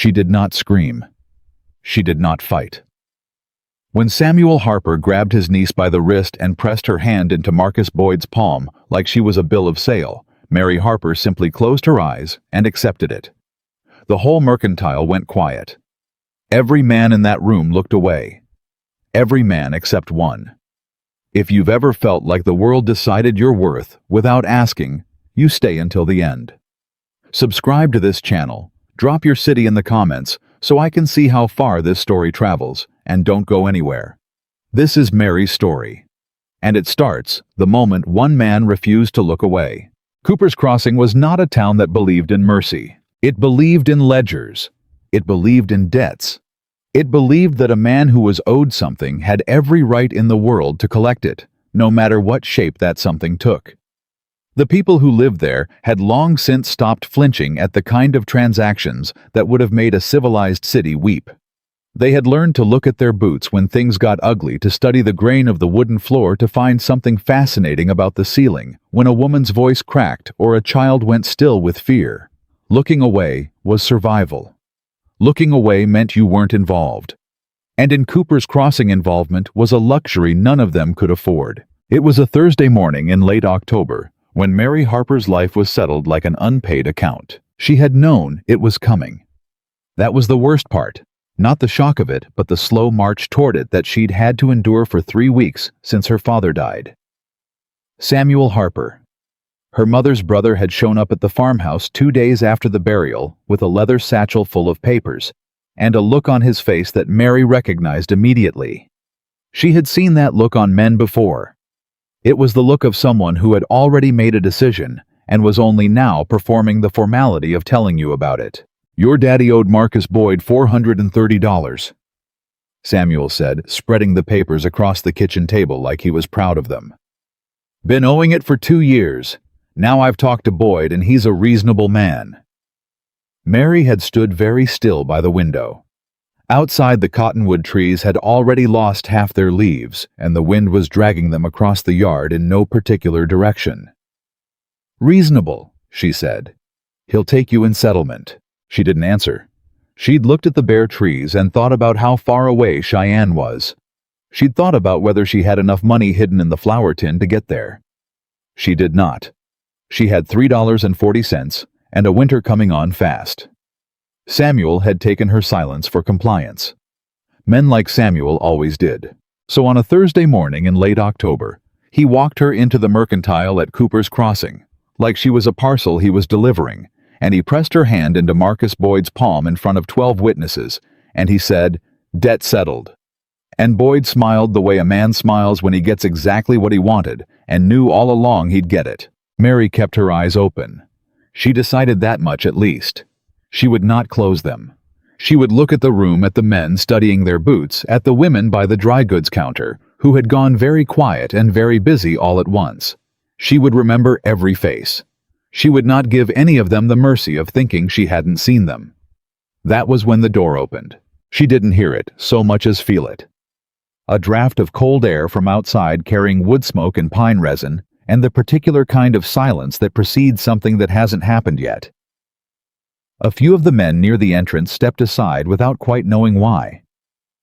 She did not scream. She did not fight. When Samuel Harper grabbed his niece by the wrist and pressed her hand into Marcus Boyd's palm like she was a bill of sale, Mary Harper simply closed her eyes and accepted it. The whole mercantile went quiet. Every man in that room looked away. Every man except one. If you've ever felt like the world decided your worth without asking, you stay until the end. Subscribe to this channel, drop your city in the comments so I can see how far this story travels, and don't go anywhere. This is Mary's story. And it starts the moment one man refused to look away. Cooper's Crossing was not a town that believed in mercy. It believed in ledgers. It believed in debts. It believed that a man who was owed something had every right in the world to collect it, no matter what shape that something took. The people who lived there had long since stopped flinching at the kind of transactions that would have made a civilized city weep. They had learned to look at their boots when things got ugly, to study the grain of the wooden floor, to find something fascinating about the ceiling when a woman's voice cracked or a child went still with fear. Looking away was survival. Looking away meant you weren't involved. And in Cooper's Crossing, involvement was a luxury none of them could afford. It was a Thursday morning in late October, when Mary Harper's life was settled like an unpaid account. She had known it was coming. That was the worst part. Not the shock of it, but the slow march toward it that she'd had to endure for 3 weeks since her father died. Samuel Harper. Her mother's brother had shown up at the farmhouse 2 days after the burial with a leather satchel full of papers, and a look on his face that Mary recognized immediately. She had seen that look on men before. It was the look of someone who had already made a decision and was only now performing the formality of telling you about it. "Your daddy owed Marcus Boyd $430, Samuel said, spreading the papers across the kitchen table like he was proud of them. "Been owing it for 2 years. Now I've talked to Boyd and he's a reasonable man." Mary had stood very still by the window. Outside, the cottonwood trees had already lost half their leaves, and the wind was dragging them across the yard in no particular direction. "Reasonable," she said. "He'll take you in settlement." She didn't answer. She'd looked at the bare trees and thought about how far away Cheyenne was. She'd thought about whether she had enough money hidden in the flour tin to get there. She did not. She had $3.40 and a winter coming on fast. Samuel had taken her silence for compliance. Men like Samuel always did. So on a Thursday morning in late October, he walked her into the mercantile at Cooper's Crossing, like she was a parcel he was delivering, and he pressed her hand into Marcus Boyd's palm in front of 12 witnesses, and he said, "Debt settled." And Boyd smiled the way a man smiles when he gets exactly what he wanted, and knew all along he'd get it. Mary kept her eyes open. She decided that much at least. She would not close them. She would look at the room, at the men studying their boots, at the women by the dry goods counter, who had gone very quiet and very busy all at once. She would remember every face. She would not give any of them the mercy of thinking she hadn't seen them. That was when the door opened. She didn't hear it so much as feel it. A draft of cold air from outside carrying wood smoke and pine resin, and the particular kind of silence that precedes something that hasn't happened yet. A few of the men near the entrance stepped aside without quite knowing why.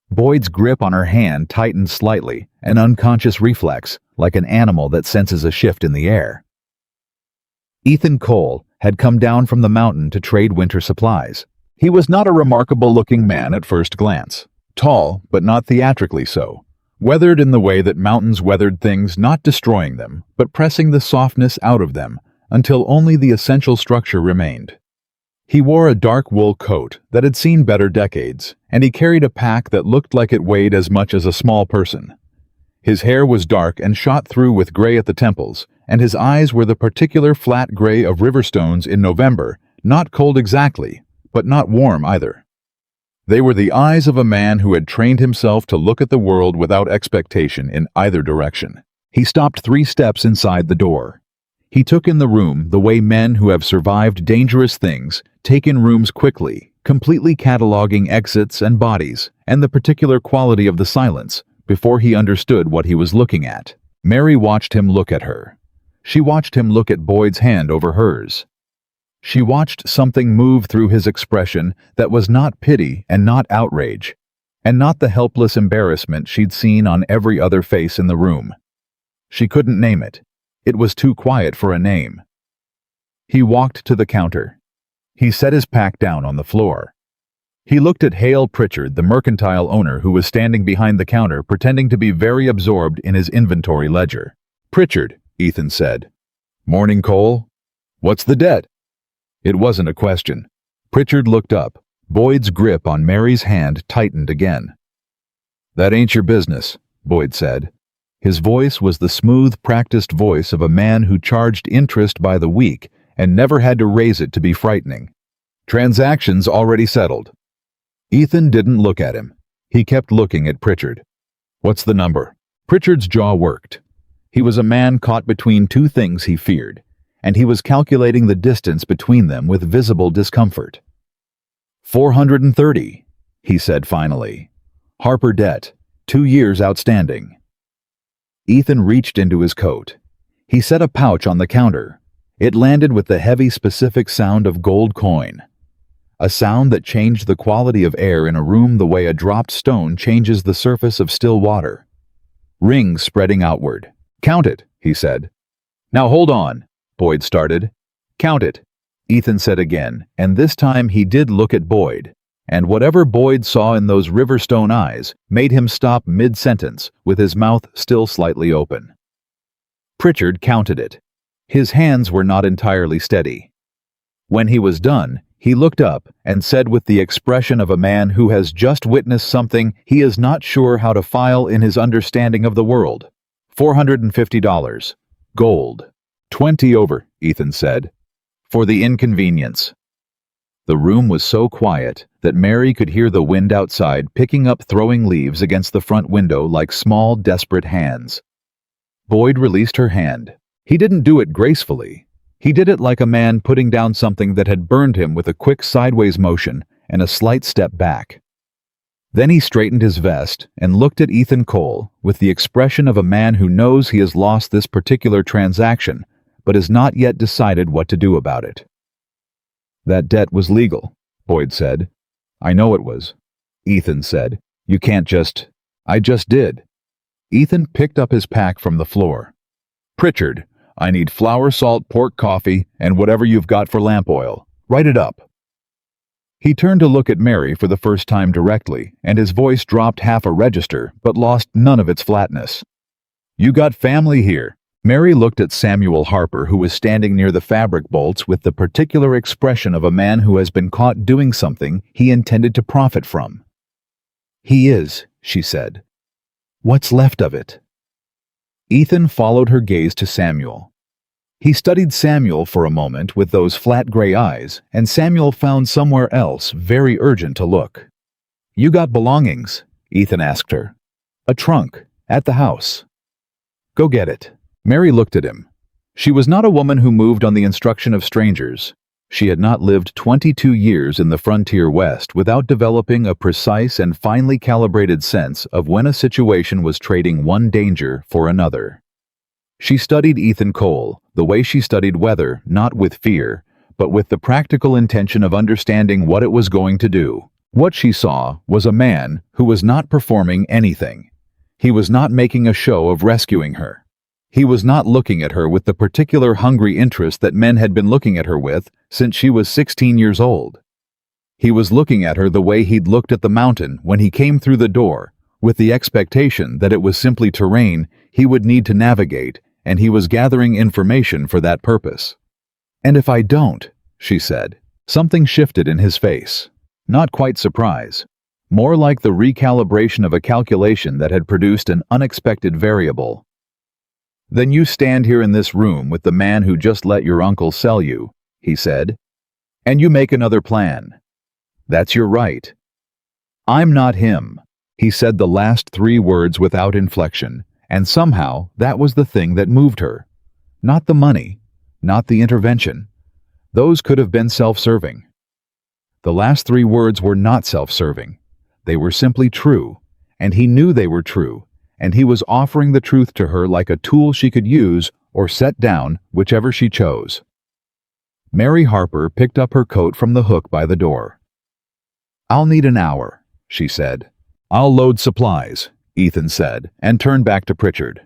Boyd's grip on her hand tightened slightly, an unconscious reflex, like an animal that senses a shift in the air. Ethan Cole had come down from the mountain to trade winter supplies. He was not a remarkable-looking man at first glance. Tall, but not theatrically so. Weathered in the way that mountains weathered things, not destroying them, but pressing the softness out of them, until only the essential structure remained. He wore a dark wool coat that had seen better decades, and he carried a pack that looked like it weighed as much as a small person. His hair was dark and shot through with gray at the temples, and his eyes were the particular flat gray of river stones in November, not cold exactly, but not warm either. They were the eyes of a man who had trained himself to look at the world without expectation in either direction. He stopped 3 steps inside the door. He took in the room the way men who have survived dangerous things take in rooms quickly, completely cataloging exits and bodies, and the particular quality of the silence, before he understood what he was looking at. Mary watched him look at her. She watched him look at Boyd's hand over hers. She watched something move through his expression that was not pity and not outrage, and not the helpless embarrassment she'd seen on every other face in the room. She couldn't name it. It was too quiet for a name. He walked to the counter. He set his pack down on the floor. He looked at Hale Pritchard, the mercantile owner who was standing behind the counter pretending to be very absorbed in his inventory ledger. "Pritchard," Ethan said. "Morning, Cole. What's the debt?" It wasn't a question. Pritchard looked up. Boyd's grip on Mary's hand tightened again. "That ain't your business," Boyd said. His voice was the smooth, practiced voice of a man who charged interest by the week and never had to raise it to be frightening. "Transactions already settled." Ethan didn't look at him. He kept looking at Pritchard. "What's the number?" Pritchard's jaw worked. He was a man caught between two things he feared, and he was calculating the distance between them with visible discomfort. 430, he said finally. "Harper debt, 2 years outstanding." Ethan reached into his coat. He set a pouch on the counter. It landed with the heavy, specific sound of gold coin. A sound that changed the quality of air in a room the way a dropped stone changes the surface of still water. Rings spreading outward. "Count it," he said. "Now hold on," Boyd started. "Count it," Ethan said again, and this time he did look at Boyd, and whatever Boyd saw in those riverstone eyes made him stop mid-sentence with his mouth still slightly open. Pritchard counted it. His hands were not entirely steady. When he was done, he looked up and said with the expression of a man who has just witnessed something he is not sure how to file in his understanding of the world. $450. Gold. 20 over, Ethan said. For the inconvenience. The room was so quiet that Mary could hear the wind outside picking up throwing leaves against the front window like small, desperate hands. Boyd released her hand. He didn't do it gracefully. He did it like a man putting down something that had burned him with a quick sideways motion and a slight step back. Then he straightened his vest and looked at Ethan Cole with the expression of a man who knows he has lost this particular transaction but has not yet decided what to do about it. "That debt was legal," Boyd said. "I know it was," Ethan said. "You can't just—" "I just did." Ethan picked up his pack from the floor. "Pritchard, I need flour, salt, pork, coffee, and whatever you've got for lamp oil. Write it up." He turned to look at Mary for the first time directly, and his voice dropped half a register, but lost none of its flatness. "You got family here." Mary looked at Samuel Harper, who was standing near the fabric bolts with the particular expression of a man who has been caught doing something he intended to profit from. "He is," she said. "What's left of it?" Ethan followed her gaze to Samuel. He studied Samuel for a moment with those flat gray eyes, and Samuel found somewhere else very urgent to look. "You got belongings?" Ethan asked her. "A trunk, at the house." "Go get it." Mary looked at him. She was not a woman who moved on the instruction of strangers. She had not lived 22 years in the frontier West without developing a precise and finely calibrated sense of when a situation was trading one danger for another. She studied Ethan Cole the way she studied weather, not with fear, but with the practical intention of understanding what it was going to do. What she saw was a man who was not performing anything. He was not making a show of rescuing her. He was not looking at her with the particular hungry interest that men had been looking at her with since she was 16 years old. He was looking at her the way he'd looked at the mountain when he came through the door, with the expectation that it was simply terrain he would need to navigate, and he was gathering information for that purpose. "And if I don't," she said. Something shifted in his face. Not quite surprise. More like the recalibration of a calculation that had produced an unexpected variable. "Then you stand here in this room with the man who just let your uncle sell you," he said, "and you make another plan. That's your right." "I'm not him." He said the last 3 words without inflection, and somehow that was the thing that moved her. Not the money, not the intervention. Those could have been self-serving. The last 3 words were not self-serving. They were simply true, and he knew they were true, and he was offering the truth to her like a tool she could use or set down, whichever she chose. Mary Harper picked up her coat from the hook by the door. "I'll need an hour," she said. "I'll load supplies," Ethan said, and turned back to Pritchard.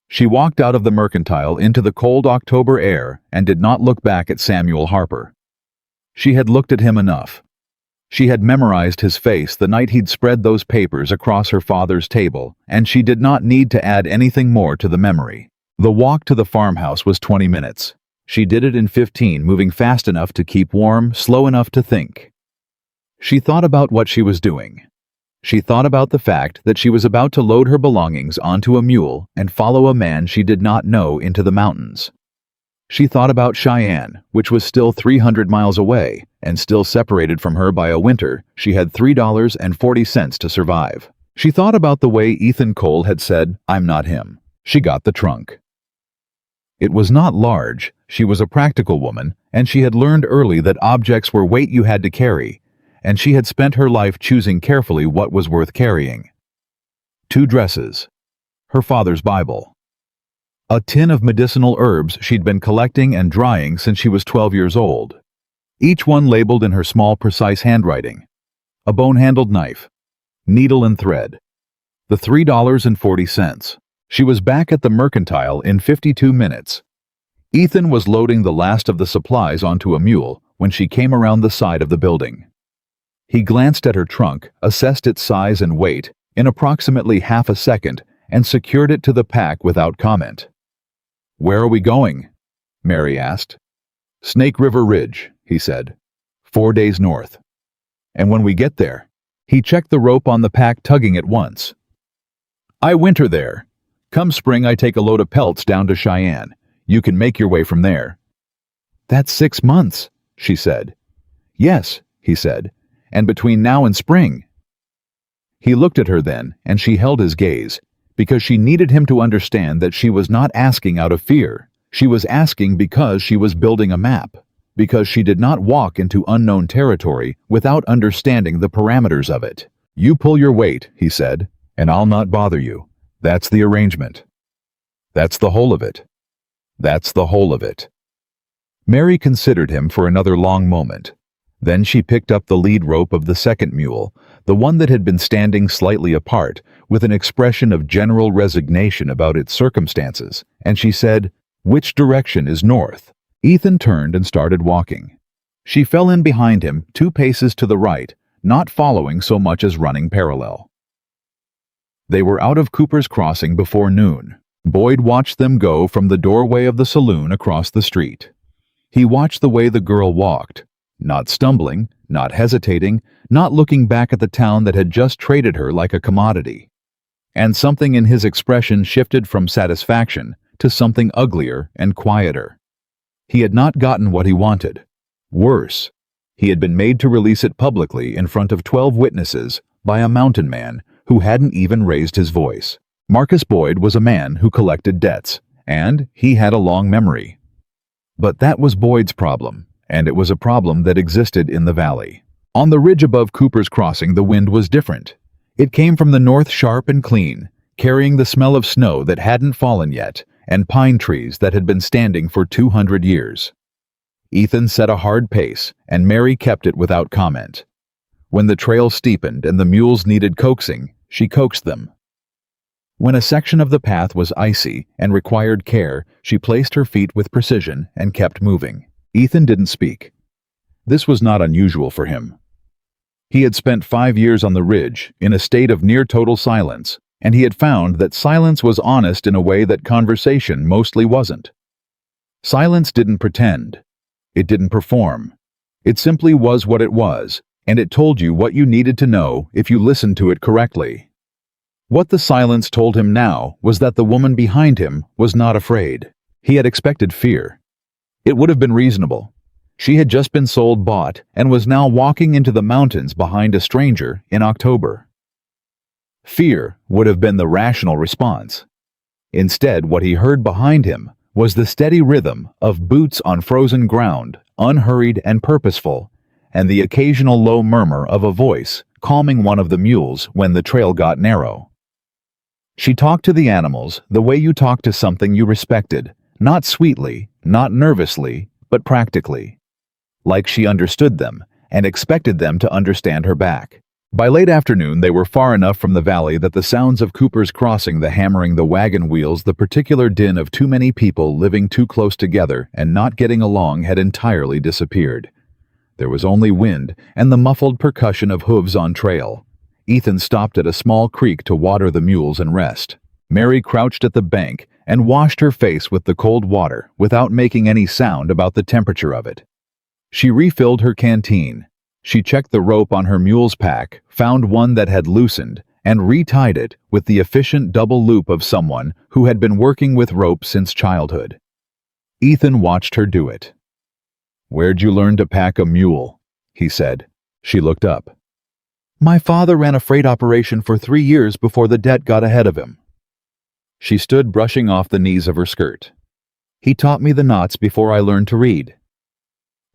She walked out of the mercantile into the cold October air and did not look back at Samuel Harper. She had looked at him enough. She had memorized his face the night he'd spread those papers across her father's table, and she did not need to add anything more to the memory. The walk to the farmhouse was 20 minutes. She did it in 15, moving fast enough to keep warm, slow enough to think. She thought about what she was doing. She thought about the fact that she was about to load her belongings onto a mule and follow a man she did not know into the mountains. She thought about Cheyenne, which was still 300 miles away, and still separated from her by a winter she had $3.40 to survive. She thought about the way Ethan Cole had said, "I'm not him." She got the trunk. It was not large, she was a practical woman, and she had learned early that objects were weight you had to carry, and she had spent her life choosing carefully what was worth carrying. 2 dresses. Her father's Bible. A tin of medicinal herbs she'd been collecting and drying since she was 12 years old. Each one labeled in her small, precise handwriting. A bone-handled knife. Needle and thread. The $3.40. She was back at the mercantile in 52 minutes. Ethan was loading the last of the supplies onto a mule when she came around the side of the building. He glanced at her trunk, assessed its size and weight in approximately half a second, and secured it to the pack without comment. "Where are we going?" Mary asked. "Snake River Ridge," he said. 4 days north. "And when we get there?" He checked the rope on the pack, tugging it once. "I winter there. Come spring I take a load of pelts down to Cheyenne. You can make your way from there." "That's 6 months," she said. "Yes," he said. "And between now and spring." He looked at her then, and she held his gaze, because she needed him to understand that she was not asking out of fear. She was asking because she was building a map, because she did not walk into unknown territory without understanding the parameters of it. "You pull your weight," he said, "and I'll not bother you. That's the arrangement. That's the whole of it. That's the whole of it." Mary considered him for another long moment. Then she picked up the lead rope of the second mule, the one that had been standing slightly apart, with an expression of general resignation about its circumstances, and she said, "Which direction is north?" Ethan turned and started walking. She fell in behind him 2 paces to the right, not following so much as running parallel. They were out of Cooper's Crossing before noon. Boyd watched them go from the doorway of the saloon across the street. He watched the way the girl walked, not stumbling, not hesitating, not looking back at the town that had just traded her like a commodity. And something in his expression shifted from satisfaction to something uglier and quieter. He had not gotten what he wanted. Worse, he had been made to release it publicly in front of 12 witnesses by a mountain man who hadn't even raised his voice. Marcus Boyd was a man who collected debts, and he had a long memory. But that was Boyd's problem, and it was a problem that existed in the valley. On the ridge above Cooper's Crossing, the wind was different. It came from the north, sharp and clean, carrying the smell of snow that hadn't fallen yet and pine trees that had been standing for 200 years. Ethan set a hard pace, and Mary kept it without comment. When the trail steepened and the mules needed coaxing, she coaxed them. When a section of the path was icy and required care, she placed her feet with precision and kept moving. Ethan didn't speak. This was not unusual for him. He had spent 5 years on the ridge in a state of near total silence, and he had found that silence was honest in a way that conversation mostly wasn't. Silence didn't pretend. It didn't perform. It simply was what it was, and it told you what you needed to know if you listened to it correctly. What the silence told him now was that the woman behind him was not afraid. He had expected fear. It would have been reasonable. She had just been sold, bought, and was now walking into the mountains behind a stranger in October. Fear would have been the rational response. Instead, what he heard behind him was the steady rhythm of boots on frozen ground, unhurried and purposeful, and the occasional low murmur of a voice calming one of the mules when the trail got narrow. She talked to the animals the way you talk to something you respected, not sweetly, not nervously, but practically. Like she understood them, and expected them to understand her back. By late afternoon, they were far enough from the valley that the sounds of Cooper's crossing, the hammering the wagon wheels, the particular din of too many people living too close together and not getting along had entirely disappeared. There was only wind and the muffled percussion of hooves on trail. Ethan stopped at a small creek to water the mules and rest. Mary crouched at the bank and washed her face with the cold water without making any sound about the temperature of it. She refilled her canteen. She checked the rope on her mule's pack, found one that had loosened, and retied it with the efficient double loop of someone who had been working with rope since childhood. Ethan watched her do it. "Where'd you learn to pack a mule?" he said. She looked up. "My father ran a freight operation for 3 years before the debt got ahead of him." She stood brushing off the knees of her skirt. "He taught me the knots before I learned to read."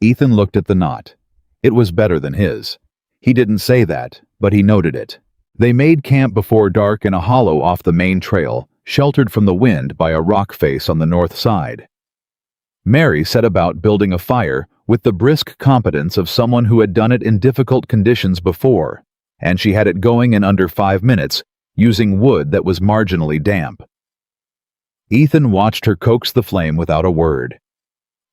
Ethan looked at the knot. It was better than his. He didn't say that, but he noted it. They made camp before dark in a hollow off the main trail, sheltered from the wind by a rock face on the north side. Mary set about building a fire with the brisk competence of someone who had done it in difficult conditions before, and she had it going in under 5 minutes, using wood that was marginally damp. Ethan watched her coax the flame without a word.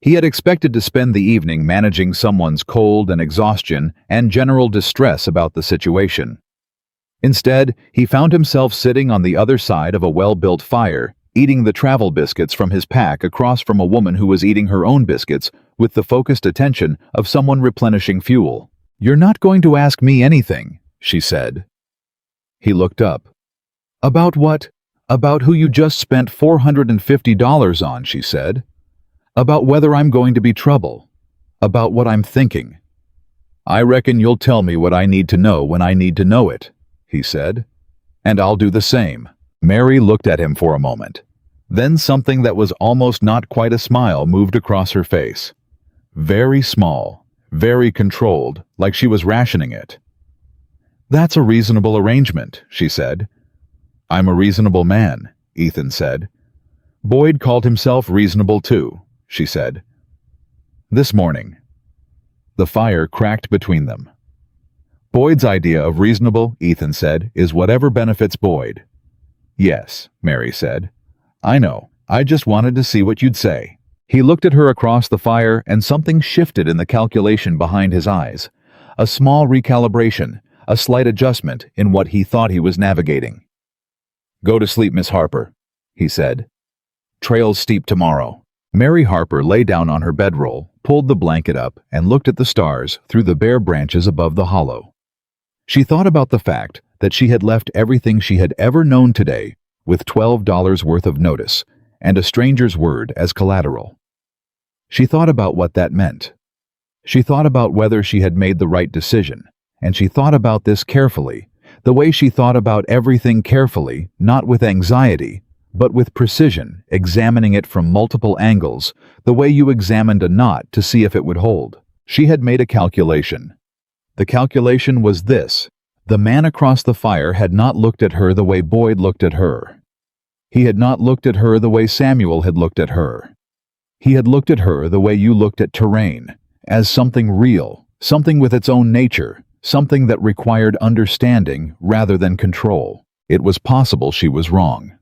He had expected to spend the evening managing someone's cold and exhaustion and general distress about the situation. Instead, he found himself sitting on the other side of a well-built fire, eating the travel biscuits from his pack across from a woman who was eating her own biscuits with the focused attention of someone replenishing fuel. "You're not going to ask me anything," she said. He looked up. "About what? About who you just spent $450 on," she said. "About whether I'm going to be trouble. About what I'm thinking." "I reckon you'll tell me what I need to know when I need to know it," he said. "And I'll do the same." Mary looked at him for a moment. Then something that was almost not quite a smile moved across her face. Very small, very controlled, like she was rationing it. "That's a reasonable arrangement," she said. "I'm a reasonable man," Ethan said. "Boyd called himself reasonable too," she said. "This morning." The fire cracked between them. "Boyd's idea of reasonable," Ethan said, "is whatever benefits Boyd." "Yes," Mary said. "I know. I just wanted to see what you'd say." He looked at her across the fire, and something shifted in the calculation behind his eyes. A small recalibration, a slight adjustment in what he thought he was navigating. "Go to sleep, Miss Harper," he said. "Trail's steep tomorrow." Mary Harper lay down on her bedroll, pulled the blanket up, and looked at the stars through the bare branches above the hollow. She thought about the fact that she had left everything she had ever known today with $12 worth of notice and a stranger's word as collateral. She thought about what that meant. She thought about whether she had made the right decision, and she thought about this carefully, the way she thought about everything carefully, not with anxiety, but with precision, examining it from multiple angles, the way you examined a knot to see if it would hold. She had made a calculation. The calculation was this: the man across the fire had not looked at her the way Boyd looked at her. He had not looked at her the way Samuel had looked at her. He had looked at her the way you looked at terrain, as something real, something with its own nature, something that required understanding rather than control. It was possible she was wrong.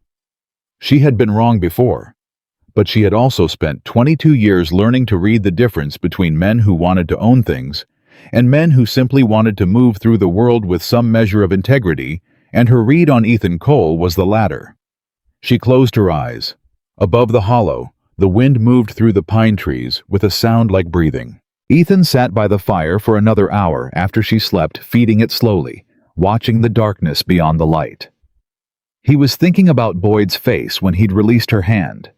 She had been wrong before, but she had also spent 22 years learning to read the difference between men who wanted to own things and men who simply wanted to move through the world with some measure of integrity, and her read on Ethan Cole was the latter. She closed her eyes. Above the hollow, the wind moved through the pine trees with a sound like breathing. Ethan sat by the fire for another hour after she slept, feeding it slowly, watching the darkness beyond the light. He was thinking about Boyd's face when he'd released her hand.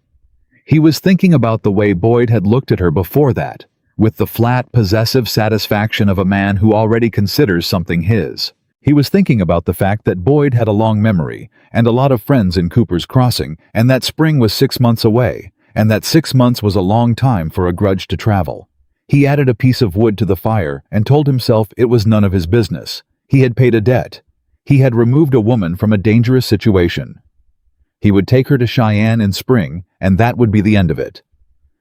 He was thinking about the way Boyd had looked at her before that, with the flat, possessive satisfaction of a man who already considers something his. He was thinking about the fact that Boyd had a long memory and a lot of friends in Cooper's Crossing, and that spring was 6 months away, and that 6 months was a long time for a grudge to travel. He added a piece of wood to the fire and told himself it was none of his business. He had paid a debt. He had removed a woman from a dangerous situation. He would take her to Cheyenne in spring, and that would be the end of it.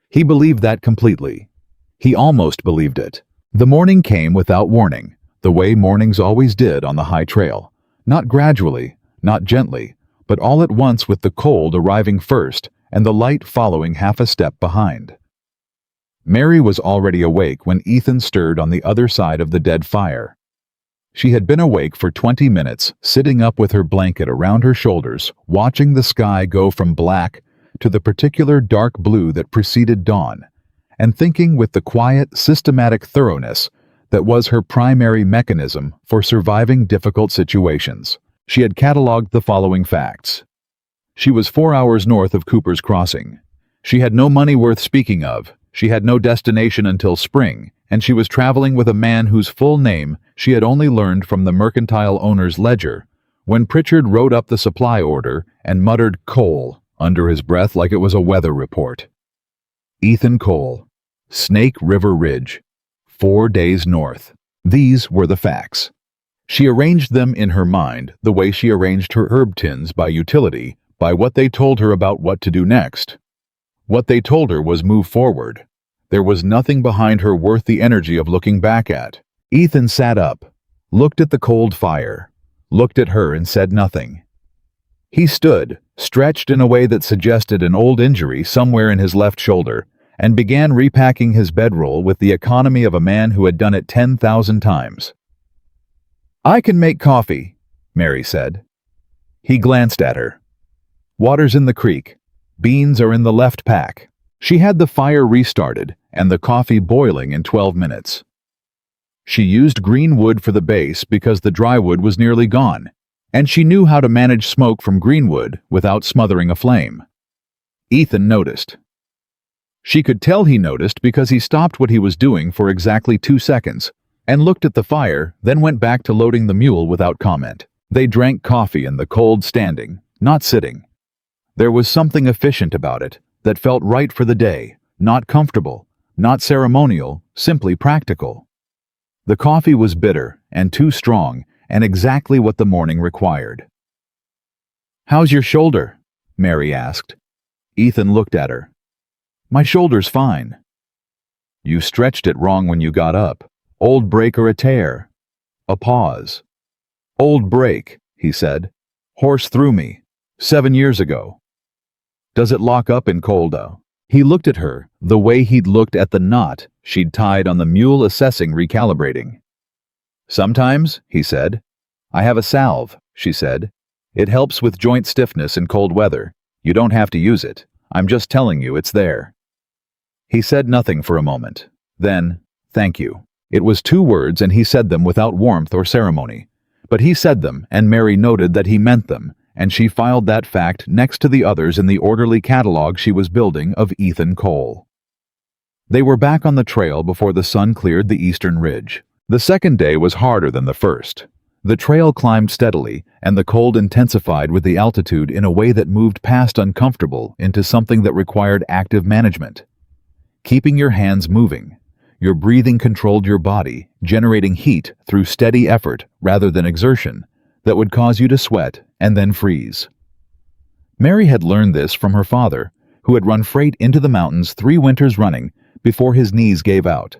He believed that completely. He almost believed it. The morning came without warning, the way mornings always did on the high trail. Not gradually, not gently, but all at once, with the cold arriving first and the light following half a step behind. Mary was already awake when Ethan stirred on the other side of the dead fire. She had been awake for 20 minutes, sitting up with her blanket around her shoulders, watching the sky go from black to the particular dark blue that preceded dawn, and thinking with the quiet, systematic thoroughness that was her primary mechanism for surviving difficult situations. She had cataloged the following facts. She was 4 hours north of Cooper's Crossing. She had no money worth speaking of. She had no destination until spring, and she was traveling with a man whose full name she had only learned from the mercantile owner's ledger, when Pritchard wrote up the supply order and muttered "Coal" under his breath like it was a weather report. Ethan Cole, Snake River Ridge, 4 days north. These were the facts. She arranged them in her mind the way she arranged her herb tins by utility, by what they told her about what to do next. What they told her was move forward. There was nothing behind her worth the energy of looking back at. Ethan sat up, looked at the cold fire, looked at her and said nothing. He stood, stretched in a way that suggested an old injury somewhere in his left shoulder, and began repacking his bedroll with the economy of a man who had done it 10,000 times. "I can make coffee," Mary said. He glanced at her. "Water's in the creek. Beans are in the left pack." She had the fire restarted and the coffee boiling in 12 minutes. She used green wood for the base because the dry wood was nearly gone, and she knew how to manage smoke from green wood without smothering a flame. Ethan noticed. She could tell he noticed because he stopped what he was doing for exactly 2 seconds and looked at the fire, then went back to loading the mule without comment. They drank coffee in the cold standing, not sitting. There was something efficient about it that felt right for the day, not comfortable, not ceremonial, simply practical. The coffee was bitter and too strong and exactly what the morning required. "How's your shoulder?" Mary asked. Ethan looked at her. "My shoulder's fine." "You stretched it wrong when you got up. Old break or a tear?" A pause. "Old break," he said. "Horse threw me. 7 years ago." "Does it lock up in cold?" He looked at her the way he'd looked at the knot she'd tied on the mule, assessing, recalibrating. "Sometimes," he said. "I have a salve," she said. "It helps with joint stiffness in cold weather. You don't have to use it. I'm just telling you it's there." He said nothing for a moment. Then, "Thank you." It was 2 words and he said them without warmth or ceremony. But he said them and Mary noted that he meant them, and she filed that fact next to the others in the orderly catalog she was building of Ethan Cole. They were back on the trail before the sun cleared the eastern ridge. The second day was harder than the first. The trail climbed steadily, and the cold intensified with the altitude in a way that moved past uncomfortable into something that required active management. Keeping your hands moving, your breathing controlled your body, generating heat through steady effort rather than exertion that would cause you to sweat and then freeze. Mary had learned this from her father, who had run freight into the mountains 3 winters running before his knees gave out.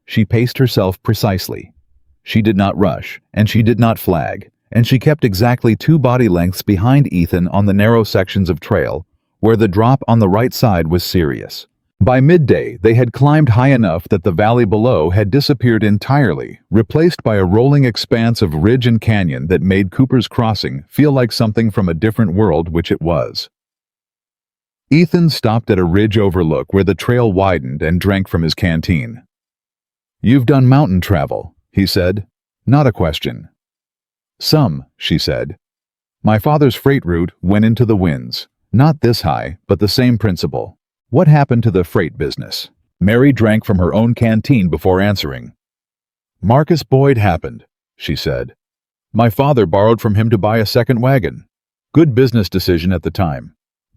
She paced herself precisely. She did not rush, and she did not flag, and she kept exactly 2 body lengths behind Ethan on the narrow sections of trail, where the drop on the right side was serious. By midday, they had climbed high enough that the valley below had disappeared entirely, replaced by a rolling expanse of ridge and canyon that made Cooper's Crossing feel like something from a different world, which it was. Ethan stopped at a ridge overlook where the trail widened and drank from his canteen. "You've done mountain travel," he said. "Not a question." "Some," she said. "My father's freight route went into the winds. Not this high, but the same principle." "What happened to the freight business?" Mary drank from her own canteen before answering. "Marcus Boyd happened," she said. "My father borrowed from him to buy a second wagon. Good business decision at the time.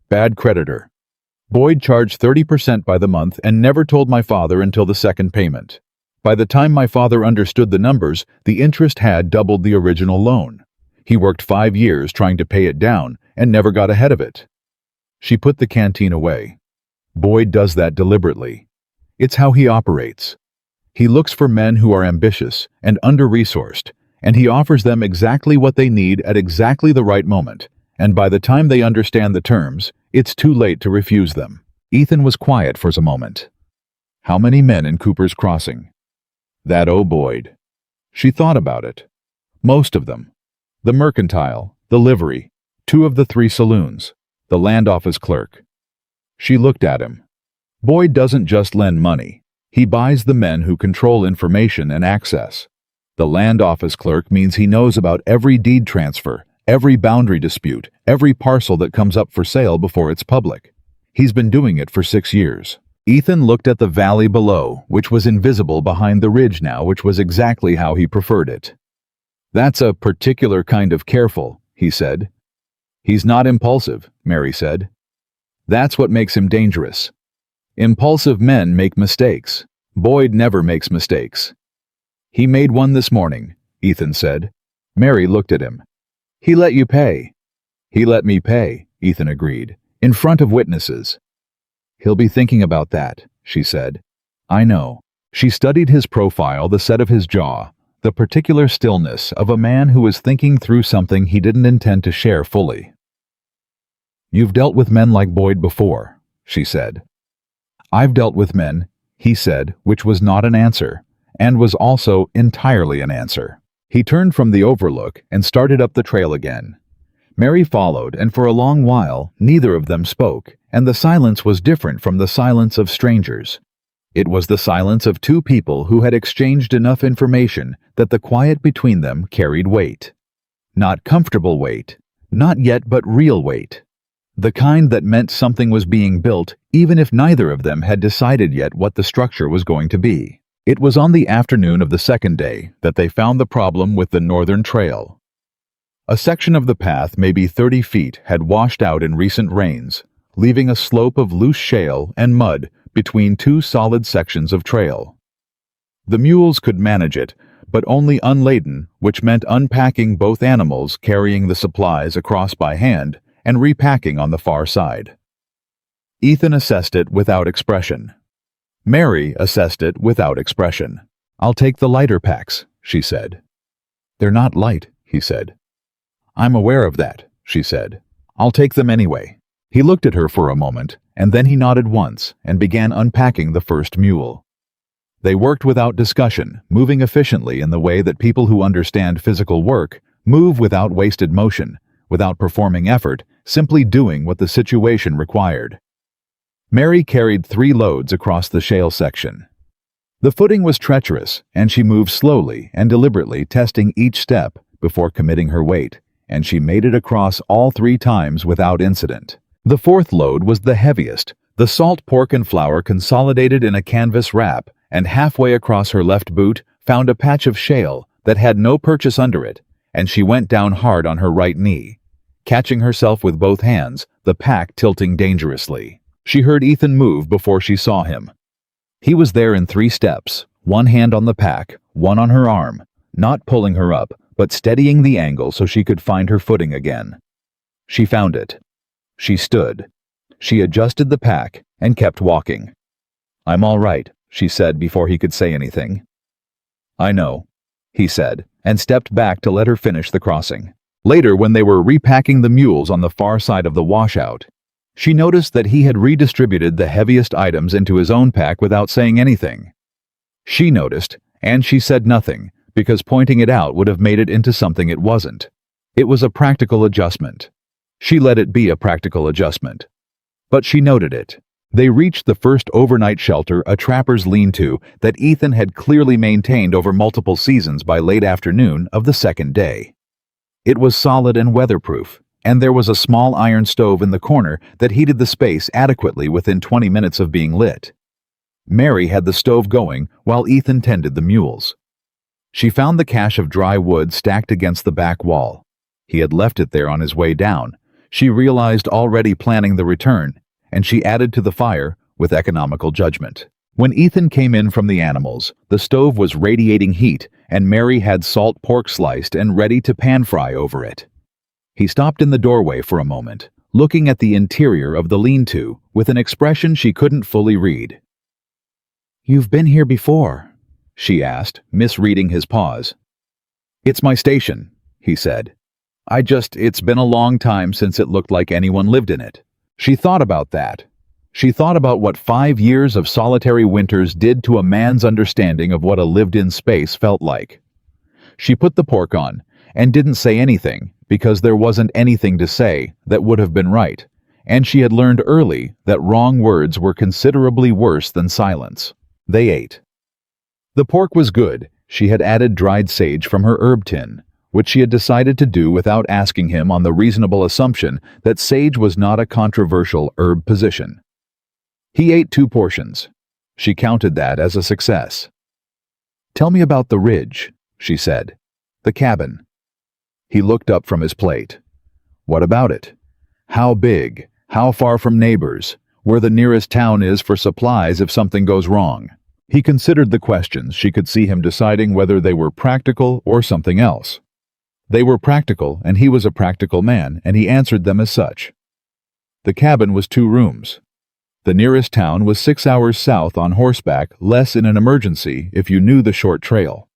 Bad creditor. Boyd charged 30% by the month and never told my father until the second payment. By the time my father understood the numbers, the interest had doubled the original loan. He worked 5 years trying to pay it down and never got ahead of it." She put the canteen away. "Boyd does that deliberately. It's how he operates. He looks for men who are ambitious and under-resourced, and he offers them exactly what they need at exactly the right moment, and by the time they understand the terms, it's too late to refuse them. Ethan was quiet for a moment. How many men in Cooper's Crossing? That Boyd. She thought about it. Most of them. The mercantile, the livery, 2 of the 3 saloons, the land office clerk. She looked at him. Boyd doesn't just lend money. He buys the men who control information and access. The land office clerk means he knows about every deed transfer, every boundary dispute, every parcel that comes up for sale before it's public. He's been doing it for 6 years. Ethan looked at the valley below, which was invisible behind the ridge now, which was exactly how he preferred it. That's a particular kind of careful, he said. He's not impulsive, Mary said. That's what makes him dangerous. Impulsive men make mistakes. Boyd never makes mistakes. He made one this morning, Ethan said. Mary looked at him. He let you pay. He let me pay, Ethan agreed, in front of witnesses. He'll be thinking about that, she said. I know. She studied his profile, the set of his jaw, the particular stillness of a man who was thinking through something he didn't intend to share fully. You've dealt with men like Boyd before, she said. I've dealt with men, he said, which was not an answer, and was also entirely an answer. He turned from the overlook and started up the trail again. Mary followed, and for a long while, neither of them spoke, and the silence was different from the silence of strangers. It was the silence of 2 people who had exchanged enough information that the quiet between them carried weight. Not comfortable weight, not yet but real weight. The kind that meant something was being built, even if neither of them had decided yet what the structure was going to be. It was on the afternoon of the 2nd day that they found the problem with the northern trail. A section of the path, maybe 30 feet, had washed out in recent rains, leaving a slope of loose shale and mud between 2 solid sections of trail. The mules could manage it, but only unladen, which meant unpacking both animals, carrying the supplies across by hand, and repacking on the far side. Ethan assessed it without expression. Mary assessed it without expression. I'll take the lighter packs, she said. They're not light, he said. I'm aware of that, she said. I'll take them anyway. He looked at her for a moment, and then he nodded once and began unpacking the first mule. They worked without discussion, moving efficiently in the way that people who understand physical work move without wasted motion, without performing effort, simply doing what the situation required. Mary carried 3 loads across the shale section. The footing was treacherous, and she moved slowly and deliberately, testing each step before committing her weight, and she made it across all 3 times without incident. The 4th load was the heaviest, the salt pork and flour consolidated in a canvas wrap, and halfway across her left boot found a patch of shale that had no purchase under it, and she went down hard on her right knee, catching herself with both hands, the pack tilting dangerously. She heard Ethan move before she saw him. He was there in 3 steps, 1 hand on the pack, 1 on her arm, not pulling her up, but steadying the angle so she could find her footing again. She found it. She stood. She adjusted the pack and kept walking. I'm all right, she said before he could say anything. I know, he said, and stepped back to let her finish the crossing. Later, when they were repacking the mules on the far side of the washout, she noticed that he had redistributed the heaviest items into his own pack without saying anything. She noticed, and she said nothing, because pointing it out would have made it into something it wasn't. It was a practical adjustment. She let it be a practical adjustment. But she noted it. They reached the first overnight shelter, a trapper's lean-to that Ethan had clearly maintained over multiple seasons by late afternoon of the 2nd day. It was solid and weatherproof, and there was a small iron stove in the corner that heated the space adequately within 20 minutes of being lit. Mary had the stove going while Ethan tended the mules. She found the cache of dry wood stacked against the back wall. He had left it there on his way down. She realized already planning the return, and she added to the fire with economical judgment. When Ethan came in from the animals, the stove was radiating heat, and Mary had salt pork sliced and ready to pan-fry over it. He stopped in the doorway for a moment, looking at the interior of the lean-to with an expression she couldn't fully read. "You've been here before?" she asked, misreading his pause. "It's my station," he said. It's been a long time since it looked like anyone lived in it." She thought about that. She thought about what 5 years of solitary winters did to a man's understanding of what a lived-in space felt like. She put the pork on, and didn't say anything, because there wasn't anything to say that would have been right, and she had learned early that wrong words were considerably worse than silence. They ate. The pork was good. She had added dried sage from her herb tin, which she had decided to do without asking him on the reasonable assumption that sage was not a controversial herb position. He ate 2 portions. She counted that as a success. "Tell me about the ridge," she said. "The cabin." He looked up from his plate. "What about it? How big? How far from neighbors? Where the nearest town is for supplies if something goes wrong?" He considered the questions. She could see him deciding whether they were practical or something else. They were practical, and he was a practical man, and he answered them as such. The cabin was 2 rooms. The nearest town was 6 hours south on horseback, less in an emergency if you knew the short trail.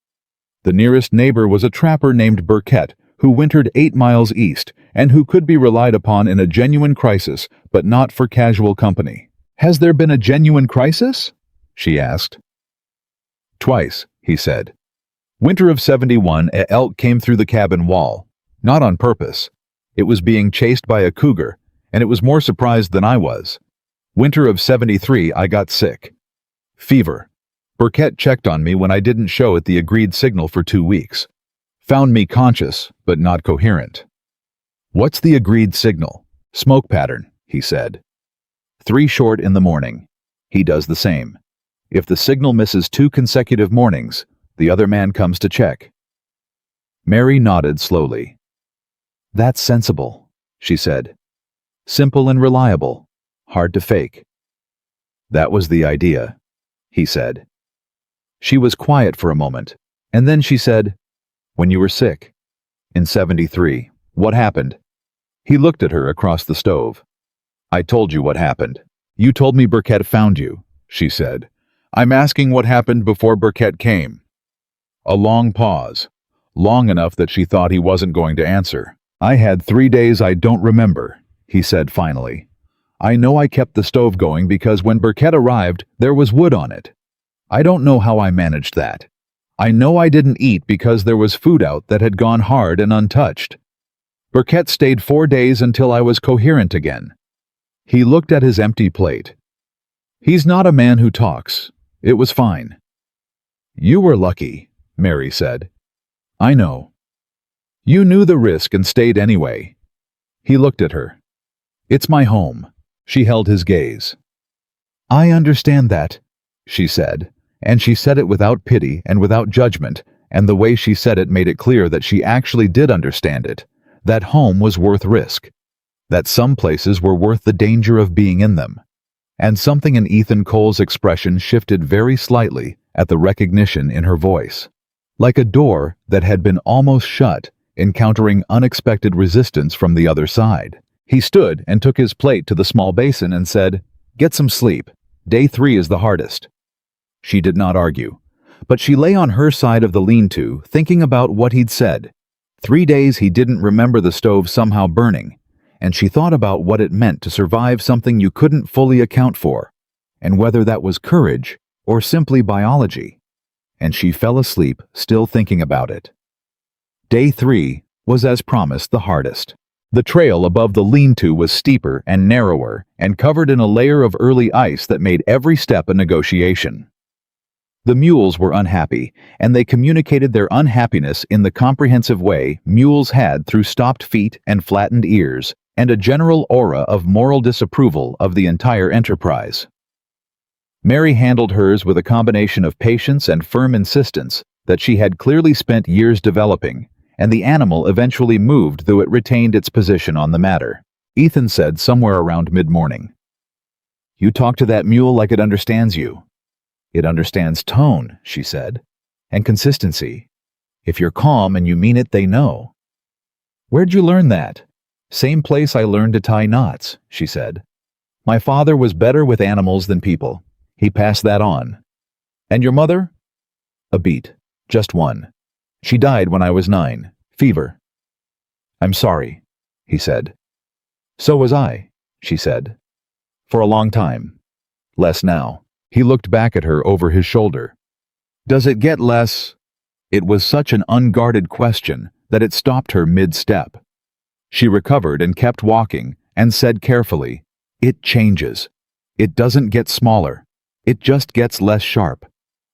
The nearest neighbor was a trapper named Burkett, who wintered 8 miles east, and who could be relied upon in a genuine crisis, but not for casual company. "Has there been a genuine crisis?" she asked. "Twice," he said. Winter of 71, a elk came through the cabin wall. Not on purpose. It was being chased by a cougar, and it was more surprised than I was. Winter of 73, I got sick. Fever. Burkett checked on me when I didn't show at the agreed signal for 2 weeks. Found me conscious, but not coherent. "What's the agreed signal?" "Smoke pattern," he said. 3 short in the morning. He does the same. If the signal misses 2 consecutive mornings, the other man comes to check. Mary nodded slowly. "That's sensible," she said. "Simple and reliable. Hard to fake." "That was the idea," he said. She was quiet for a moment, and then she said, "When you were sick, in 73, what happened?" He looked at her across the stove. "I told you what happened. You told me Burkett found you," she said. "I'm asking what happened before Burkett came." A long pause, long enough that she thought he wasn't going to answer. "I had 3 days I don't remember," he said finally. "I know I kept the stove going because when Burkett arrived, there was wood on it. I don't know how I managed that. I know I didn't eat because there was food out that had gone hard and untouched. Burkett stayed 4 days until I was coherent again." He looked at his empty plate. "He's not a man who talks. It was fine." "You were lucky," Mary said. "I know. You knew the risk and stayed anyway." He looked at her. "It's my home." She held his gaze. "I understand that," she said, and she said it without pity and without judgment, and the way she said it made it clear that she actually did understand it, that home was worth risk, that some places were worth the danger of being in them. And something in Ethan Cole's expression shifted very slightly at the recognition in her voice. Like a door that had been almost shut, encountering unexpected resistance from the other side. He stood and took his plate to the small basin and said, "Get some sleep. Day 3 is the hardest." She did not argue, but she lay on her side of the lean-to, thinking about what he'd said. 3 days he didn't remember the stove somehow burning, and she thought about what it meant to survive something you couldn't fully account for, and whether that was courage or simply biology. And she fell asleep, still thinking about it. Day 3 was, as promised, the hardest. The trail above the lean-to was steeper and narrower and covered in a layer of early ice that made every step a negotiation. The mules were unhappy, and they communicated their unhappiness in the comprehensive way mules had through stopped feet and flattened ears, and a general aura of moral disapproval of the entire enterprise. Mary handled hers with a combination of patience and firm insistence that she had clearly spent years developing, and the animal eventually moved, though it retained its position on the matter. Ethan said somewhere around mid-morning, "You talk to that mule like it understands you." "It understands tone," she said, "and consistency. If you're calm and you mean it, they know." "Where'd you learn that?" "Same place I learned to tie knots," she said. "My father was better with animals than people. He passed that on." And your mother? A beat. Just one. She died when I was 9. Fever. I'm sorry, he said. So was I, she said. For a long time. Less now. He looked back at her over his shoulder. Does it get less? It was such an unguarded question that it stopped her mid-step. She recovered and kept walking and said carefully, It changes. It doesn't get smaller. It just gets less sharp.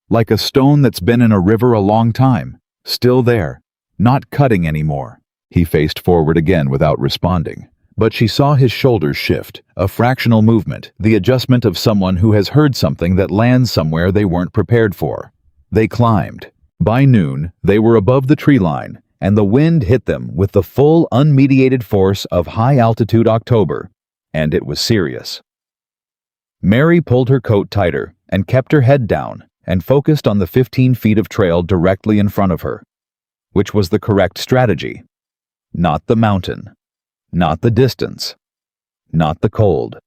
Like a stone that's been in a river a long time, still there, not cutting anymore. He faced forward again without responding, but she saw his shoulders shift, a fractional movement, the adjustment of someone who has heard something that lands somewhere they weren't prepared for. They climbed. By noon, they were above the tree line, and the wind hit them with the full, unmediated force of high-altitude October, and it was serious. Mary pulled her coat tighter and kept her head down and focused on the 15 feet of trail directly in front of her, which was the correct strategy. Not the mountain, not the distance, not the cold,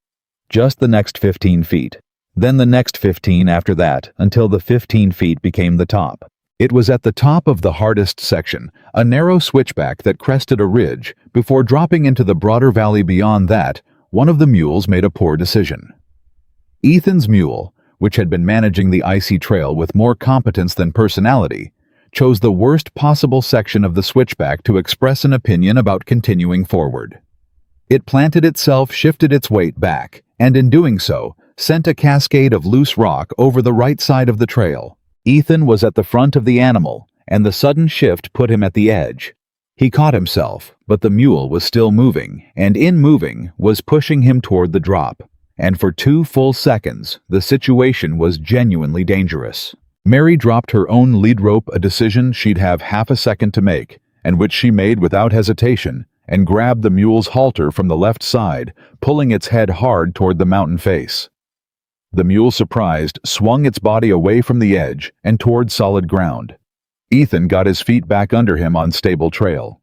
just the next 15 feet, then the next 15 after that until the 15 feet became the top. It was at the top of the hardest section, a narrow switchback that crested a ridge. Before dropping into the broader valley beyond that, one of the mules made a poor decision. Ethan's mule, which had been managing the icy trail with more competence than personality, chose the worst possible section of the switchback to express an opinion about continuing forward. It planted itself, shifted its weight back, and in doing so, sent a cascade of loose rock over the right side of the trail. Ethan was at the front of the animal, and the sudden shift put him at the edge. He caught himself, but the mule was still moving, and in moving was pushing him toward the drop. And for 2 full seconds, the situation was genuinely dangerous. Mary dropped her own lead rope, a decision she'd have half a second to make, and which she made without hesitation, and grabbed the mule's halter from the left side, pulling its head hard toward the mountain face. The mule, surprised, swung its body away from the edge and toward solid ground. Ethan got his feet back under him on stable trail.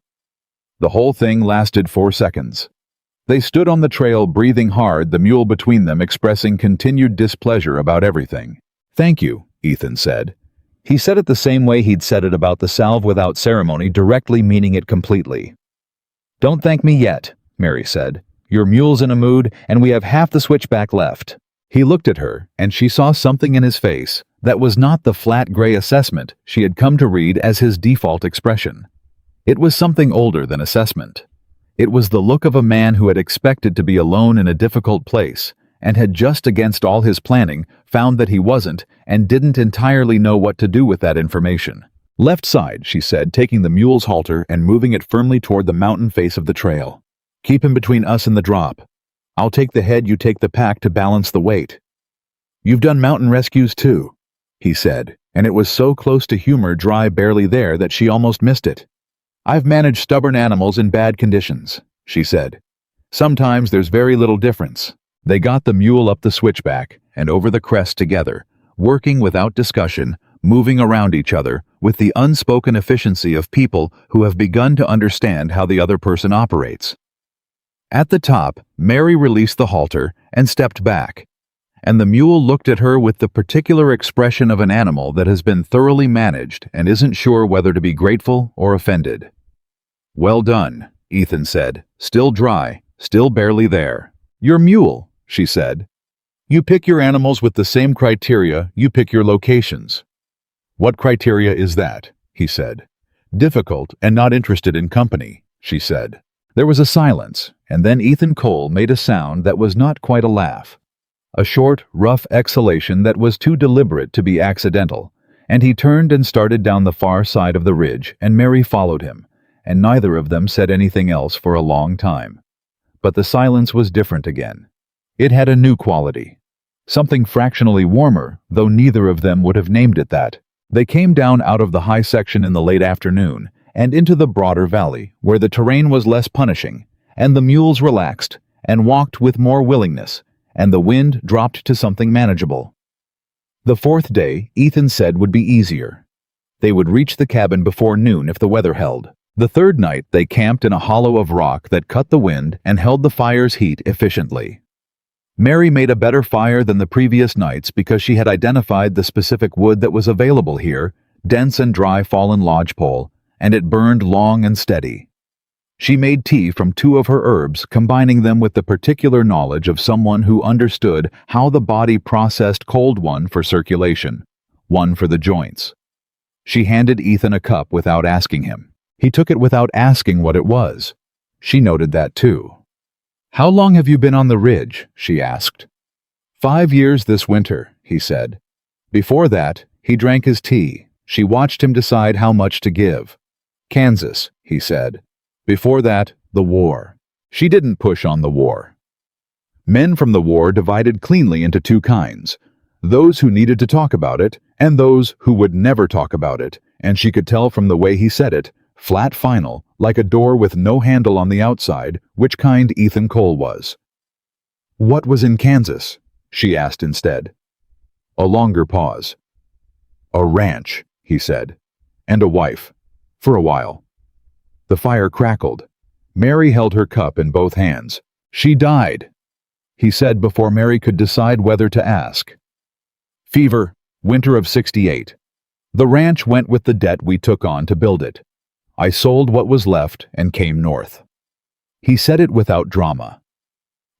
The whole thing lasted 4 seconds. They stood on the trail, breathing hard, the mule between them expressing continued displeasure about everything. Thank you, Ethan said. He said it the same way he'd said it about the salve without ceremony, directly meaning it completely. Don't thank me yet, Mary said. Your mule's in a mood, and we have half the switchback left. He looked at her, and she saw something in his face that was not the flat gray assessment she had come to read as his default expression. It was something older than assessment. It was the look of a man who had expected to be alone in a difficult place, and had just against all his planning found that he wasn't and didn't entirely know what to do with that information. Left side, she said, taking the mule's halter and moving it firmly toward the mountain face of the trail. Keep him between us and the drop. I'll take the head, you take the pack to balance the weight. You've done mountain rescues too, he said, and it was so close to humor, dry, barely there, that she almost missed it. I've managed stubborn animals in bad conditions, she said. Sometimes there's very little difference. They got the mule up the switchback and over the crest together, working without discussion, moving around each other with the unspoken efficiency of people who have begun to understand how the other person operates. At the top, Mary released the halter and stepped back, and the mule looked at her with the particular expression of an animal that has been thoroughly managed and isn't sure whether to be grateful or offended. Well done, Ethan said, still dry, still barely there. Your mule, she said. You pick your animals with the same criteria you pick your locations. What criteria is that? He said. Difficult and not interested in company, she said. There was a silence, and then Ethan Cole made a sound that was not quite a laugh. A short, rough exhalation that was too deliberate to be accidental, and he turned and started down the far side of the ridge, and Mary followed him, and neither of them said anything else for a long time. But the silence was different again. It had a new quality. Something fractionally warmer, though neither of them would have named it that. They came down out of the high section in the late afternoon, and into the broader valley, where the terrain was less punishing, and the mules relaxed, and walked with more willingness, and the wind dropped to something manageable. The 4th day, Ethan said, would be easier. They would reach the cabin before noon if the weather held. The 3rd night, they camped in a hollow of rock that cut the wind and held the fire's heat efficiently. Mary made a better fire than the previous nights because she had identified the specific wood that was available here, dense and dry fallen lodgepole, and it burned long and steady. She made tea from 2 of her herbs, combining them with the particular knowledge of someone who understood how the body processed cold one for circulation, one for the joints. She handed Ethan a cup without asking him. He took it without asking what it was. She noted that too. "How long have you been on the ridge?" she asked. 5 years this winter, he said. Before that, he drank his tea. She watched him decide how much to give. "Kansas," he said. Before that, the war. She didn't push on the war. Men from the war divided cleanly into 2 kinds. Those who needed to talk about it, and those who would never talk about it, and she could tell from the way he said it, flat final, like a door with no handle on the outside, which kind Ethan Cole was. "What was in Kansas?" she asked instead. A longer pause. "A ranch," he said, "and a wife. For a while." The fire crackled. Mary held her cup in both hands. "She died," he said before Mary could decide whether to ask. "Fever, winter of '68. The ranch went with the debt we took on to build it. I sold what was left and came north." He said it without drama.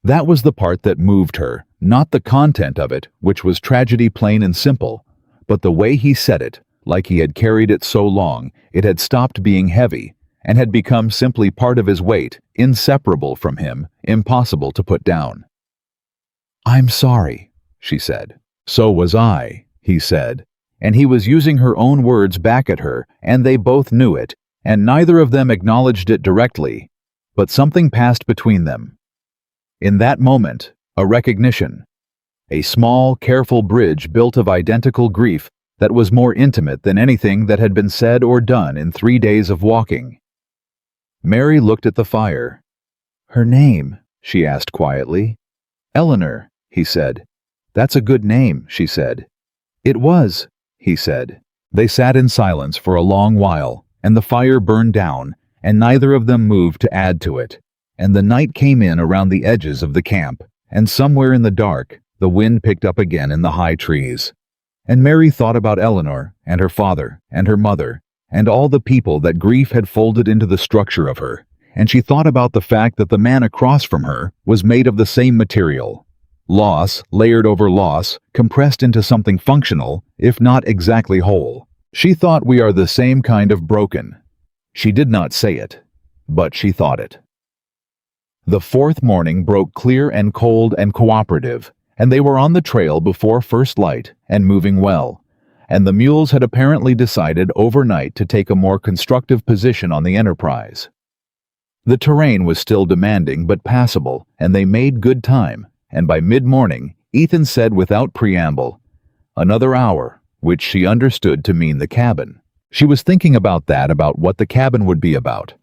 That was the part that moved her, not the content of it, which was tragedy plain and simple, but the way he said it, like he had carried it so long, it had stopped being heavy, and had become simply part of his weight, inseparable from him, impossible to put down. "I'm sorry," she said. "So was I," he said, and he was using her own words back at her, and they both knew it, and neither of them acknowledged it directly, but something passed between them. In that moment, a recognition. A small, careful bridge built of identical grief that was more intimate than anything that had been said or done in 3 days of walking. Mary looked at the fire. "Her name?" she asked quietly. "Eleanor," he said. "That's a good name," she said. "It was," he said. They sat in silence for a long while, and the fire burned down, and neither of them moved to add to it, and the night came in around the edges of the camp, and somewhere in the dark, the wind picked up again in the high trees. And Mary thought about Eleanor, and her father, and her mother, and all the people that grief had folded into the structure of her, and she thought about the fact that the man across from her was made of the same material. Loss, layered over loss, compressed into something functional, if not exactly whole. She thought we are the same kind of broken. She did not say it, but she thought it. The 4th morning broke clear and cold and cooperative, and they were on the trail before first light and moving well, and the mules had apparently decided overnight to take a more constructive position on the enterprise. The terrain was still demanding but passable, and they made good time, and by mid-morning, Ethan said without preamble, "Another hour," which she understood to mean the cabin. She was thinking about what the cabin would be about.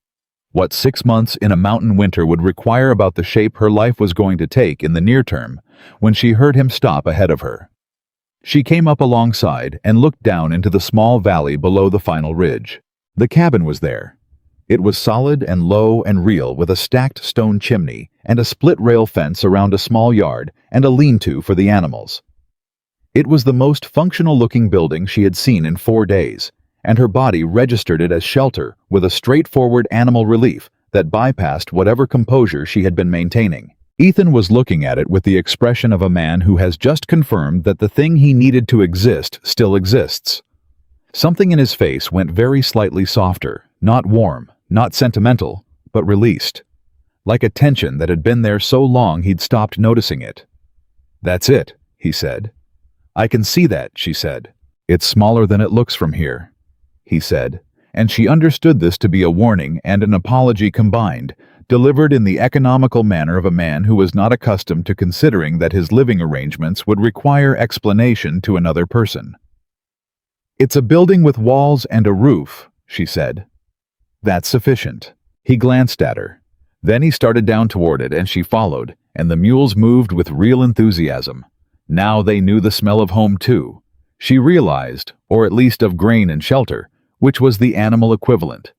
What 6 months in a mountain winter would require about the shape her life was going to take in the near term, when she heard him stop ahead of her. She came up alongside and looked down into the small valley below the final ridge. The cabin was there. It was solid and low and real, with a stacked stone chimney and a split-rail fence around a small yard and a lean-to for the animals. It was the most functional-looking building she had seen in 4 days, and her body registered it as shelter with a straightforward animal relief that bypassed whatever composure she had been maintaining. Ethan was looking at it with the expression of a man who has just confirmed that the thing he needed to exist still exists. Something in his face went very slightly softer, not warm, not sentimental, but released. Like a tension that had been there so long he'd stopped noticing it. "That's it," he said. "I can see that," she said. "It's smaller than it looks from here," he said, and she understood this to be a warning and an apology combined, delivered in the economical manner of a man who was not accustomed to considering that his living arrangements would require explanation to another person. "It's a building with walls and a roof," she said. "That's sufficient." He glanced at her. Then he started down toward it and she followed, and the mules moved with real enthusiasm. Now they knew the smell of home too. She realized, or at least of grain and shelter, which was the animal equivalent.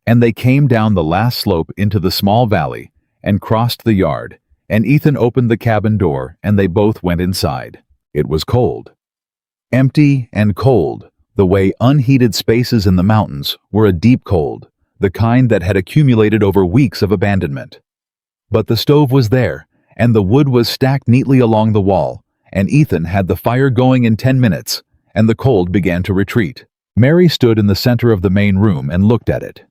And they came down the last slope into the small valley, and crossed the yard, and Ethan opened the cabin door and they both went inside. It was cold. Empty and cold, the way unheated spaces in the mountains were a deep cold, the kind that had accumulated over weeks of abandonment. But the stove was there, and the wood was stacked neatly along the wall, and Ethan had the fire going in 10 minutes, and the cold began to retreat. Mary stood in the center of the main room and looked at it.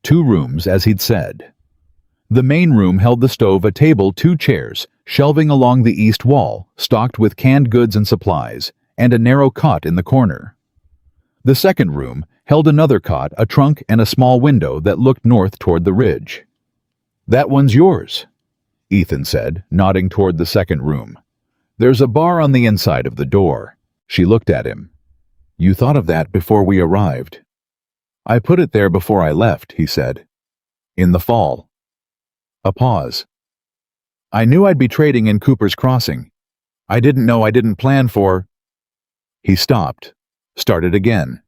2 rooms, as he'd said. The main room held the stove, a table, 2 chairs, shelving along the east wall, stocked with canned goods and supplies, and a narrow cot in the corner. The second room held another cot, a trunk, and a small window that looked north toward the ridge. "That one's yours," Ethan said, nodding toward the second room. "There's a bar on the inside of the door." She looked at him. "You thought of that before we arrived." "I put it there before I left," he said. "In the fall." A pause. "I knew I'd be trading in Cooper's Crossing. I didn't plan for—" He stopped, started again.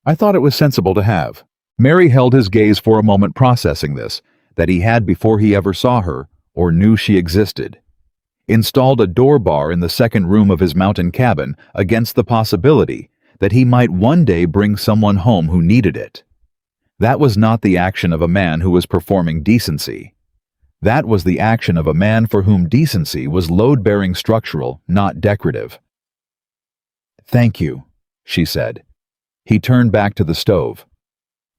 "I thought it was sensible to have." Mary held his gaze for a moment, processing this, that he had before he ever saw her or knew she existed. Installed a door bar in the second room of his mountain cabin against the possibility that he might one day bring someone home who needed it. That was not the action of a man who was performing decency. That was the action of a man for whom decency was load-bearing, structural, not decorative. "Thank you," she said. He turned back to the stove.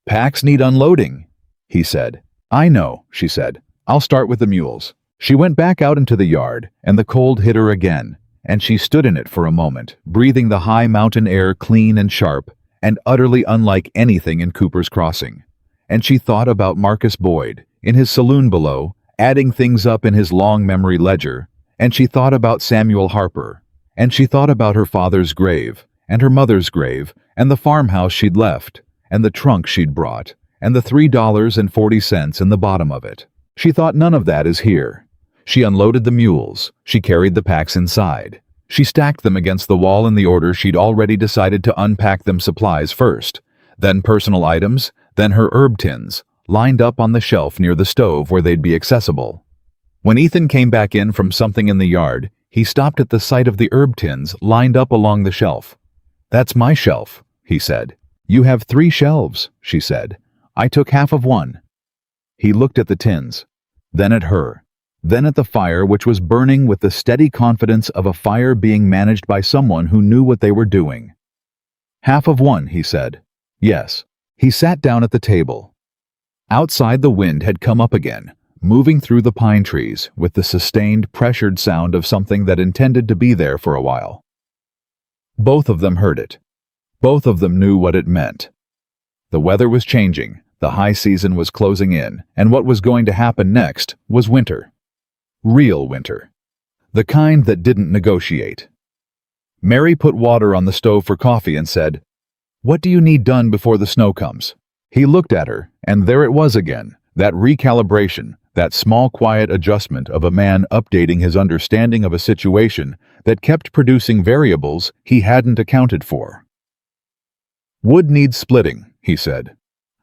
"Packs need unloading," he said. "I know," she said. "I'll start with the mules." She went back out into the yard, and the cold hit her again, and she stood in it for a moment, breathing the high mountain air, clean and sharp, and utterly unlike anything in Cooper's Crossing. And she thought about Marcus Boyd, in his saloon below, adding things up in his long memory ledger, and she thought about Samuel Harper, and she thought about her father's grave, and her mother's grave, and the farmhouse she'd left, and the trunk she'd brought, and the $3.40 in the bottom of it. She thought, none of that is here. She unloaded the mules. She carried the packs inside. She stacked them against the wall in the order she'd already decided to unpack them: supplies first, then personal items, then her herb tins, lined up on the shelf near the stove where they'd be accessible. When Ethan came back in from something in the yard, he stopped at the sight of the herb tins lined up along the shelf. "That's my shelf," he said. "You have 3 shelves," she said. "I took half of one." He looked at the tins, then at her, then at the fire, which was burning with the steady confidence of a fire being managed by someone who knew what they were doing. "Half of one," he said. "Yes." He sat down at the table. Outside, the wind had come up again, moving through the pine trees with the sustained, pressured sound of something that intended to be there for a while. Both of them heard it. Both of them knew what it meant. The weather was changing, the high season was closing in, and what was going to happen next was winter. Real winter. The kind that didn't negotiate. Mary put water on the stove for coffee and said, "What do you need done before the snow comes?" He looked at her, and there it was again, that recalibration, that small quiet adjustment of a man updating his understanding of a situation that kept producing variables he hadn't accounted for. "Wood needs splitting," he said.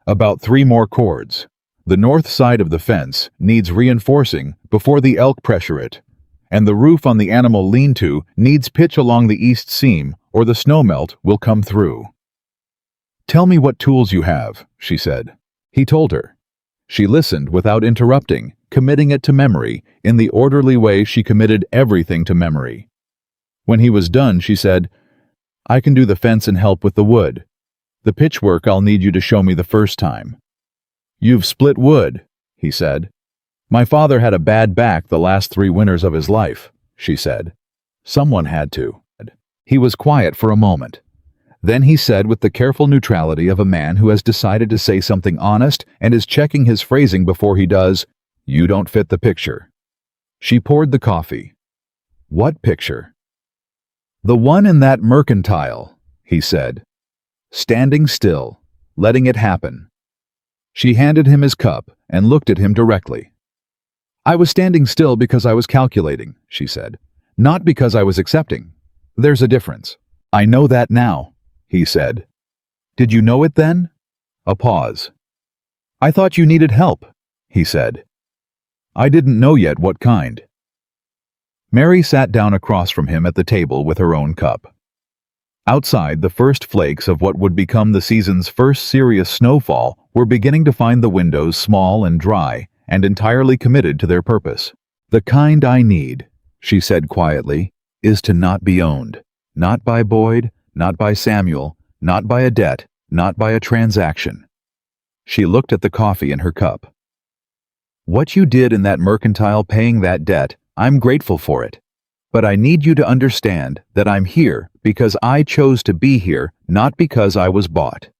"About 3 more cords. The north side of the fence needs reinforcing before the elk pressure it, and the roof on the animal lean-to needs pitch along the east seam or the snowmelt will come through." "Tell me what tools you have," she said. He told her. She listened without interrupting, committing it to memory in the orderly way she committed everything to memory. When he was done, she said, "I can do the fence and help with the wood. The pitchwork I'll need you to show me the first time." "You've split wood," he said. "My father had a bad back the last 3 winters of his life," she said. "Someone had to." He was quiet for a moment. Then he said, with the careful neutrality of a man who has decided to say something honest and is checking his phrasing before he does, "You don't fit the picture." She poured the coffee. "What picture?" "The one in that mercantile," he said. Standing still, letting it happen. She handed him his cup and looked at him directly. "I was standing still because I was calculating," she said. "Not because I was accepting. There's a difference." "I know that now," he said. "Did you know it then?" A pause. "I thought you needed help," he said. I didn't know yet what kind. Mary sat down across from him at the table with her own cup. Outside, the first flakes of what would become the season's first serious snowfall were beginning to find the windows small and dry and entirely committed to their purpose. "The kind I need," she said quietly, "is to not be owned. Not by Boyd, not by Samuel, not by a debt, not by a transaction." She looked at the coffee in her cup. "What you did in that mercantile paying that debt, I'm grateful for it. But I need you to understand that I'm here because I chose to be here, not because I was bought."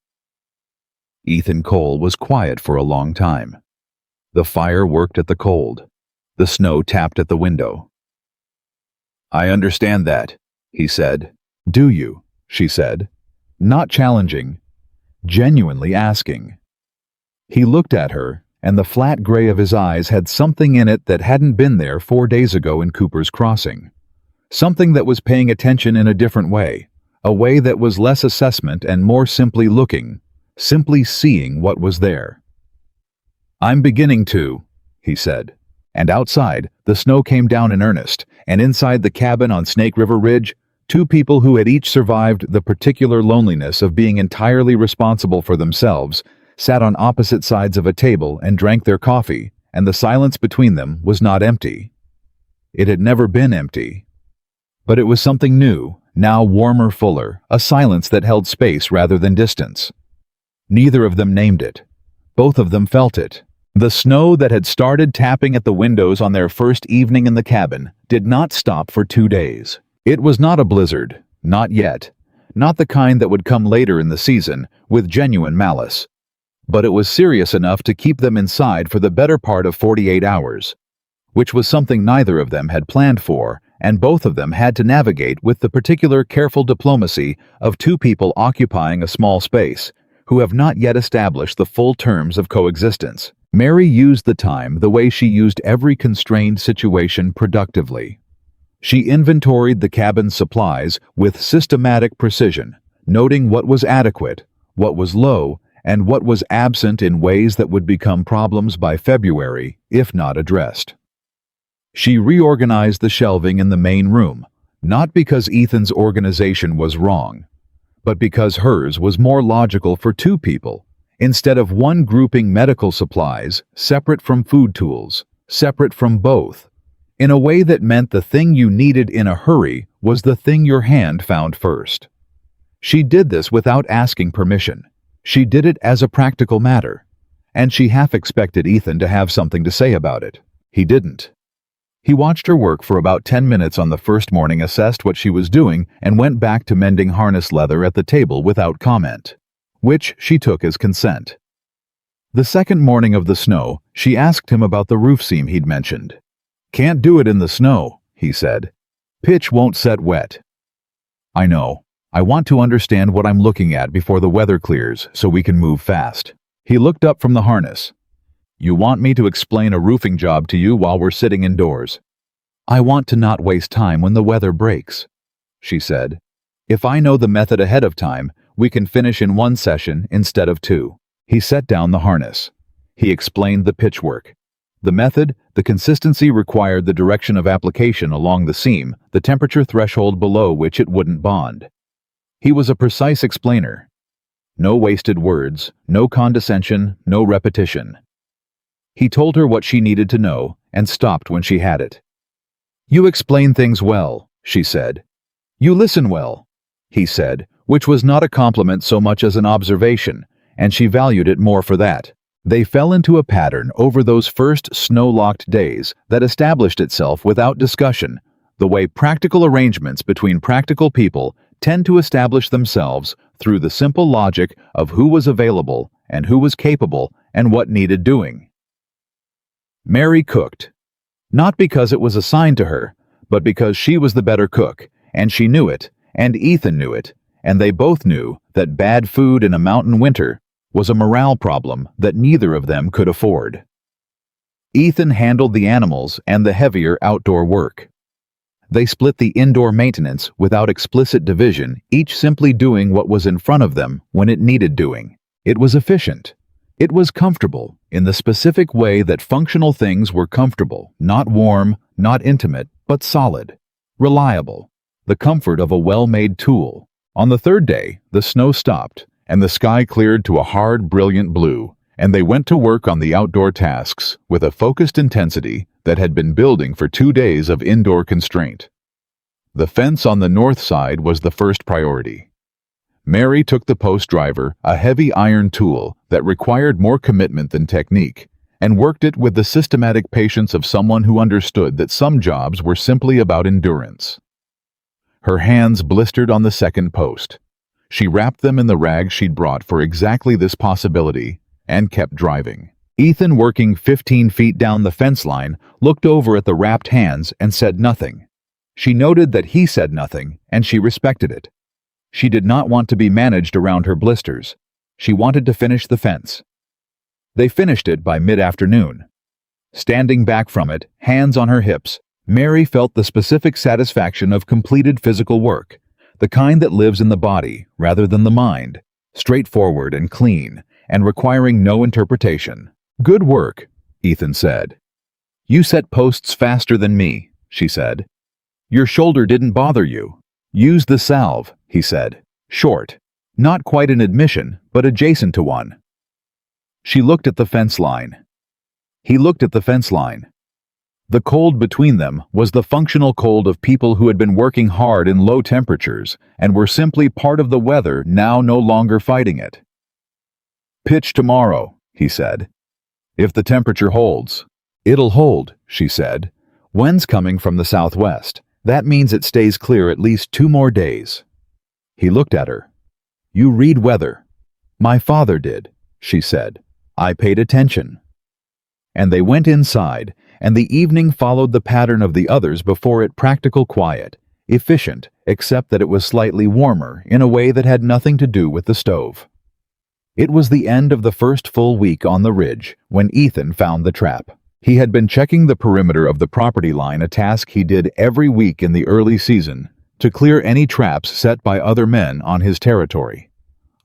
Ethan Cole was quiet for a long time. The fire worked at the cold. The snow tapped at the window. "I understand that," he said. "Do you?" she said. Not challenging, genuinely asking. He looked at her, and the flat gray of his eyes had something in it that hadn't been there 4 days ago in Cooper's Crossing. Something that was paying attention in a different way, a way that was less assessment and more simply looking, simply seeing what was there. "I'm beginning to," he said. And outside, the snow came down in earnest, and inside the cabin on Snake River Ridge, 2 people who had each survived the particular loneliness of being entirely responsible for themselves sat on opposite sides of a table and drank their coffee, and the silence between them was not empty. It had never been empty. But it was something new, now warmer, fuller, a silence that held space rather than distance. Neither of them named it. Both of them felt it. The snow that had started tapping at the windows on their first evening in the cabin did not stop for 2 days. It was not a blizzard, not yet, not the kind that would come later in the season with genuine malice. But it was serious enough to keep them inside for the better part of 48 hours, which was something neither of them had planned for, and both of them had to navigate with the particular careful diplomacy of 2 people occupying a small space, who have not yet established the full terms of coexistence. Mary used the time the way she used every constrained situation productively. She inventoried the cabin's supplies with systematic precision, noting what was adequate, what was low, and what was absent in ways that would become problems by February, if not addressed. She reorganized the shelving in the main room, not because Ethan's organization was wrong, but because hers was more logical for 2 people, instead of one grouping medical supplies separate from food tools, separate from both, in a way that meant the thing you needed in a hurry was the thing your hand found first. She did this without asking permission. She did it as a practical matter, and she half expected Ethan to have something to say about it. He didn't. He watched her work for about 10 minutes on the first morning, assessed what she was doing, and went back to mending harness leather at the table without comment, which she took as consent. The second morning of the snow, she asked him about the roof seam he'd mentioned. "Can't do it in the snow," he said. "Pitch won't set wet." "I know. I want to understand what I'm looking at before the weather clears so we can move fast." He looked up from the harness. "You want me to explain a roofing job to you while we're sitting indoors?" "I want to not waste time when the weather breaks," she said. "If I know the method ahead of time, we can finish in 1 session instead of 2. He set down the harness. He explained the pitch work. The method, the consistency required the direction of application along the seam, the temperature threshold below which it wouldn't bond. He was a precise explainer. No wasted words, no condescension, no repetition. He told her what she needed to know and stopped when she had it. "You explain things well," she said. "You listen well," he said, which was not a compliment so much as an observation, and she valued it more for that. They fell into a pattern over those first snow-locked days that established itself without discussion, the way practical arrangements between practical people tend to establish themselves through the simple logic of who was available and who was capable and what needed doing. Mary cooked, not because it was assigned to her, but because she was the better cook, and she knew it, and Ethan knew it, and they both knew that bad food in a mountain winter was a morale problem that neither of them could afford. Ethan handled the animals and the heavier outdoor work. They split the indoor maintenance without explicit division, each simply doing what was in front of them when it needed doing. It was efficient. It was comfortable, in the specific way that functional things were comfortable, not warm, not intimate, but solid. Reliable. The comfort of a well-made tool. On the third day, the snow stopped, and the sky cleared to a hard, brilliant blue, and they went to work on the outdoor tasks with a focused intensity that had been building for 2 days of indoor constraint. The fence on the north side was the first priority. Mary took the post driver, a heavy iron tool that required more commitment than technique, and worked it with the systematic patience of someone who understood that some jobs were simply about endurance. Her hands blistered on the second post. She wrapped them in the rag she'd brought for exactly this possibility and kept driving. Ethan, working 15 feet down the fence line, looked over at the wrapped hands and said nothing. She noted that he said nothing, and she respected it. She did not want to be managed around her blisters. She wanted to finish the fence. They finished it by mid-afternoon. Standing back from it, hands on her hips, Mary felt the specific satisfaction of completed physical work, the kind that lives in the body rather than the mind, straightforward and clean, and requiring no interpretation. "Good work," Ethan said. "You set posts faster than me," she said. "Your shoulder didn't bother you." "Use the salve," he said. Short. Not quite an admission, but adjacent to one. She looked at the fence line. He looked at the fence line. The cold between them was the functional cold of people who had been working hard in low temperatures and were simply part of the weather, now no longer fighting it. "Pitch tomorrow," he said. "If the temperature holds." "It'll hold," she said. "Wind's coming from the southwest. That means it stays clear at least 2 more days." He looked at her. "You read weather." "My father did," she said. "I paid attention." And they went inside, and the evening followed the pattern of the others before it: practical quiet, efficient, except that it was slightly warmer in a way that had nothing to do with the stove. It was the end of the first full week on the ridge when Ethan found the trap. He had been checking the perimeter of the property line, a task he did every week in the early season, to clear any traps set by other men on his territory.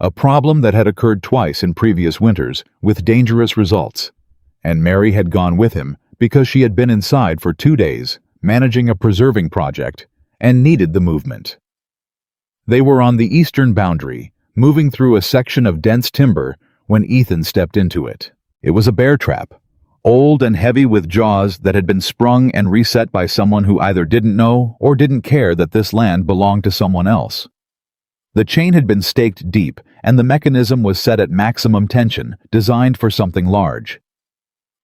A problem that had occurred twice in previous winters, with dangerous results. And Mary had gone with him because she had been inside for 2 days, managing a preserving project, and needed the movement. They were on the eastern boundary, moving through a section of dense timber, when Ethan stepped into it. It was a bear trap. Old and heavy, with jaws that had been sprung and reset by someone who either didn't know or didn't care that this land belonged to someone else. The chain had been staked deep, and the mechanism was set at maximum tension, designed for something large.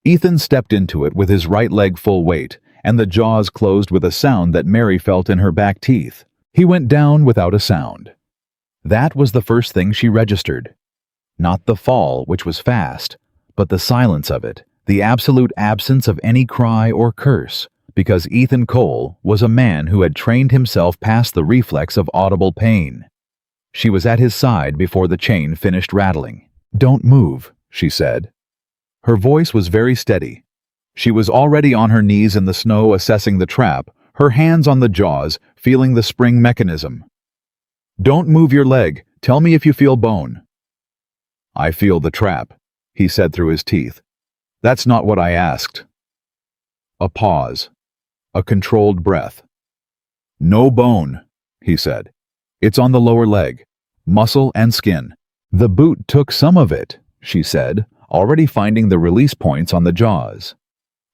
Ethan stepped into it with his right leg full weight, and the jaws closed with a sound that Mary felt in her back teeth. He went down without a sound. That was the first thing she registered. Not the fall, which was fast, but the silence of it. The absolute absence of any cry or curse, because Ethan Cole was a man who had trained himself past the reflex of audible pain. She was at his side before the chain finished rattling. "Don't move," she said. Her voice was very steady. She was already on her knees in the snow, assessing the trap, her hands on the jaws, feeling the spring mechanism. "Don't move your leg. Tell me if you feel bone." "I feel the trap," he said through his teeth. "That's not what I asked." A pause. A controlled breath. "No bone," he said. "It's on the lower leg. Muscle and skin." "The boot took some of it," she said, already finding the release points on the jaws.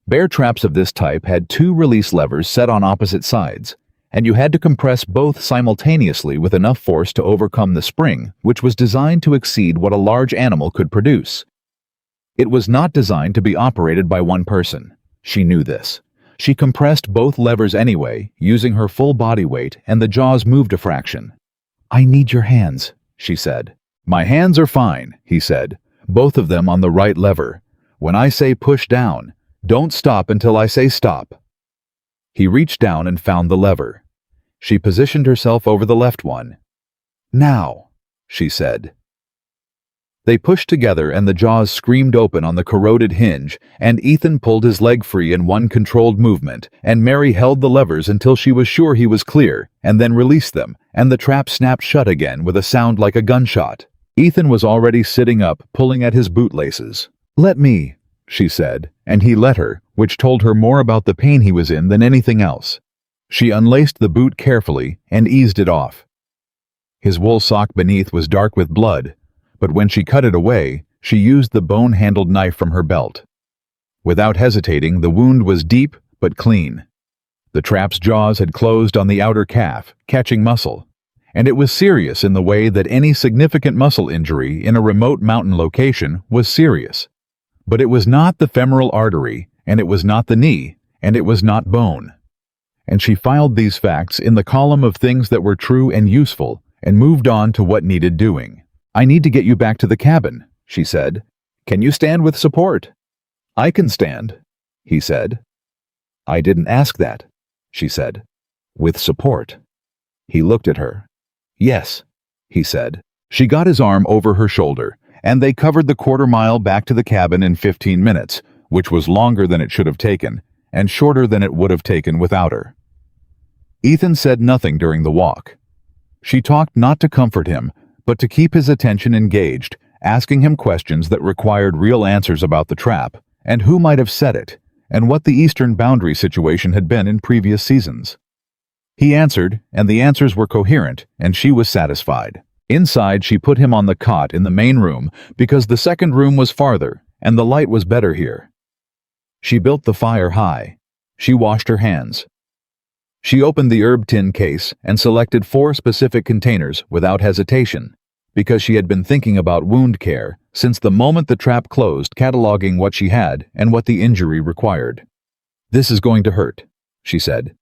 Bear traps of this type had 2 release levers set on opposite sides, and you had to compress both simultaneously with enough force to overcome the spring, which was designed to exceed what a large animal could produce. It was not designed to be operated by one person. She knew this. She compressed both levers anyway, using her full body weight, and the jaws moved a fraction. "I need your hands," she said. "My hands are fine," he said, both of them on the right lever. "When I say push down, don't stop until I say stop." He reached down and found the lever. She positioned herself over the left one. "Now," she said. They pushed together, and the jaws screamed open on the corroded hinge, and Ethan pulled his leg free in one controlled movement, and Mary held the levers until she was sure he was clear, and then released them, and the trap snapped shut again with a sound like a gunshot. Ethan was already sitting up, pulling at his bootlaces. "Let me," she said, and he let her, which told her more about the pain he was in than anything else. She unlaced the boot carefully and eased it off. His wool sock beneath was dark with blood, but when she cut it away, she used the bone-handled knife from her belt. Without hesitating, the wound was deep but clean. The trap's jaws had closed on the outer calf, catching muscle, and it was serious in the way that any significant muscle injury in a remote mountain location was serious. But it was not the femoral artery, and it was not the knee, and it was not bone. And she filed these facts in the column of things that were true and useful, and moved on to what needed doing. "I need to get you back to the cabin," she said. "Can you stand with support?" "I can stand," he said. "I didn't ask that," she said. "With support." He looked at her. "Yes," he said. She got his arm over her shoulder, and they covered the quarter-mile back to the cabin in 15 minutes, which was longer than it should have taken, and shorter than it would have taken without her. Ethan said nothing during the walk. She talked not to comfort him, but to keep his attention engaged, asking him questions that required real answers about the trap, and who might have set it, and what the eastern boundary situation had been in previous seasons. He answered, and the answers were coherent, and she was satisfied. Inside, she put him on the cot in the main room because the second room was farther, and the light was better here. She built the fire high. She washed her hands. She opened the herb tin case and selected 4 specific containers without hesitation, because she had been thinking about wound care since the moment the trap closed, cataloging what she had and what the injury required. "This is going to hurt," she said.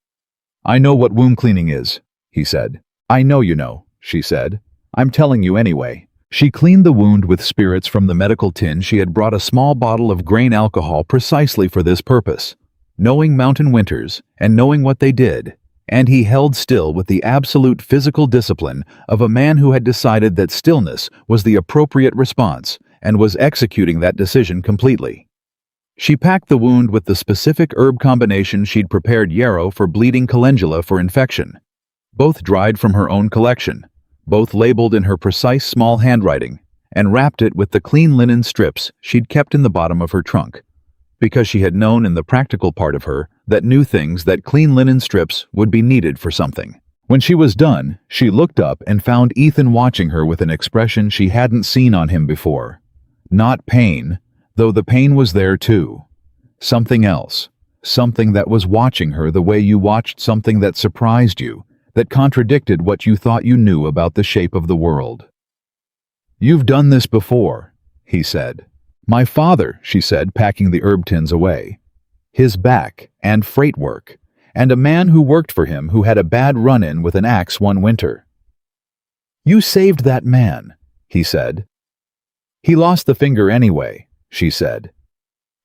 "I know what wound cleaning is," he said. "I know you know," she said. "I'm telling you anyway." She cleaned the wound with spirits from the medical tin. She had brought a small bottle of grain alcohol precisely for this purpose, knowing mountain winters and knowing what they did, and he held still with the absolute physical discipline of a man who had decided that stillness was the appropriate response and was executing that decision completely. She packed the wound with the specific herb combination she'd prepared: yarrow for bleeding, calendula for infection, both dried from her own collection, both labeled in her precise small handwriting, and wrapped it with the clean linen strips she'd kept in the bottom of her trunk, because she had known in the practical part of her that knew things that clean linen strips would be needed for something. When she was done, she looked up and found Ethan watching her with an expression she hadn't seen on him before. Not pain, though the pain was there too. Something else. Something that was watching her the way you watched something that surprised you, that contradicted what you thought you knew about the shape of the world. "You've done this before," he said. "My father," she said, packing the herb tins away. "His back and freight work, and a man who worked for him who had a bad run-in with an axe one winter." "You saved that man," he said. "He lost the finger anyway," she said.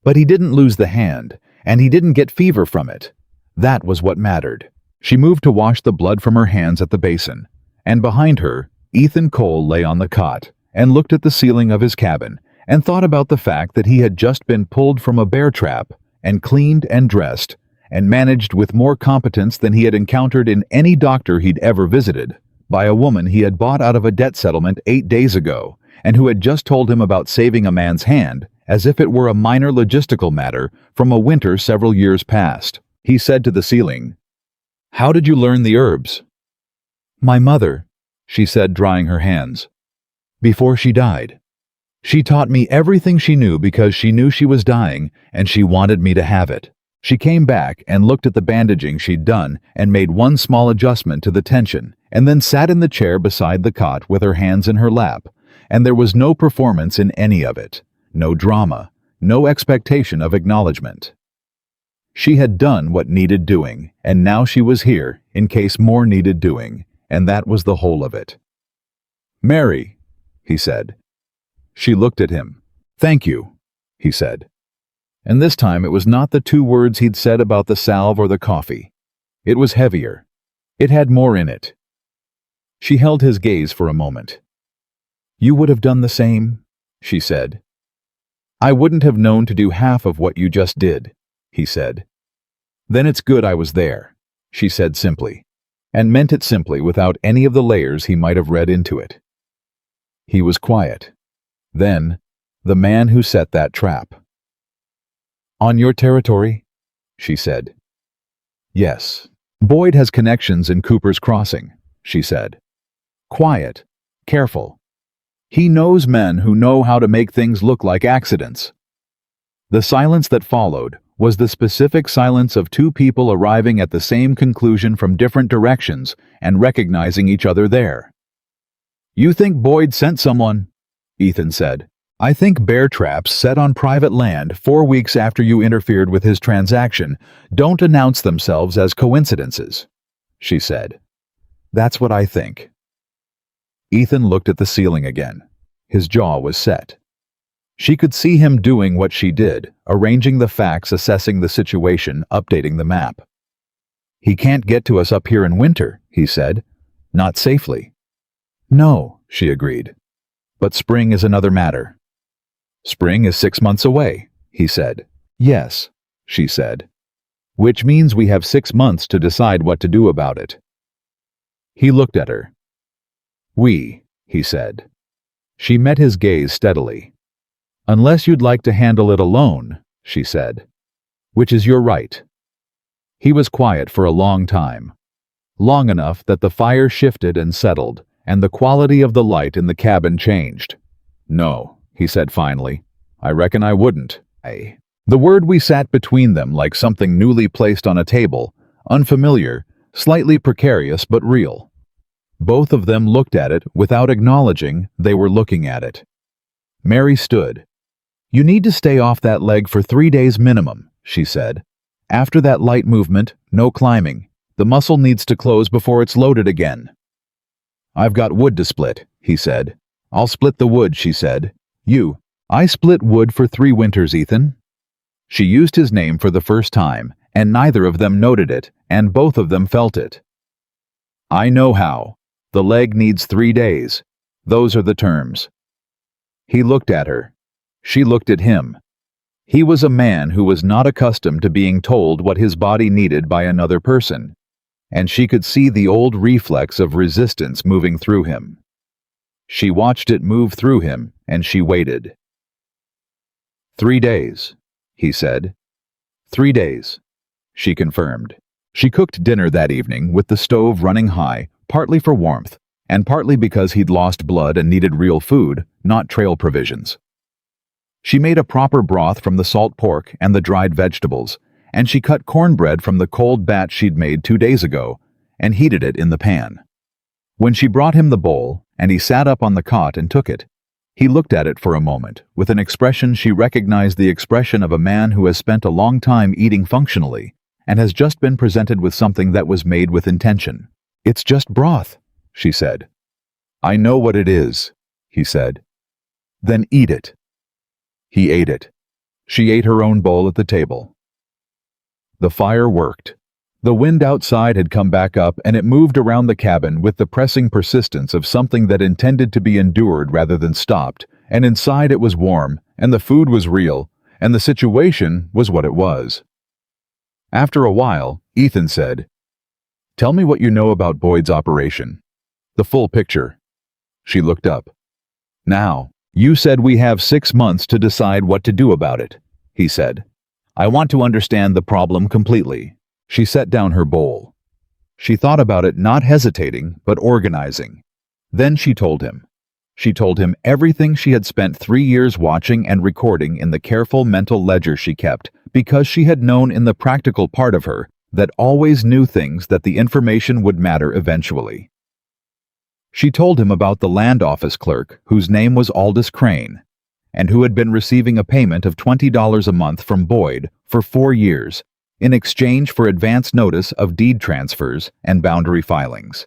"But he didn't lose the hand, and he didn't get fever from it. That was what mattered." She moved to wash the blood from her hands at the basin, and behind her, Ethan Cole lay on the cot and looked at the ceiling of his cabin and thought about the fact that he had just been pulled from a bear trap and cleaned and dressed and managed with more competence than he had encountered in any doctor he'd ever visited by a woman he had bought out of a debt settlement 8 days ago and who had just told him about saving a man's hand as if it were a minor logistical matter from a winter several years past. He said to the ceiling, "How did you learn the herbs?" "My mother," she said, drying her hands. "Before she died. She taught me everything she knew because she knew she was dying and she wanted me to have it." She came back and looked at the bandaging she'd done and made one small adjustment to the tension, and then sat in the chair beside the cot with her hands in her lap, and there was no performance in any of it, no drama, no expectation of acknowledgement. She had done what needed doing, and now she was here in case more needed doing, and that was the whole of it. "Mary," he said. She looked at him. "Thank you," he said. And this time it was not the 2 words he'd said about the salve or the coffee. It was heavier. It had more in it. She held his gaze for a moment. "You would have done the same?" she said. "I wouldn't have known to do half of what you just did," he said. "Then it's good I was there," she said simply, and meant it simply without any of the layers he might have read into it. He was quiet. Then, the man who set that trap. "On your territory?" she said. "Yes. Boyd has connections in Cooper's Crossing," she said. "Quiet, careful. He knows men who know how to make things look like accidents." The silence that followed was the specific silence of two people arriving at the same conclusion from different directions and recognizing each other there. "You think Boyd sent someone?" Ethan said. "I think bear traps set on private land 4 weeks after you interfered with his transaction don't announce themselves as coincidences," she said. "That's what I think." Ethan looked at the ceiling again. His jaw was set. She could see him doing what she did, arranging the facts, assessing the situation, updating the map. "He can't get to us up here in winter," he said. "Not safely." "No," she agreed. "But spring is another matter." "Spring is 6 months away," he said. "Yes," she said. "Which means we have 6 months to decide what to do about it." He looked at her. "We," he said. She met his gaze steadily. "Unless you'd like to handle it alone," she said. "Which is your right." He was quiet for a long time. Long enough that the fire shifted and settled, and the quality of the light in the cabin changed. "No," he said finally. "I reckon I wouldn't." The word we sat between them like something newly placed on a table, unfamiliar, slightly precarious but real. Both of them looked at it without acknowledging they were looking at it. Mary stood. "You need to stay off that leg for 3 days minimum," she said. "After that light movement, no climbing. The muscle needs to close before it's loaded again." "I've got wood to split," he said. "I'll split the wood," she said. I split wood for 3 winters, Ethan." She used his name for the first time, and neither of them noted it, and both of them felt it. "I know how. The leg needs 3 days. Those are the terms." He looked at her. She looked at him. He was a man who was not accustomed to being told what his body needed by another person, and she could see the old reflex of resistance moving through him. She watched it move through him, and she waited. 3 days, he said. 3 days, she confirmed. She cooked dinner that evening with the stove running high, partly for warmth, and partly because he'd lost blood and needed real food, not trail provisions. She made a proper broth from the salt pork and the dried vegetables, and she cut cornbread from the cold batch she'd made 2 days ago, and heated it in the pan. When she brought him the bowl, and he sat up on the cot and took it, he looked at it for a moment, with an expression she recognized, the expression of a man who has spent a long time eating functionally, and has just been presented with something that was made with intention. "It's just broth," she said. "I know what it is," he said. "Then eat it." He ate it. She ate her own bowl at the table. The fire worked. The wind outside had come back up, and it moved around the cabin with the pressing persistence of something that intended to be endured rather than stopped, and inside it was warm, and the food was real, and the situation was what it was. After a while, Ethan said, "Tell me what you know about Boyd's operation. The full picture." She looked up. "Now, you said we have 6 months to decide what to do about it," he said. "I want to understand the problem completely." She set down her bowl. She thought about it, not hesitating, but organizing. Then she told him. She told him everything she had spent 3 years watching and recording in the careful mental ledger she kept, because she had known in the practical part of her that always knew things, that the information would matter eventually. She told him about the land office clerk whose name was Aldous Crane, and who had been receiving a payment of $20 a month from Boyd for 4 years in exchange for advance notice of deed transfers and boundary filings.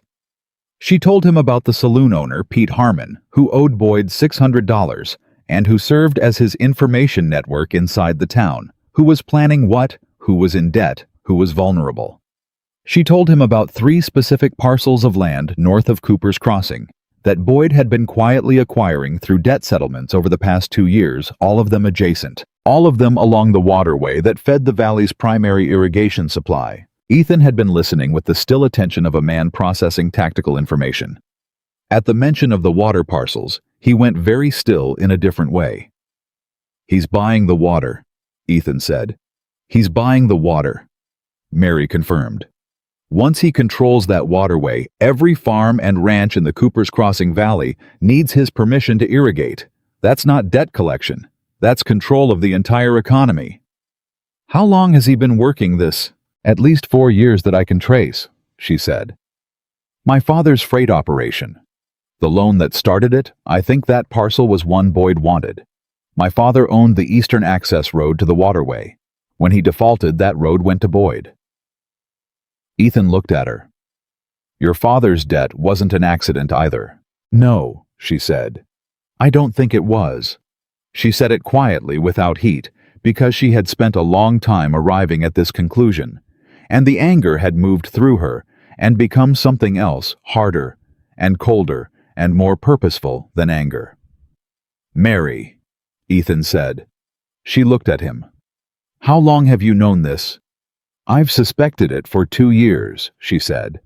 She told him about the saloon owner, Pete Harmon, who owed Boyd $600 and who served as his information network inside the town, who was planning what, who was in debt, who was vulnerable. She told him about 3 specific parcels of land north of Cooper's Crossing that Boyd had been quietly acquiring through debt settlements over the past 2 years, all of them adjacent, all of them along the waterway that fed the valley's primary irrigation supply. Ethan had been listening with the still attention of a man processing tactical information. At the mention of the water parcels, He went very still in a different way. "He's buying the water," Ethan said. "He's buying the water," Mary confirmed. "Once he controls that waterway, every farm and ranch in the Cooper's Crossing Valley needs his permission to irrigate. That's not debt collection. That's control of the entire economy." "How long has he been working this?" "At least 4 years that I can trace," she said. "My father's freight operation. The loan that started it, I think that parcel was one Boyd wanted. My father owned the eastern access road to the waterway. When he defaulted, that road went to Boyd." Ethan looked at her. "Your father's debt wasn't an accident either." "No," she said. "I don't think it was." She said it quietly without heat, because she had spent a long time arriving at this conclusion, and the anger had moved through her and become something else, harder and colder and more purposeful than anger. "Mary," Ethan said. She looked at him. "How long have you known this?" "I've suspected it for 2 years," she said.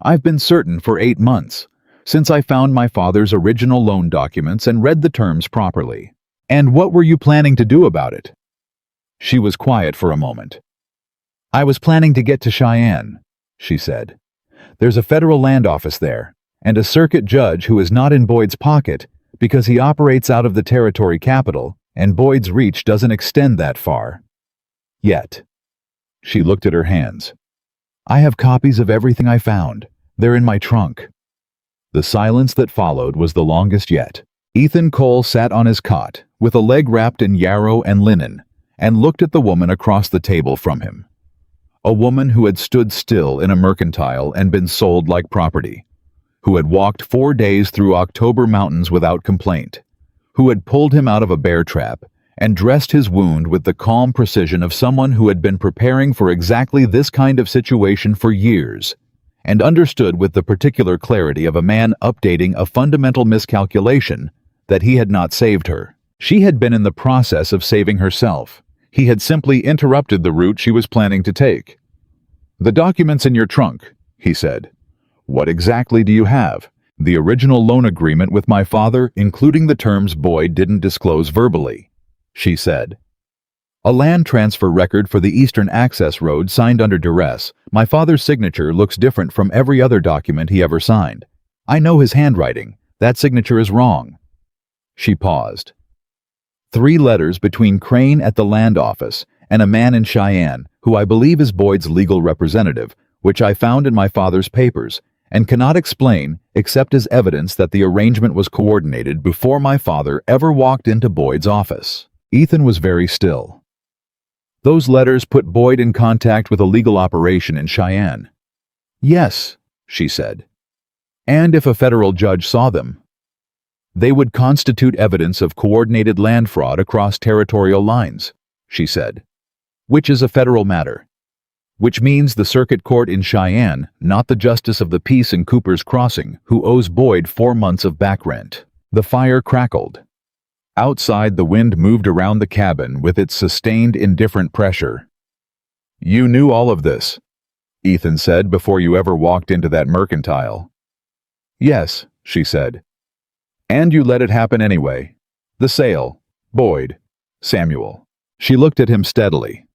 "I've been certain for 8 months, since I found my father's original loan documents and read the terms properly." "And what were you planning to do about it?" She was quiet for a moment. "I was planning to get to Cheyenne," she said. "There's a federal land office there, and a circuit judge who is not in Boyd's pocket because he operates out of the territory capital, and Boyd's reach doesn't extend that far. Yet." She looked at her hands. "I have copies of everything I found. They're in my trunk." The silence that followed was the longest yet. Ethan Cole sat on his cot, with a leg wrapped in yarrow and linen, and looked at the woman across the table from him. A woman who had stood still in a mercantile and been sold like property, who had walked 4 days through October mountains without complaint, who had pulled him out of a bear trap and dressed his wound with the calm precision of someone who had been preparing for exactly this kind of situation for years, and understood with the particular clarity of a man updating a fundamental miscalculation that he had not saved her. She had been in the process of saving herself. He had simply interrupted the route she was planning to take. "The documents in your trunk," he said. "What exactly do you have?" "The original loan agreement with my father, including the terms Boyd didn't disclose verbally," she said. "A land transfer record for the Eastern Access Road signed under duress. My father's signature looks different from every other document he ever signed. I know his handwriting. That signature is wrong." She paused. 3 letters between Crane at the land office and a man in Cheyenne, who I believe is Boyd's legal representative, which I found in my father's papers, and cannot explain except as evidence that the arrangement was coordinated before my father ever walked into Boyd's office. Ethan was very still. "Those letters put Boyd in contact with a legal operation in Cheyenne." "Yes," she said. "And if a federal judge saw them, they would constitute evidence of coordinated land fraud across territorial lines," she said. "Which is a federal matter. Which means the circuit court in Cheyenne, not the justice of the peace in Cooper's Crossing, who owes Boyd 4 months of back rent." The fire crackled. Outside, the wind moved around the cabin with its sustained, indifferent pressure. "You knew all of this," Ethan said, "before you ever walked into that mercantile." "Yes," she said. "And you let it happen anyway. The sale. Boyd. Samuel." She looked at him steadily.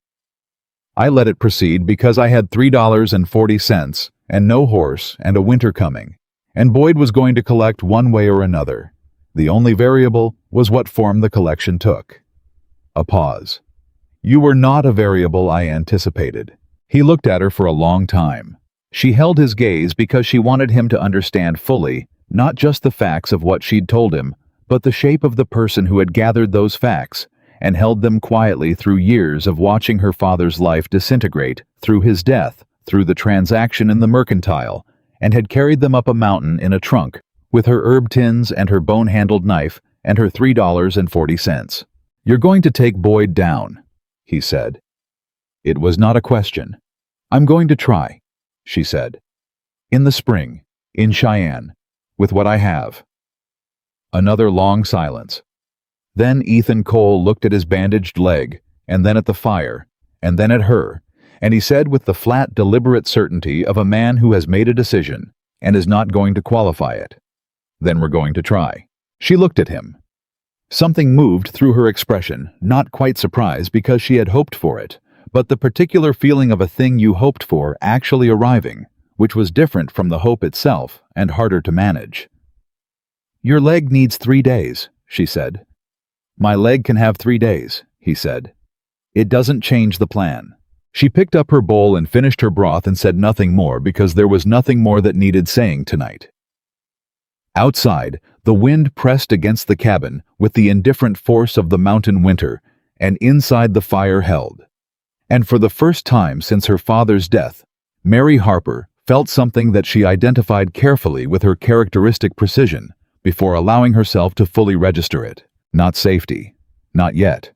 "I let it proceed because I had $3.40 and no horse and a winter coming, and Boyd was going to collect one way or another. The only variable was what form the collection took." A pause. "You were not a variable I anticipated." He looked at her for a long time. She held his gaze because she wanted him to understand fully, not just the facts of what she'd told him, but the shape of the person who had gathered those facts and held them quietly through years of watching her father's life disintegrate, through his death, through the transaction in the mercantile, and had carried them up a mountain in a trunk, with her herb tins and her bone-handled knife and her $3.40. "You're going to take Boyd down," he said. It was not a question. "I'm going to try," she said. "In the spring, in Cheyenne, with what I have." Another long silence. Then Ethan Cole looked at his bandaged leg, and then at the fire, and then at her, and he said with the flat, deliberate certainty of a man who has made a decision and is not going to qualify it, "Then we're going to try." She looked at him. Something moved through her expression, not quite surprise because she had hoped for it, but the particular feeling of a thing you hoped for actually arriving, which was different from the hope itself and harder to manage. "Your leg needs 3 days," she said. "My leg can have 3 days," he said. "It doesn't change the plan." She picked up her bowl and finished her broth and said nothing more because there was nothing more that needed saying tonight. Outside, the wind pressed against the cabin with the indifferent force of the mountain winter, and inside the fire held. And for the first time since her father's death, Mary Harper felt something that she identified carefully with her characteristic precision before allowing herself to fully register it. Not safety. Not yet.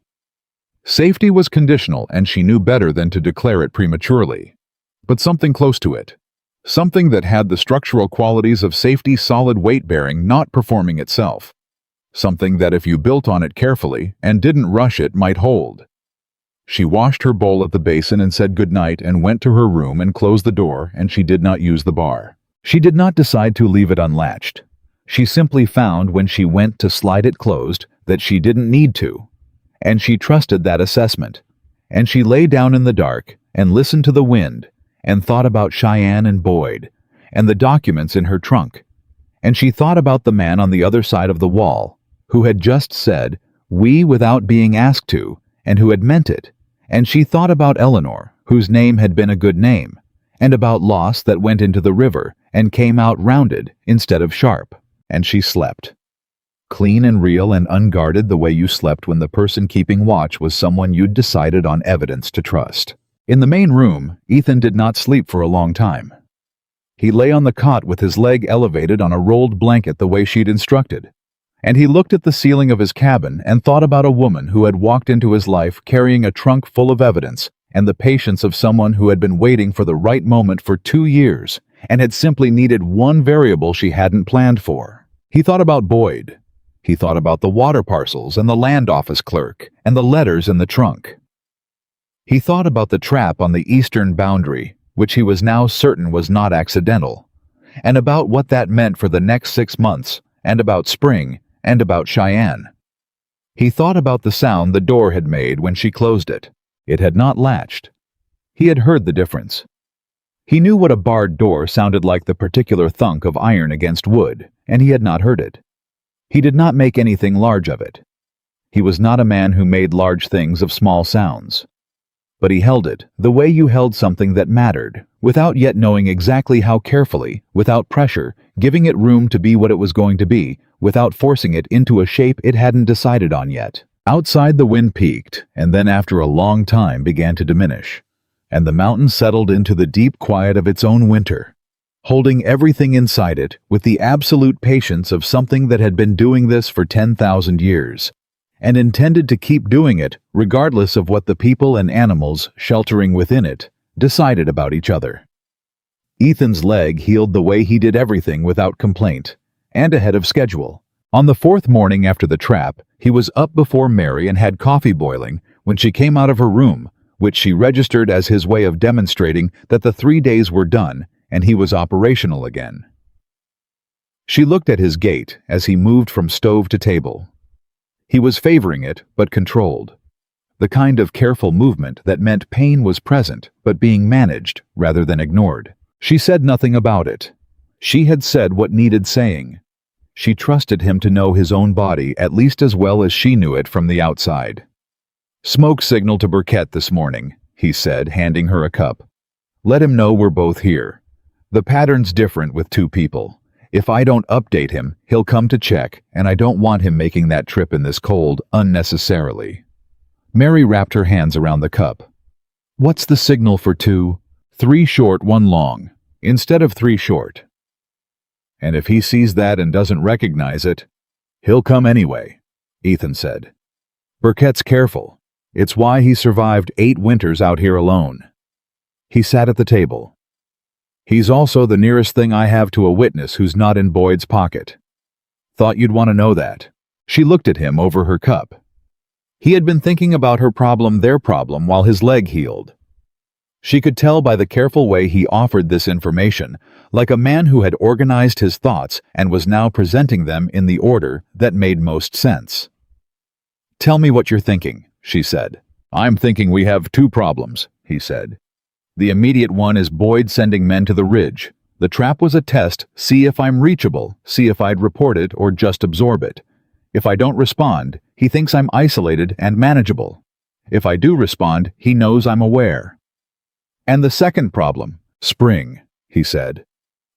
Safety was conditional, and she knew better than to declare it prematurely. But something close to it. Something that had the structural qualities of safety, solid weight-bearing, not performing itself. Something that if you built on it carefully and didn't rush it might hold. She washed her bowl at the basin and said goodnight and went to her room and closed the door, and she did not use the bar. She did not decide to leave it unlatched. She simply found when she went to slide it closed that she didn't need to. And she trusted that assessment. And she lay down in the dark and listened to the wind and thought about Cheyenne and Boyd and the documents in her trunk. And she thought about the man on the other side of the wall who had just said, "we," without being asked to, and who had meant it. And she thought about Eleanor, whose name had been a good name, and about loss that went into the river and came out rounded instead of sharp. And she slept. Clean and real and unguarded, the way you slept when the person keeping watch was someone you'd decided on evidence to trust. In the main room, Ethan did not sleep for a long time. He lay on the cot with his leg elevated on a rolled blanket the way she'd instructed. And he looked at the ceiling of his cabin and thought about a woman who had walked into his life carrying a trunk full of evidence and the patience of someone who had been waiting for the right moment for 2 years and had simply needed one variable she hadn't planned for. He thought about Boyd. He thought about the water parcels and the land office clerk and the letters in the trunk. He thought about the trap on the eastern boundary, which he was now certain was not accidental, and about what that meant for the next 6 months, and about spring, and about Cheyenne. He thought about the sound the door had made when she closed it. It had not latched. He had heard the difference. He knew what a barred door sounded like, the particular thunk of iron against wood, and he had not heard it. He did not make anything large of it. He was not a man who made large things of small sounds. But he held it the way you held something that mattered, without yet knowing exactly how carefully, without pressure, giving it room to be what it was going to be, without forcing it into a shape it hadn't decided on yet. Outside, the wind peaked, and then after a long time began to diminish, and the mountain settled into the deep quiet of its own winter, holding everything inside it with the absolute patience of something that had been doing this for 10,000 years, and intended to keep doing it regardless of what the people and animals sheltering within it decided about each other. Ethan's leg healed the way he did everything without complaint, and ahead of schedule. On the 4th morning after the trap, he was up before Mary and had coffee boiling when she came out of her room, which she registered as his way of demonstrating that the 3 days were done and he was operational again. She looked at his gait as he moved from stove to table. He was favoring it, but controlled. The kind of careful movement that meant pain was present, but being managed rather than ignored. She said nothing about it. She had said what needed saying. She trusted him to know his own body at least as well as she knew it from the outside. "Smoke signal to Burkett this morning," he said, handing her a cup. "Let him know we're both here. The pattern's different with 2 people. If I don't update him, he'll come to check, and I don't want him making that trip in this cold unnecessarily." Mary wrapped her hands around the cup. "What's the signal for 2? 3 short, 1 long, instead of 3 short. And if he sees that and doesn't recognize it, he'll come anyway," Ethan said. "Burkett's careful. It's why he survived 8 winters out here alone." He sat at the table. "He's also the nearest thing I have to a witness who's not in Boyd's pocket. Thought you'd want to know that." She looked at him over her cup. He had been thinking about her problem, their problem, while his leg healed. She could tell by the careful way he offered this information, like a man who had organized his thoughts and was now presenting them in the order that made most sense. "Tell me what you're thinking," she said. "I'm thinking we have two problems," he said. "The immediate one is Boyd sending men to the ridge. The trap was a test, see if I'm reachable, see if I'd report it or just absorb it. If I don't respond, he thinks I'm isolated and manageable. If I do respond, he knows I'm aware. And the second problem, Spring," he said.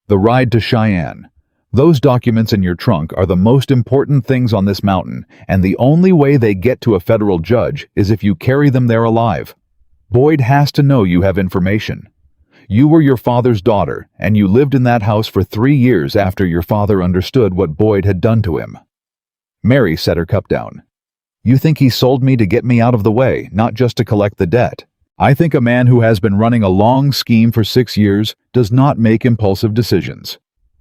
"The ride to Cheyenne. Those documents in your trunk are the most important things on this mountain, and the only way they get to a federal judge is if you carry them there alive. Boyd has to know you have information. You were your father's daughter, and you lived in that house for 3 years after your father understood what Boyd had done to him." Mary set her cup down. "You think he sold me to get me out of the way, not just to collect the debt? I think a man who has been running a long scheme for 6 years does not make impulsive decisions,"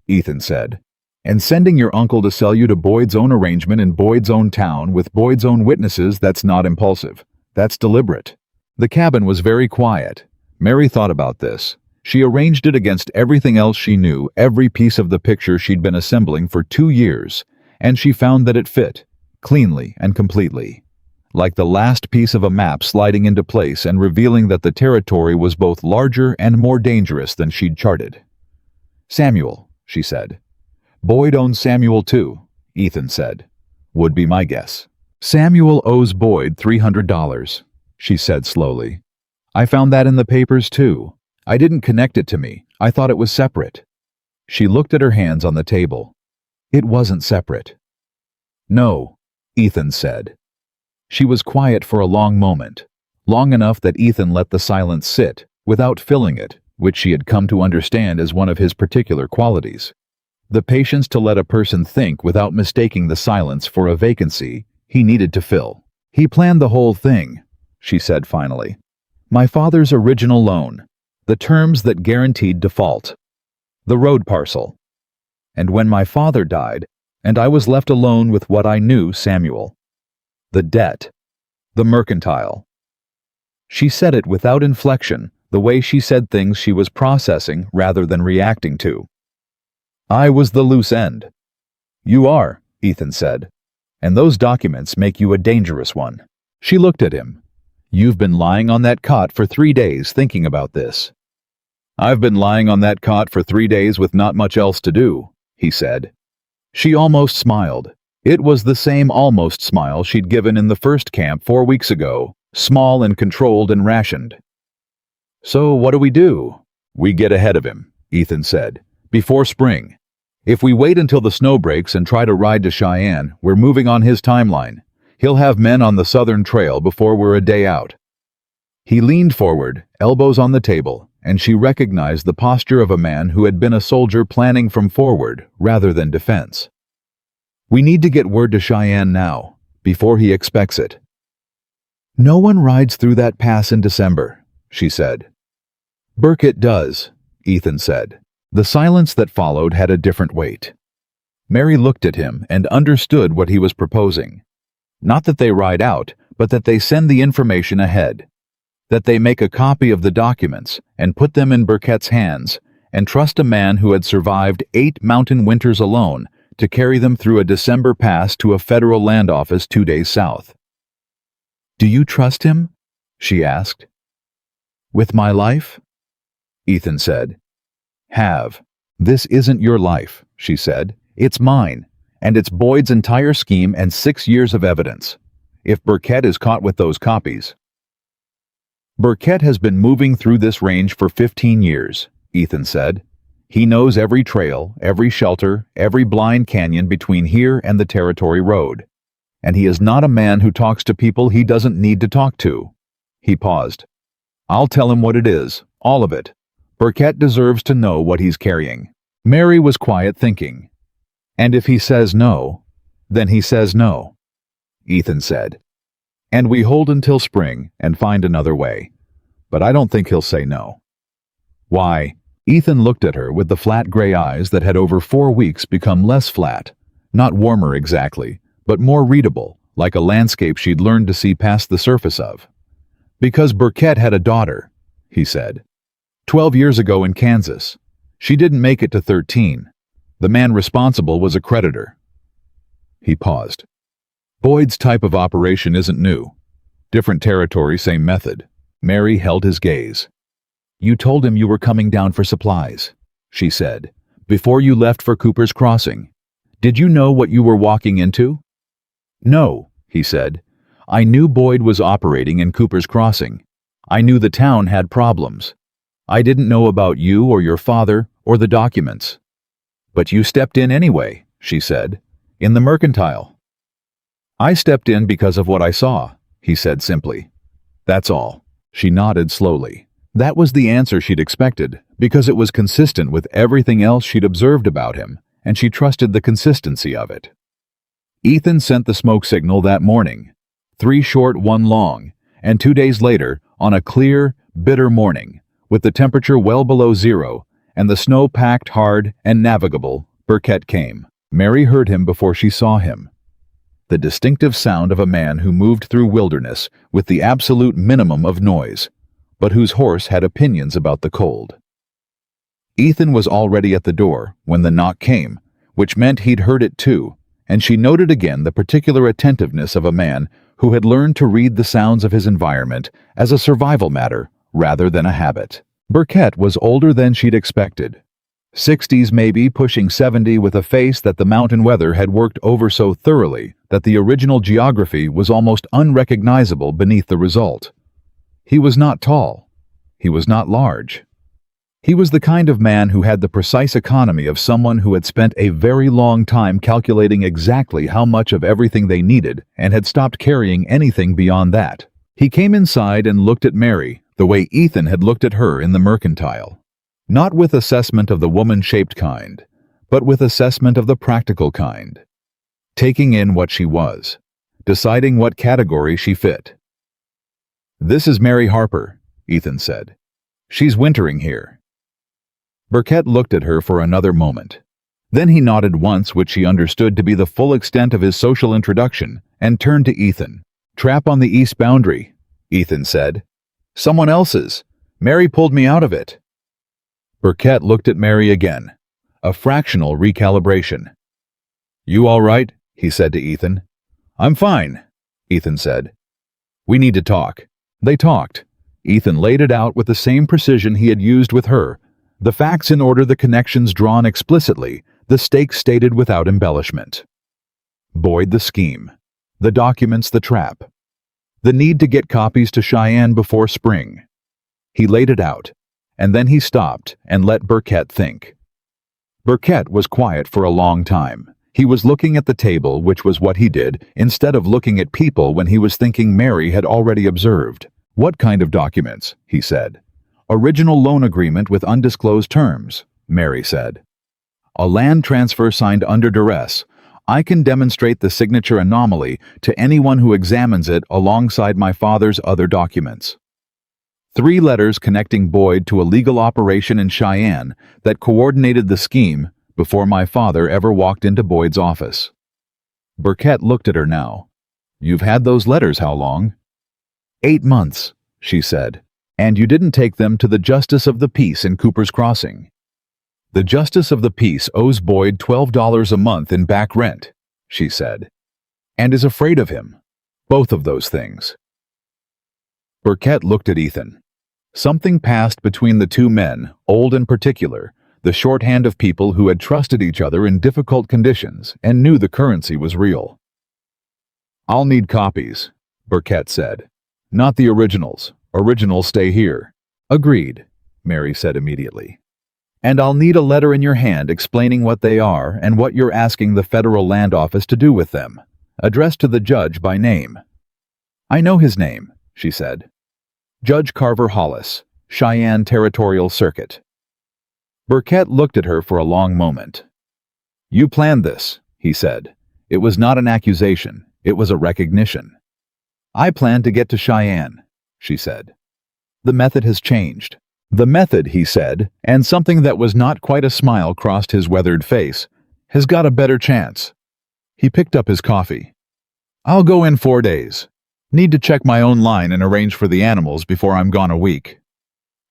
Ethan said. "And sending your uncle to sell you to Boyd's own arrangement in Boyd's own town with Boyd's own witnesses, that's not impulsive. That's deliberate." The cabin was very quiet. Mary thought about this. She arranged it against everything else she knew, every piece of the picture she'd been assembling for 2 years, and she found that it fit, cleanly and completely. Like the last piece of a map sliding into place and revealing that the territory was both larger and more dangerous than she'd charted. "Samuel," she said. "Boyd owns Samuel too," Ethan said. "Would be my guess." "Samuel owes Boyd $300, she said slowly. "I found that in the papers too. I didn't connect it to me. I thought it was separate." She looked at her hands on the table. "It wasn't separate." "No," Ethan said. She was quiet for a long moment, long enough that Ethan let the silence sit, without filling it, which she had come to understand as one of his particular qualities. The patience to let a person think without mistaking the silence for a vacancy he needed to fill. "He planned the whole thing," she said finally. "My father's original loan, the terms that guaranteed default, the road parcel. And when my father died, and I was left alone with what I knew Samuel, the debt, the mercantile." She said it without inflection, the way she said things she was processing rather than reacting to. "I was the loose end." "You are," Ethan said. "And those documents make you a dangerous one." She looked at him. "You've been lying on that cot for 3 days thinking about this." "I've been lying on that cot for 3 days with not much else to do," he said. She almost smiled. It was the same almost smile she'd given in the first camp 4 weeks ago, small and controlled and rationed. "So what do? We get ahead of him," Ethan said, "before spring. If we wait until the snow breaks and try to ride to Cheyenne, we're moving on his timeline. He'll have men on the southern trail before we're a day out." He leaned forward, elbows on the table, and she recognized the posture of a man who had been a soldier planning from forward rather than defense. "We need to get word to Cheyenne now, before he expects it." "No one rides through that pass in December," she said. "Burkett does," Ethan said. The silence that followed had a different weight. Mary looked at him and understood what he was proposing. Not that they ride out, but that they send the information ahead. That they make a copy of the documents and put them in Burkett's hands and trust a man who had survived 8 mountain winters alone to carry them through a December pass to a federal land office 2 days south. "Do you trust him?" she asked. "With my life?" Ethan said. "Have. This isn't your life," she said. "It's mine, and it's Boyd's entire scheme and 6 years of evidence. If Burkett is caught with those copies." "Burkett has been moving through this range for 15 years, Ethan said. "He knows every trail, every shelter, every blind canyon between here and the Territory Road. And he is not a man who talks to people he doesn't need to talk to." He paused. "I'll tell him what it is, all of it. Burkett deserves to know what he's carrying." Mary was quiet thinking. "And if he says no, then he says no," Ethan said. "And we hold until spring and find another way. But I don't think he'll say no." "Why?" Ethan looked at her with the flat gray eyes that had over 4 weeks become less flat, not warmer exactly, but more readable, like a landscape she'd learned to see past the surface of. "Because Burkett had a daughter. he said. 12 years ago in Kansas. She didn't make it to 13. The man responsible was a creditor. He paused. Boyd's type of operation isn't new. Different territory, same method. Mary held his gaze. You told him you were coming down for supplies, she said, before you left for Cooper's Crossing. Did you know what you were walking into? No, he said. I knew Boyd was operating in Cooper's Crossing. I knew the town had problems. I didn't know about you or your father or the documents. But you stepped in anyway, she said, in the mercantile. I stepped in because of what I saw, he said simply. That's all. She nodded slowly. That was the answer she'd expected, because it was consistent with everything else she'd observed about him, and she trusted the consistency of it. Ethan sent the smoke signal that morning, 3 short, 1 long, and 2 days later, on a clear, bitter morning, with the temperature well below 0 and the snow packed hard and navigable, Burkett came. Mary heard him before she saw him. The distinctive sound of a man who moved through wilderness with the absolute minimum of noise, but whose horse had opinions about the cold. Ethan was already at the door when the knock came, which meant he'd heard it too, and she noted again the particular attentiveness of a man who had learned to read the sounds of his environment as a survival matter rather than a habit. Burkett was older than she'd expected. 60s maybe, pushing 70, with a face that the mountain weather had worked over so thoroughly that the original geography was almost unrecognizable beneath the result. He was not tall. He was not large. He was the kind of man who had the precise economy of someone who had spent a very long time calculating exactly how much of everything they needed and had stopped carrying anything beyond that. He came inside and looked at Mary the way Ethan had looked at her in the mercantile. Not with assessment of the woman-shaped kind, but with assessment of the practical kind. Taking in what she was, deciding what category she fit. This is Mary Harper, Ethan said. She's wintering here. Burkett looked at her for another moment. Then he nodded once, which she understood to be the full extent of his social introduction, and turned to Ethan. Trap on the east boundary, Ethan said. Someone else's. Mary pulled me out of it. Burkett looked at Mary again. A fractional recalibration. You all right? He said to Ethan. I'm fine, Ethan said. We need to talk. They talked. Ethan laid it out with the same precision he had used with her. The facts in order, the connections drawn explicitly, the stakes stated without embellishment. Boyd the scheme. The documents the trap. The need to get copies to Cheyenne before spring. He laid it out, and then he stopped and let Burkett think. Burkett was quiet for a long time. He was looking at the table, which was what he did, instead of looking at people when he was thinking Mary had already observed. What kind of documents? He said. Original loan agreement with undisclosed terms, Mary said. A land transfer signed under duress. I can demonstrate the signature anomaly to anyone who examines it alongside my father's other documents. 3 letters connecting Boyd to a legal operation in Cheyenne that coordinated the scheme before my father ever walked into Boyd's office. Burkett looked at her now. You've had those letters how long? 8 months, she said. And you didn't take them to the Justice of the Peace in Cooper's Crossing. The Justice of the Peace owes Boyd $12 a month in back rent, she said, and is afraid of him. Both of those things. Burkett looked at Ethan. Something passed between the two men, old and particular, the shorthand of people who had trusted each other in difficult conditions and knew the currency was real. I'll need copies, Burkett said. Not the originals. Originals stay here. Agreed, Mary said immediately. And I'll need a letter in your hand explaining what they are and what you're asking the Federal Land Office to do with them, addressed to the judge by name. I know his name, she said. Judge Carver Hollis, Cheyenne Territorial Circuit. Burkett looked at her for a long moment. You planned this, he said. It was not an accusation, it was a recognition. I planned to get to Cheyenne, she said. The method has changed. The method, he said, and something that was not quite a smile crossed his weathered face, has got a better chance. He picked up his coffee. I'll go in 4 days. Need to check my own line and arrange for the animals before I'm gone a week.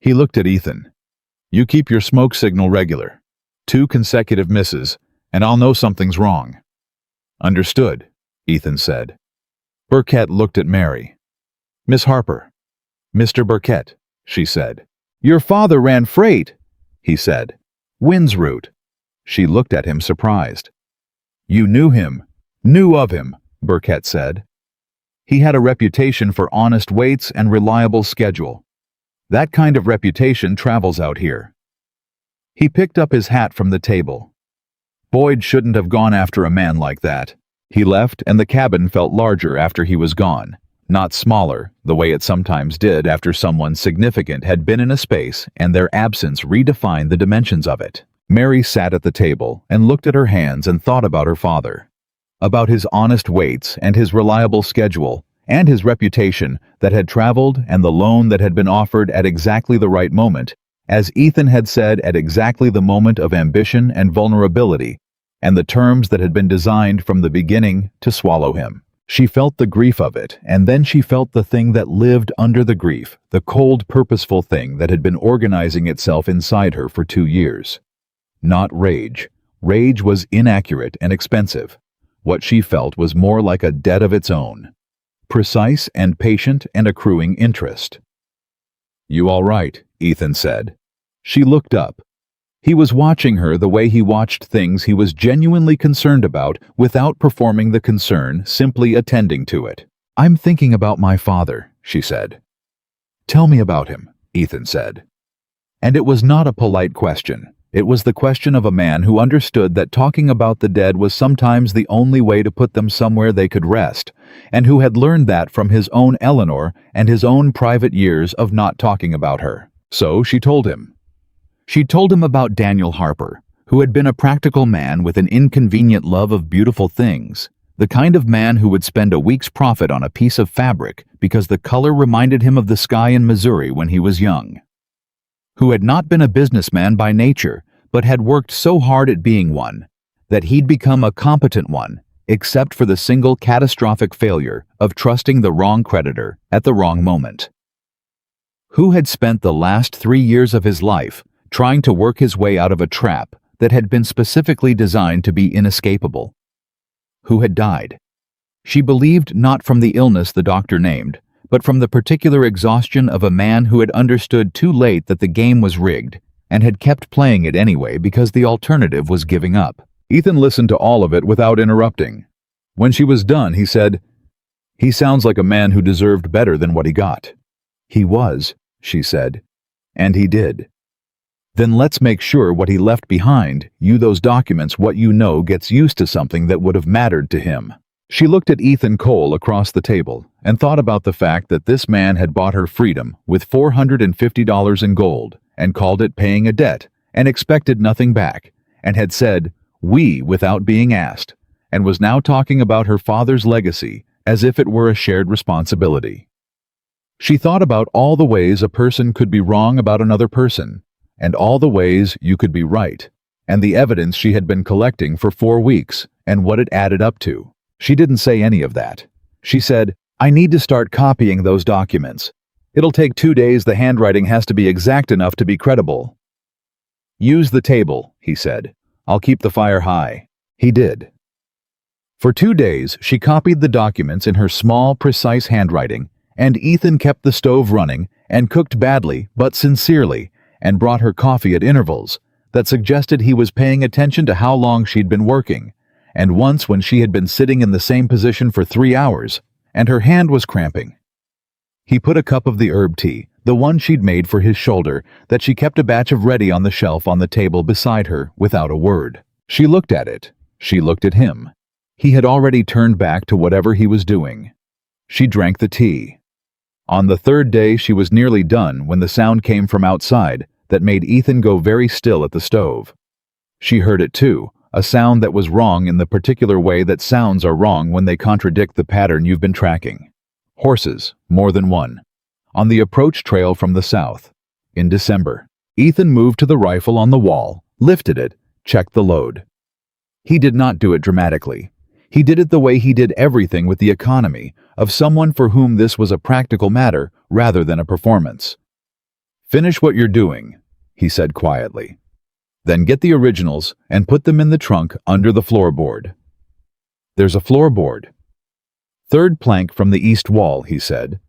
He looked at Ethan. "You keep your smoke signal regular. 2 consecutive misses, and I'll know something's wrong." "Understood," Ethan said. Burkett looked at Mary. "Miss Harper." "Mr. Burkett," she said. "Your father ran freight," he said. "Wind's route." She looked at him surprised. "You knew him, knew of him," Burkett said. "He had a reputation for honest weights and reliable schedule. That kind of reputation travels out here." He picked up his hat from the table. Boyd shouldn't have gone after a man like that. He left, and the cabin felt larger after he was gone, not smaller, the way it sometimes did after someone significant had been in a space and their absence redefined the dimensions of it. Mary sat at the table and looked at her hands and thought about her father, about his honest weights and his reliable schedule, and his reputation that had traveled and the loan that had been offered at exactly the right moment, as Ethan had said, at exactly the moment of ambition and vulnerability, and the terms that had been designed from the beginning to swallow him. She felt the grief of it, and then she felt the thing that lived under the grief, the cold, purposeful thing that had been organizing itself inside her for 2 years. Not rage. Rage was inaccurate and expensive. What she felt was more like a debt of its own. Precise and patient and accruing interest. "You all right?" Ethan said. She looked up. He was watching her the way he watched things he was genuinely concerned about without performing the concern, simply attending to it. "I'm thinking about my father," she said. "Tell me about him," Ethan said. And it was not a polite question. It was the question of a man who understood that talking about the dead was sometimes the only way to put them somewhere they could rest, and who had learned that from his own Eleanor and his own private years of not talking about her. So she told him. She told him about Daniel Harper, who had been a practical man with an inconvenient love of beautiful things, the kind of man who would spend a week's profit on a piece of fabric because the color reminded him of the sky in Missouri when he was young. Who had not been a businessman by nature, but had worked so hard at being one, that he'd become a competent one, except for the single catastrophic failure of trusting the wrong creditor at the wrong moment. Who had spent the last 3 years of his life trying to work his way out of a trap that had been specifically designed to be inescapable. Who had died. She believed not from the illness the doctor named, but from the particular exhaustion of a man who had understood too late that the game was rigged, and had kept playing it anyway because the alternative was giving up. Ethan listened to all of it without interrupting. When she was done, he said, "He sounds like a man who deserved better than what he got." "He was," she said, "and he did." "Then let's make sure what he left behind, those documents, what you know, gets used to something that would have mattered to him." She looked at Ethan Cole across the table and thought about the fact that this man had bought her freedom with $450 in gold and called it paying a debt and expected nothing back, and had said, "we," without being asked, and was now talking about her father's legacy as if it were a shared responsibility. She thought about all the ways a person could be wrong about another person, and all the ways you could be right, and the evidence she had been collecting for 4 weeks, and what it added up to. She didn't say any of that. She said, "I need to start copying those documents. It'll take 2 days. The handwriting has to be exact enough to be credible." "Use the table," he said. "I'll keep the fire high." He did. For 2 days, she copied the documents in her small, precise handwriting, and Ethan kept the stove running and cooked badly but sincerely, and brought her coffee at intervals that suggested he was paying attention to how long she'd been working, and once when she had been sitting in the same position for 3 hours, and her hand was cramping. He put a cup of the herb tea, the one she'd made for his shoulder, that she kept a batch of ready on the shelf on the table beside her, without a word. She looked at it. She looked at him. He had already turned back to whatever he was doing. She drank the tea. On the 3rd day she was nearly done when the sound came from outside that made Ethan go very still at the stove. She heard it too, a sound that was wrong in the particular way that sounds are wrong when they contradict the pattern you've been tracking. Horses, more than one. On the approach trail from the south. In December. Ethan moved to the rifle on the wall, lifted it, checked the load. He did not do it dramatically. He did it the way he did everything with the economy, of someone for whom this was a practical matter rather than a performance. Finish what you're doing, he said quietly. Then get the originals and put them in the trunk under the floorboard. There's a floorboard. Third plank from the east wall, he said.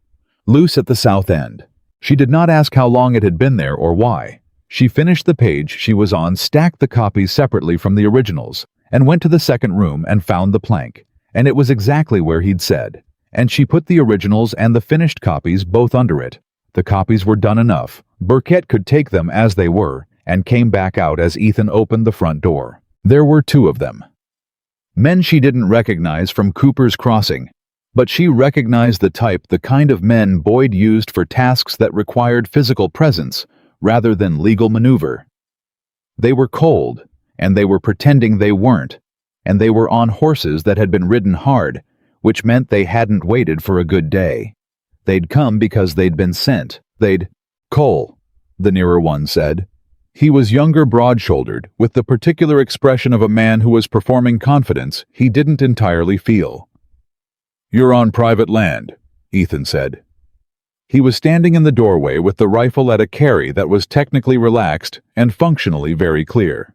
Loose at the south end. She did not ask how long it had been there or why. She finished the page she was on, stacked the copies separately from the originals, and went to the second room and found the plank, and it was exactly where he'd said. And she put the originals and the finished copies both under it. The copies were done enough. Burkett could take them as they were, and came back out as Ethan opened the front door. There were two of them. Men she didn't recognize from Cooper's Crossing, but she recognized the type, the kind of men Boyd used for tasks that required physical presence rather than legal maneuver. They were cold, and they were pretending they weren't, and they were on horses that had been ridden hard, which meant they hadn't waited for a good day. They'd come because they'd been sent. Cole, the nearer one said. He was younger, broad-shouldered, with the particular expression of a man who was performing confidence he didn't entirely feel. You're on private land, Ethan said. He was standing in the doorway with the rifle at a carry that was technically relaxed and functionally very clear.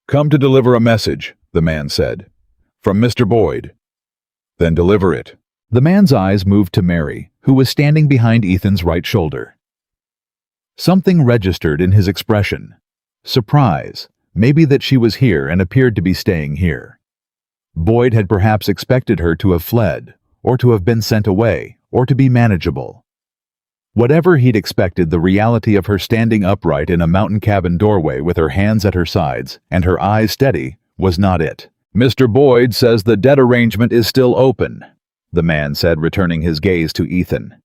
Come to deliver a message, the man said. From Mr. Boyd. Then deliver it. The man's eyes moved to Mary, who was standing behind Ethan's right shoulder. Something registered in his expression. Surprise, maybe that she was here and appeared to be staying here. Boyd had perhaps expected her to have fled, or to have been sent away, or to be manageable. Whatever he'd expected, the reality of her standing upright in a mountain cabin doorway with her hands at her sides and her eyes steady was not it. Mr. Boyd says the debt arrangement is still open, the man said, returning his gaze to Ethan.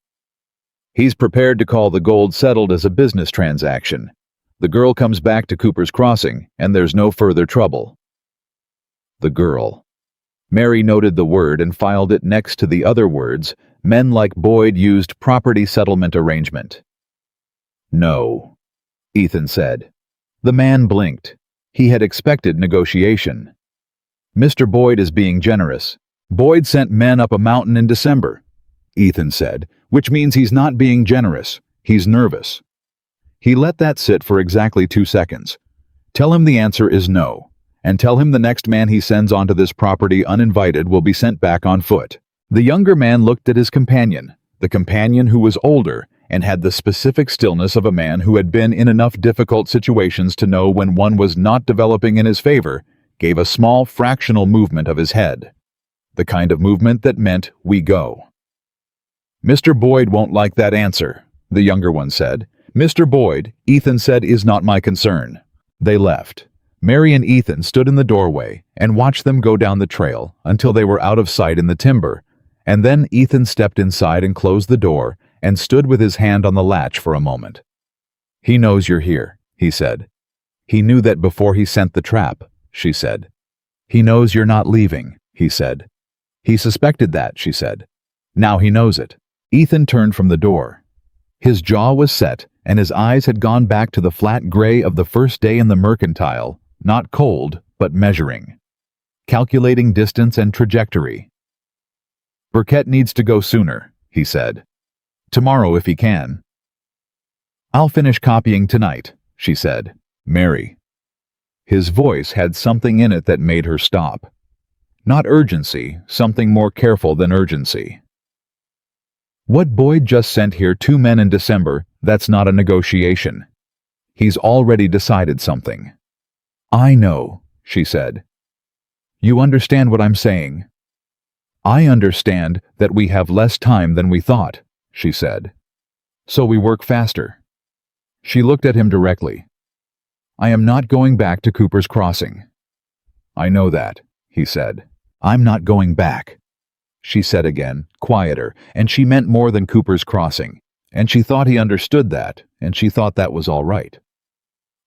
He's prepared to call the gold settled as a business transaction. The girl comes back to Cooper's Crossing, and there's no further trouble. The girl. Mary noted the word and filed it next to the other words men like Boyd used property settlement arrangement. No, Ethan said. The man blinked. He had expected negotiation. Mr. Boyd is being generous. Boyd sent men up a mountain in December, Ethan said, which means he's not being generous. He's nervous. He let that sit for exactly 2 seconds. Tell him the answer is no, and tell him the next man he sends onto this property uninvited will be sent back on foot. The younger man looked at his companion, the companion who was older and had the specific stillness of a man who had been in enough difficult situations to know when one was not developing in his favor, gave a small fractional movement of his head. The kind of movement that meant, we go. Mr. Boyd won't like that answer, the younger one said. Mr. Boyd, Ethan said, is not my concern. They left. Mary and Ethan stood in the doorway and watched them go down the trail until they were out of sight in the timber, and then Ethan stepped inside and closed the door and stood with his hand on the latch for a moment. He knows you're here, he said. He knew that before he sent the trap, she said. He knows you're not leaving, he said. He suspected that, she said. Now he knows it. Ethan turned from the door. His jaw was set, and his eyes had gone back to the flat gray of the first day in the mercantile, not cold, but measuring. Calculating distance and trajectory. Burkett needs to go sooner, he said. Tomorrow if he can. I'll finish copying tonight, she said. Mary. His voice had something in it that made her stop. Not urgency, something more careful than urgency. What Boyd just sent here 2 men in December, that's not a negotiation. He's already decided something. I know, she said. You understand what I'm saying? I understand that we have less time than we thought, she said. So we work faster. She looked at him directly. I am not going back to Cooper's Crossing. I know that, he said. I'm not going back. She said again, quieter, and she meant more than Cooper's Crossing, and she thought he understood that, and she thought that was all right.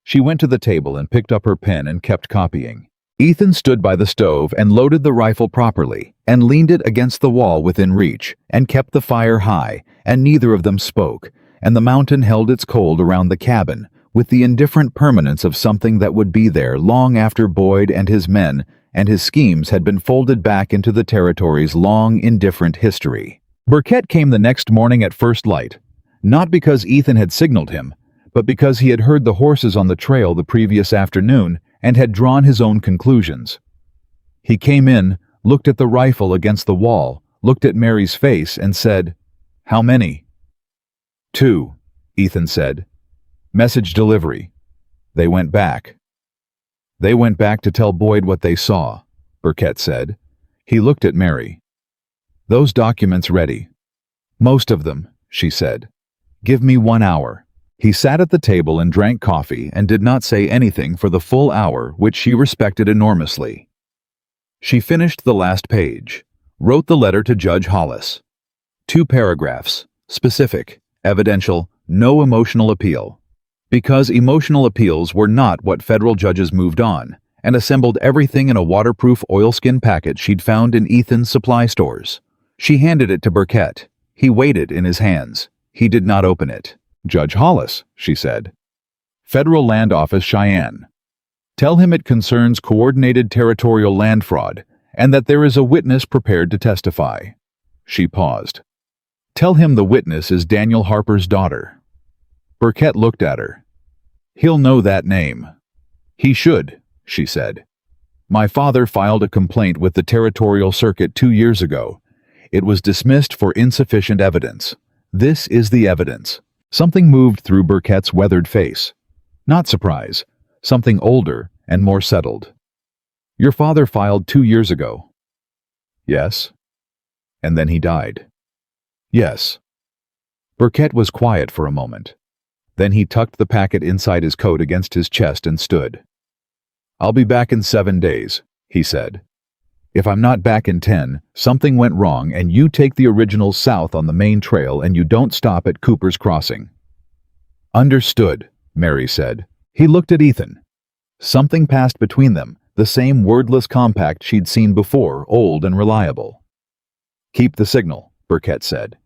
She went to the table and picked up her pen and kept copying. Ethan stood by the stove and loaded the rifle properly, and leaned it against the wall within reach, and kept the fire high, and neither of them spoke, and the mountain held its cold around the cabin, with the indifferent permanence of something that would be there long after Boyd and his men and his schemes had been folded back into the territory's long, indifferent history. Burkett came the next morning at first light, not because Ethan had signaled him, but because he had heard the horses on the trail the previous afternoon and had drawn his own conclusions. He came in, looked at the rifle against the wall, looked at Mary's face, and said, "How many?" "2," Ethan said. "Message delivery." They went back. "They went back to tell Boyd what they saw," Burkett said. He looked at Mary. "Those documents ready?" "Most of them," she said. "Give me 1 hour." He sat at the table and drank coffee and did not say anything for the full hour, which she respected enormously. She finished the last page, wrote the letter to Judge Hollis. 2 paragraphs, specific, evidential, no emotional appeal. Because emotional appeals were not what federal judges moved on, and assembled everything in a waterproof oilskin packet she'd found in Ethan's supply stores. She handed it to Burkett. He weighed it in his hands. He did not open it. "Judge Hollis," she said. "Federal Land Office, Cheyenne. Tell him it concerns coordinated territorial land fraud, and that there is a witness prepared to testify." She paused. "Tell him the witness is Daniel Harper's daughter." Burkett looked at her. "He'll know that name." "He should," she said. "My father filed a complaint with the Territorial Circuit 2 years ago. It was dismissed for insufficient evidence. This is the evidence." Something moved through Burkett's weathered face. Not surprise. Something older and more settled. "Your father filed 2 years ago." "Yes." "And then he died." "Yes." Burkett was quiet for a moment. Then he tucked the packet inside his coat against his chest and stood. "I'll be back in 7 days," he said. "If I'm not back in 10, something went wrong and you take the originals south on the main trail and you don't stop at Cooper's Crossing." "Understood," Mary said. He looked at Ethan. Something passed between them, the same wordless compact she'd seen before, old and reliable. "Keep the signal," Burkett said.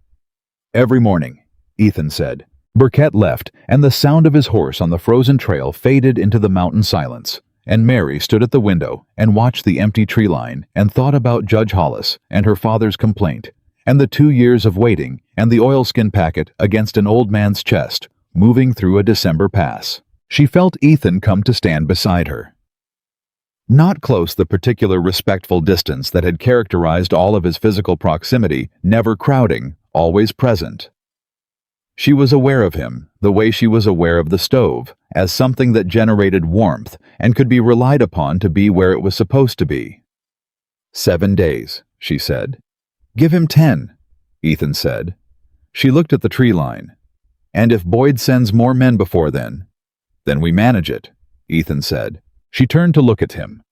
"Every morning," Ethan said. Burkett left, and the sound of his horse on the frozen trail faded into the mountain silence. And Mary stood at the window and watched the empty tree line and thought about Judge Hollis and her father's complaint, and the 2 years of waiting and the oilskin packet against an old man's chest, moving through a December pass. She felt Ethan come to stand beside her. Not close, the particular respectful distance that had characterized all of his physical proximity, never crowding, always present. She was aware of him, the way she was aware of the stove, as something that generated warmth and could be relied upon to be where it was supposed to be. 7 days, she said. "Give him 10, Ethan said. She looked at the tree line. "And if Boyd sends more men before then we manage it," Ethan said. She turned to look at him.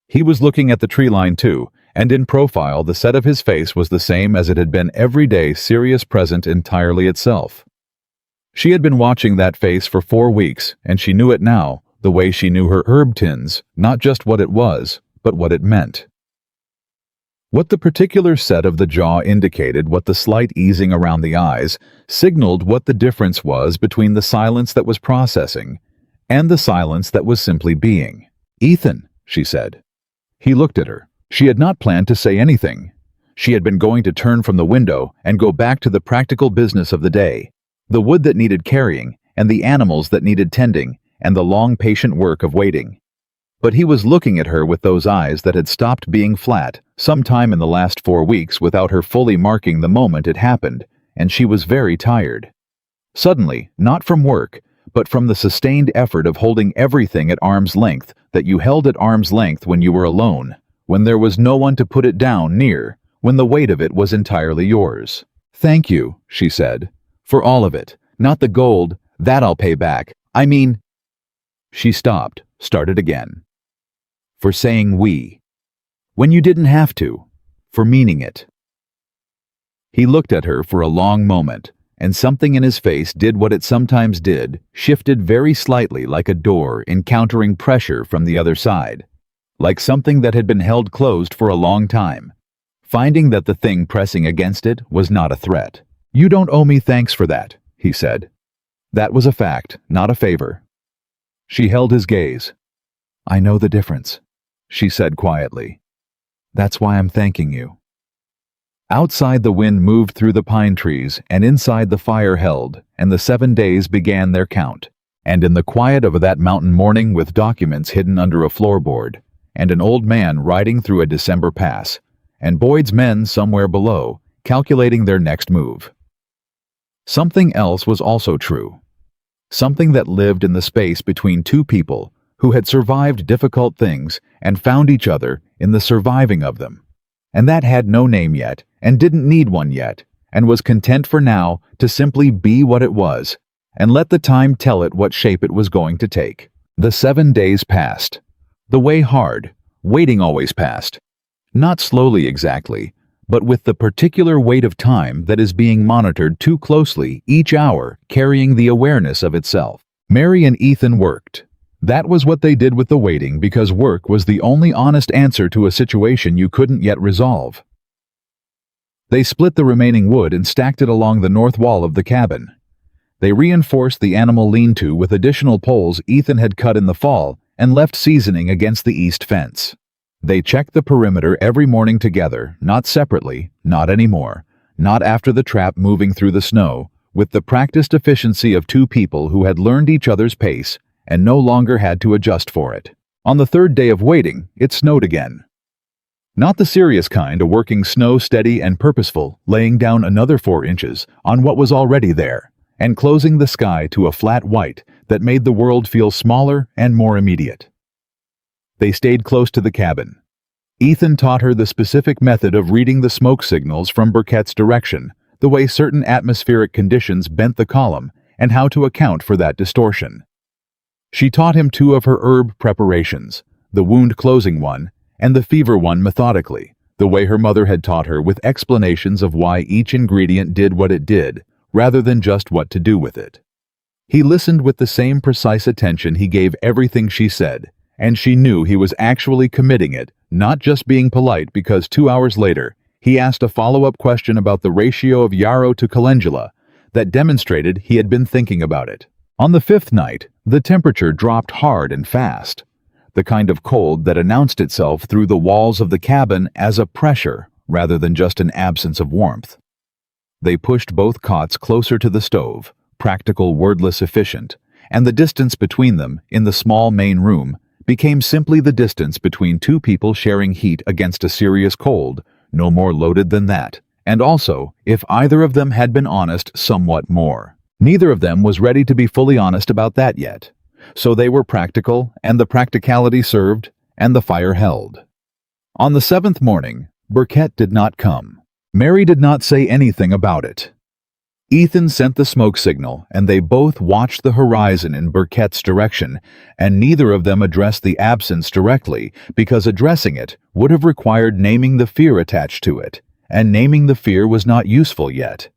He was looking at the tree line too, and in profile the set of his face was the same as it had been every day, serious, present, entirely itself. She had been watching that face for 4 weeks, and she knew it now, the way she knew her herb tins, not just what it was, but what it meant. What the particular set of the jaw indicated, what the slight easing around the eyes, signaled what the difference was between the silence that was processing and the silence that was simply being. "Ethan," she said. He looked at her. She had not planned to say anything. She had been going to turn from the window and go back to the practical business of the day. The wood that needed carrying, and the animals that needed tending, and the long, patient work of waiting. But he was looking at her with those eyes that had stopped being flat sometime in the last 4 weeks without her fully marking the moment it happened, and she was very tired. Suddenly, not from work, but from the sustained effort of holding everything at arm's length that you held at arm's length when you were alone, when there was no one to put it down near, when the weight of it was entirely yours. "Thank you," she said. "For all of it. Not the gold, that I'll pay back. I mean—" She stopped, started again. "For saying we. When you didn't have to. For meaning it." He looked at her for a long moment, and something in his face did what it sometimes did, shifted very slightly like a door encountering pressure from the other side, like something that had been held closed for a long time, finding that the thing pressing against it was not a threat. "You don't owe me thanks for that," he said. "That was a fact, not a favor." She held his gaze. "I know the difference," she said quietly. "That's why I'm thanking you." Outside, the wind moved through the pine trees, and inside the fire held, and the 7 days began their count. And in the quiet of that mountain morning, with documents hidden under a floorboard, and an old man riding through a December pass, and Boyd's men somewhere below, calculating their next move. Something else was also true. Something that lived in the space between two people who had survived difficult things and found each other in the surviving of them. And that had no name yet, and didn't need one yet, and was content for now to simply be what it was, and let the time tell it what shape it was going to take. The 7 days passed. The way hard, waiting always passed. Not slowly exactly, but with the particular weight of time that is being monitored too closely each hour, carrying the awareness of itself. Mary and Ethan worked. That was what they did with the waiting, because work was the only honest answer to a situation you couldn't yet resolve. They split the remaining wood and stacked it along the north wall of the cabin. They reinforced the animal lean-to with additional poles Ethan had cut in the fall and left seasoning against the east fence. They checked the perimeter every morning together, not separately, not anymore, not after the trap moving through the snow, with the practiced efficiency of two people who had learned each other's pace and no longer had to adjust for it. On the 3rd day of waiting, it snowed again. Not the serious kind, a working snow, steady and purposeful, laying down another 4 inches on what was already there, and closing the sky to a flat white that made the world feel smaller and more immediate. They stayed close to the cabin. Ethan taught her the specific method of reading the smoke signals from Burkett's direction, the way certain atmospheric conditions bent the column, and how to account for that distortion. She taught him 2 of her herb preparations, the wound-closing one and the fever one, methodically, the way her mother had taught her, with explanations of why each ingredient did what it did, rather than just what to do with it. He listened with the same precise attention he gave everything she said, and she knew he was actually committing it, not just being polite, because 2 hours later, he asked a follow-up question about the ratio of yarrow to calendula that demonstrated he had been thinking about it. On the 5th night, the temperature dropped hard and fast, the kind of cold that announced itself through the walls of the cabin as a pressure rather than just an absence of warmth. They pushed both cots closer to the stove, practical, wordless, efficient, and the distance between them in the small main room became simply the distance between 2 people sharing heat against a serious cold, no more loaded than that, and also, if either of them had been honest, somewhat more. Neither of them was ready to be fully honest about that yet, so they were practical, and the practicality served, and the fire held. On the 7th morning, Burkett did not come. Mary did not say anything about it. Ethan sent the smoke signal, and they both watched the horizon in Burkett's direction, and neither of them addressed the absence directly, because addressing it would have required naming the fear attached to it, and naming the fear was not useful yet.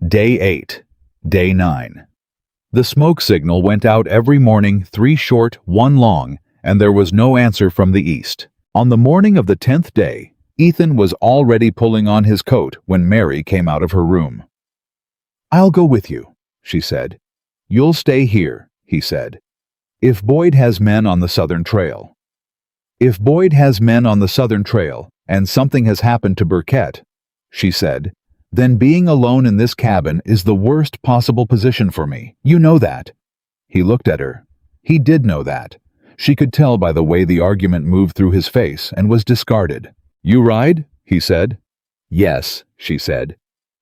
Day 8. Day 9. The smoke signal went out every morning, 3 short, 1 long, and there was no answer from the east. On the morning of the 10th day, Ethan was already pulling on his coat when Mary came out of her room. "I'll go with you," she said. "You'll stay here," he said. "If Boyd has men on the Southern Trail." "If Boyd has men on the Southern Trail, and something has happened to Burkett," she said, "then being alone in this cabin is the worst possible position for me. You know that." He looked at her. He did know that. She could tell by the way the argument moved through his face and was discarded. "You ride?" he said. "Yes," she said.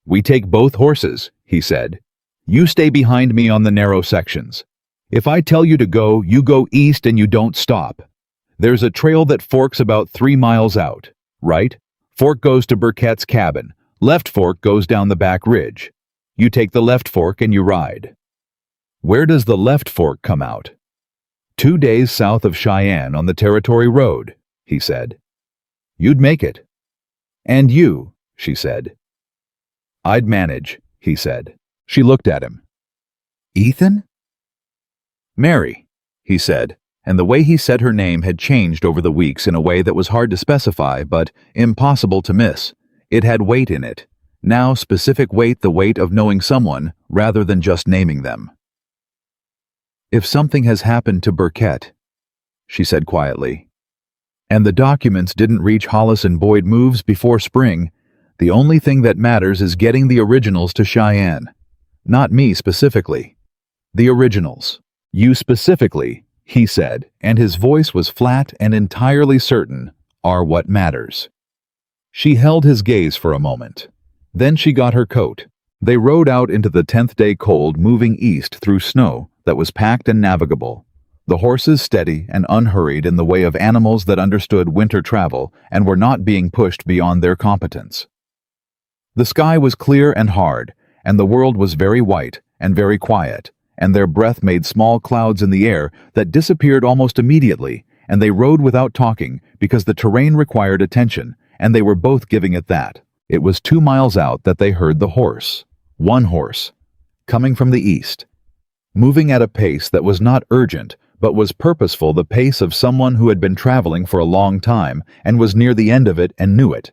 "We take both horses," he said. "You stay behind me on the narrow sections. If I tell you to go, you go east and you don't stop. There's a trail that forks about 3 miles out, right? Fork goes to Burkett's cabin. Left fork goes down the back ridge. You take the left fork and you ride." "Where does the left fork come out?" 2 days south of Cheyenne on the Territory Road," he said. "You'd make it." "And you," she said. "I'd manage," he said. She looked at him. "Ethan?" "Mary," he said, and the way he said her name had changed over the weeks in a way that was hard to specify but impossible to miss. It had weight in it. Now specific weight, the weight of knowing someone rather than just naming them. "If something has happened to Burkett," she said quietly, "and the documents didn't reach Hollis and Boyd moves before spring, the only thing that matters is getting the originals to Cheyenne. Not me specifically. The originals." You specifically, he said, and his voice was flat and entirely certain, are what matters. She held his gaze for a moment. Then she got her coat. They rode out into the 10th-day cold, moving east through snow that was packed and navigable. The horses steady and unhurried in the way of animals that understood winter travel and were not being pushed beyond their competence. The sky was clear and hard, and the world was very white and very quiet, and their breath made small clouds in the air that disappeared almost immediately, and they rode without talking because the terrain required attention, and they were both giving it that. It was 2 miles out that they heard the horse, one horse, coming from the east, moving at a pace that was not urgent, but was purposeful, the pace of someone who had been traveling for a long time and was near the end of it and knew it.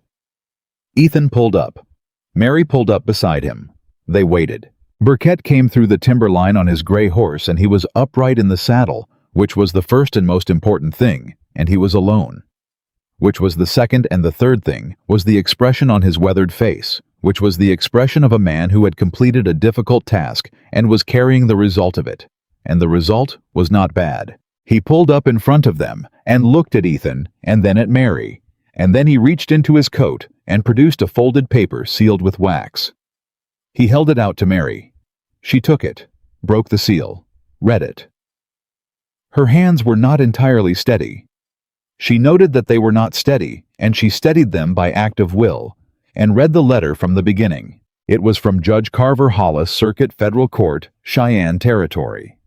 Ethan pulled up. Mary pulled up beside him. They waited. Burkett came through the timberline on his gray horse, and he was upright in the saddle, which was the first and most important thing, and he was alone. Which was the second and the third thing, was the expression on his weathered face, which was the expression of a man who had completed a difficult task and was carrying the result of it. And the result was not bad. He pulled up in front of them and looked at Ethan and then at Mary, and then he reached into his coat and produced a folded paper sealed with wax. He held it out to Mary. She took it, broke the seal, read it. Her hands were not entirely steady. She noted that they were not steady, and she steadied them by act of will, and read the letter from the beginning. It was from Judge Carver Hollis, Circuit Federal Court, Cheyenne Territory.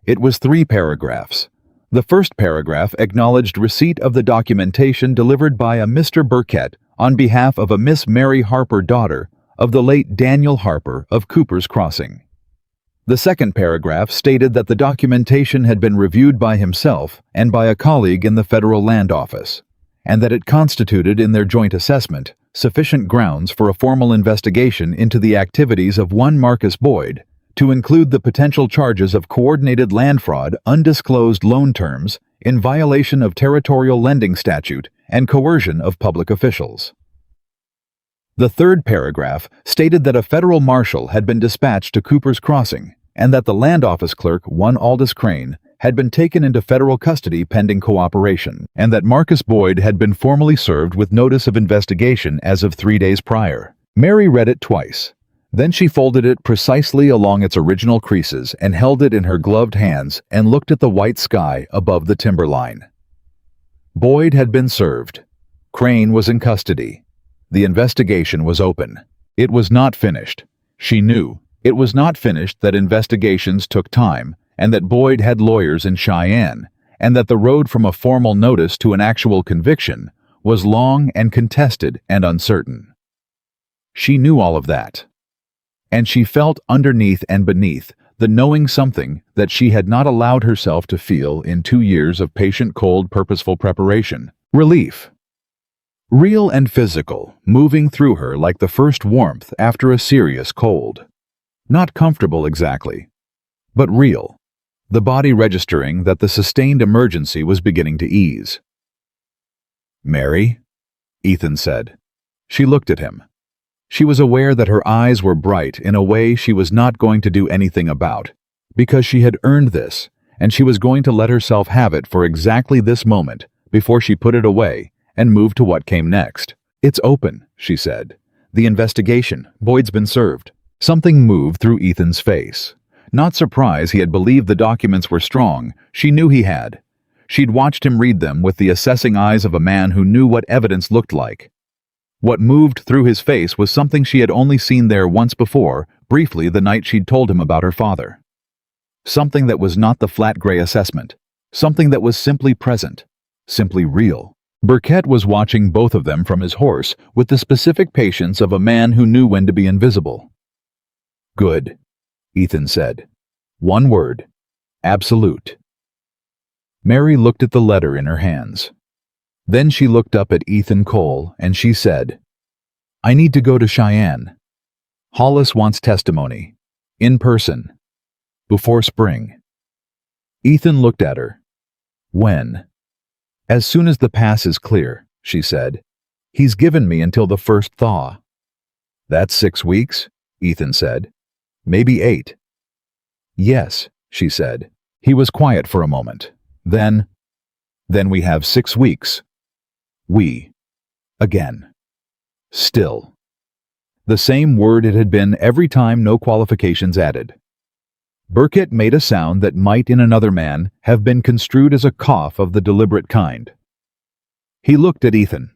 It was 3 paragraphs. The first paragraph acknowledged receipt of the documentation delivered by a Mr. Burkett on behalf of a Miss Mary Harper, daughter of the late Daniel Harper of Cooper's Crossing. The second paragraph stated that the documentation had been reviewed by himself and by a colleague in the Federal Land Office, and that it constituted in their joint assessment sufficient grounds for a formal investigation into the activities of one Marcus Boyd, to include the potential charges of coordinated land fraud, undisclosed loan terms, in violation of territorial lending statute, and coercion of public officials. The third paragraph stated that a federal marshal had been dispatched to Cooper's Crossing, and that the land office clerk, one Aldous Crane, had been taken into federal custody pending cooperation, and that Marcus Boyd had been formally served with notice of investigation as of 3 days prior. Mary read it twice. Then she folded it precisely along its original creases and held it in her gloved hands and looked at the white sky above the timberline. Boyd had been served. Crane was in custody. The investigation was open. It was not finished. She knew. It was not finished, that investigations took time, and that Boyd had lawyers in Cheyenne, and that the road from a formal notice to an actual conviction was long and contested and uncertain. She knew all of that. And she felt underneath and beneath the knowing something that she had not allowed herself to feel in 2 years of patient, cold, purposeful preparation. Relief. Real and physical, moving through her like the first warmth after a serious cold. Not comfortable exactly, but real. The body registering that the sustained emergency was beginning to ease. "Mary?" Ethan said. She looked at him. She was aware that her eyes were bright in a way she was not going to do anything about, because she had earned this, and she was going to let herself have it for exactly this moment before she put it away and moved to what came next. "It's open," she said. "The investigation. Boyd's been served." Something moved through Ethan's face. Not surprised he had believed the documents were strong. She knew he had. She'd watched him read them with the assessing eyes of a man who knew what evidence looked like. What moved through his face was something she had only seen there once before, briefly the night she'd told him about her father. Something that was not the flat gray assessment. Something that was simply present, simply real. Burkett was watching both of them from his horse with the specific patience of a man who knew when to be invisible. "Good," Ethan said. "One word. Absolute." Mary looked at the letter in her hands. Then she looked up at Ethan Cole and she said, "I need to go to Cheyenne. Hollis wants testimony. In person. Before spring." Ethan looked at her. "When?" "As soon as the pass is clear," she said. "He's given me until the first thaw." "That's 6 weeks?" Ethan said. "Maybe 8. "Yes," she said. He was quiet for a moment. Then we have 6 weeks. We. Again. Still. The same word it had been every time, no qualifications added. Burkett made a sound that might in another man have been construed as a cough of the deliberate kind. He looked at Ethan.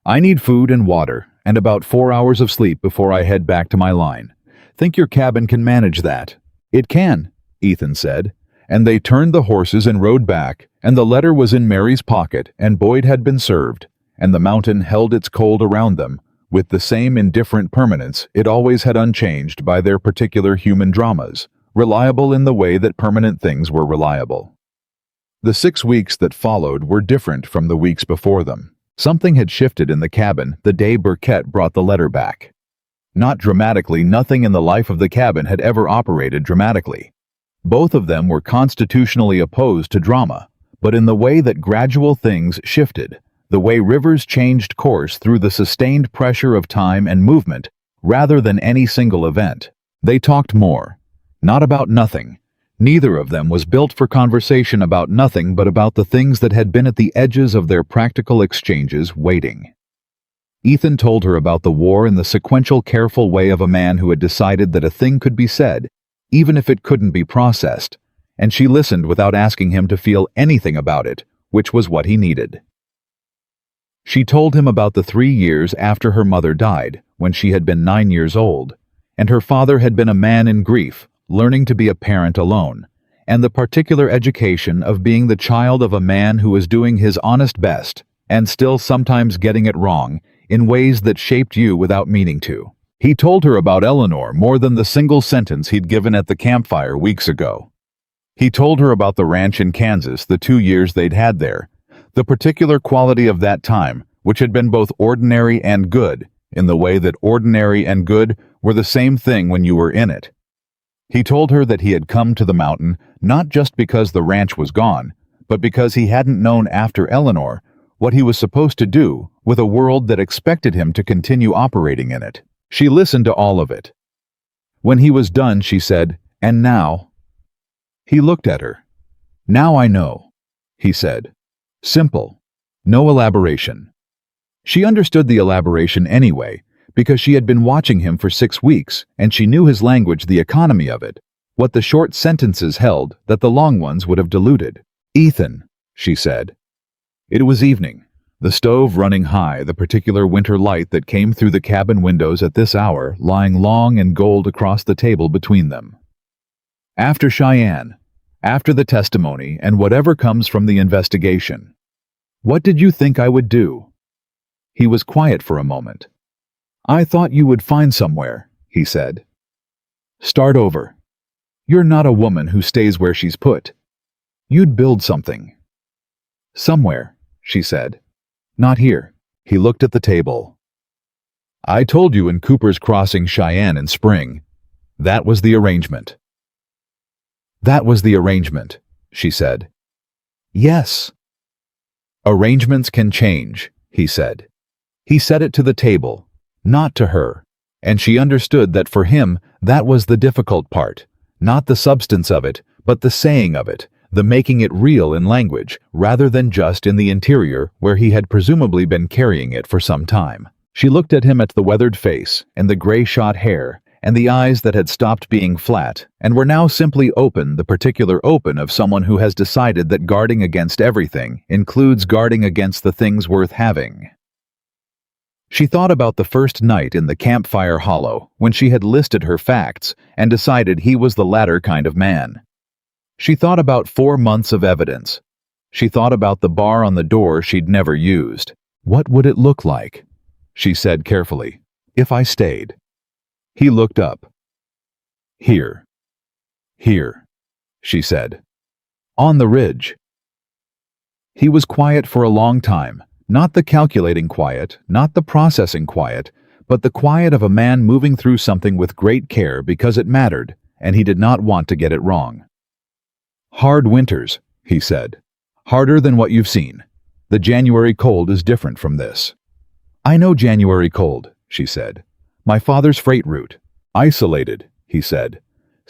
I need food and water, and about 4 hours of sleep before I head back to my line. Think your cabin can manage that? It can, Ethan said, and they turned the horses and rode back, and the letter was in Mary's pocket, and Boyd had been served, and the mountain held its cold around them, with the same indifferent permanence it always had, unchanged by their particular human dramas, reliable in the way that permanent things were reliable. The 6 weeks that followed were different from the weeks before them. Something had shifted in the cabin the day Burkett brought the letter back. Not dramatically, nothing in the life of the cabin had ever operated dramatically. Both of them were constitutionally opposed to drama, but in the way that gradual things shifted, the way rivers changed course through the sustained pressure of time and movement, rather than any single event. They talked more. Not about nothing. Neither of them was built for conversation about nothing but about the things that had been at the edges of their practical exchanges, waiting. Ethan told her about the war in the sequential, careful way of a man who had decided that a thing could be said, even if it couldn't be processed, and she listened without asking him to feel anything about it, which was what he needed. She told him about the 3 years after her mother died, when she had been 9 years old, and her father had been a man in grief, learning to be a parent alone, and the particular education of being the child of a man who was doing his honest best, and still sometimes getting it wrong, in ways that shaped you without meaning to. He told her about Eleanor more than the single sentence he'd given at the campfire weeks ago. He told her about the ranch in Kansas, the 2 years they'd had there, the particular quality of that time, which had been both ordinary and good, in the way that ordinary and good were the same thing when you were in it. He told her that he had come to the mountain not just because the ranch was gone, but because he hadn't known after Eleanor what he was supposed to do with a world that expected him to continue operating in it. She listened to all of it. When he was done, she said, "And now?" He looked at her. "Now I know," he said. Simple. No elaboration. She understood the elaboration anyway, because she had been watching him for 6 weeks, and she knew his language, the economy of it, what the short sentences held that the long ones would have diluted. "Ethan," she said. It was evening, the stove running high, the particular winter light that came through the cabin windows at this hour lying long and gold across the table between them. "After Cheyenne, after the testimony and whatever comes from the investigation, what did you think I would do?" He was quiet for a moment. "I thought you would find somewhere," he said. "Start over. You're not a woman who stays where she's put. You'd build something." "Somewhere," she said. "Not here." He looked at the table. "I told you in Cooper's Crossing, Cheyenne in spring. That was the arrangement." "That was the arrangement," she said. "Yes." "Arrangements can change," he said. He said it to the table, not to her, and she understood that for him that was the difficult part, not the substance of it, but the saying of it, the making it real in language, rather than just in the interior where he had presumably been carrying it for some time. She looked at him, at the weathered face, and the gray-shot hair, and the eyes that had stopped being flat, and were now simply open, the particular open of someone who has decided that guarding against everything includes guarding against the things worth having. She thought about the first night in the campfire hollow, when she had listed her facts and decided he was the latter kind of man. She thought about 4 months of evidence. She thought about the bar on the door she'd never used. "What would it look like?" she said carefully, "if I stayed?" He looked up. "Here." "Here," she said. "On the ridge." He was quiet for a long time, not the calculating quiet, not the processing quiet, but the quiet of a man moving through something with great care because it mattered, and he did not want to get it wrong. "Hard winters," he said. "Harder than what you've seen. The January cold is different from this." "I know January cold," she said. "My father's freight route. Isolated," he said.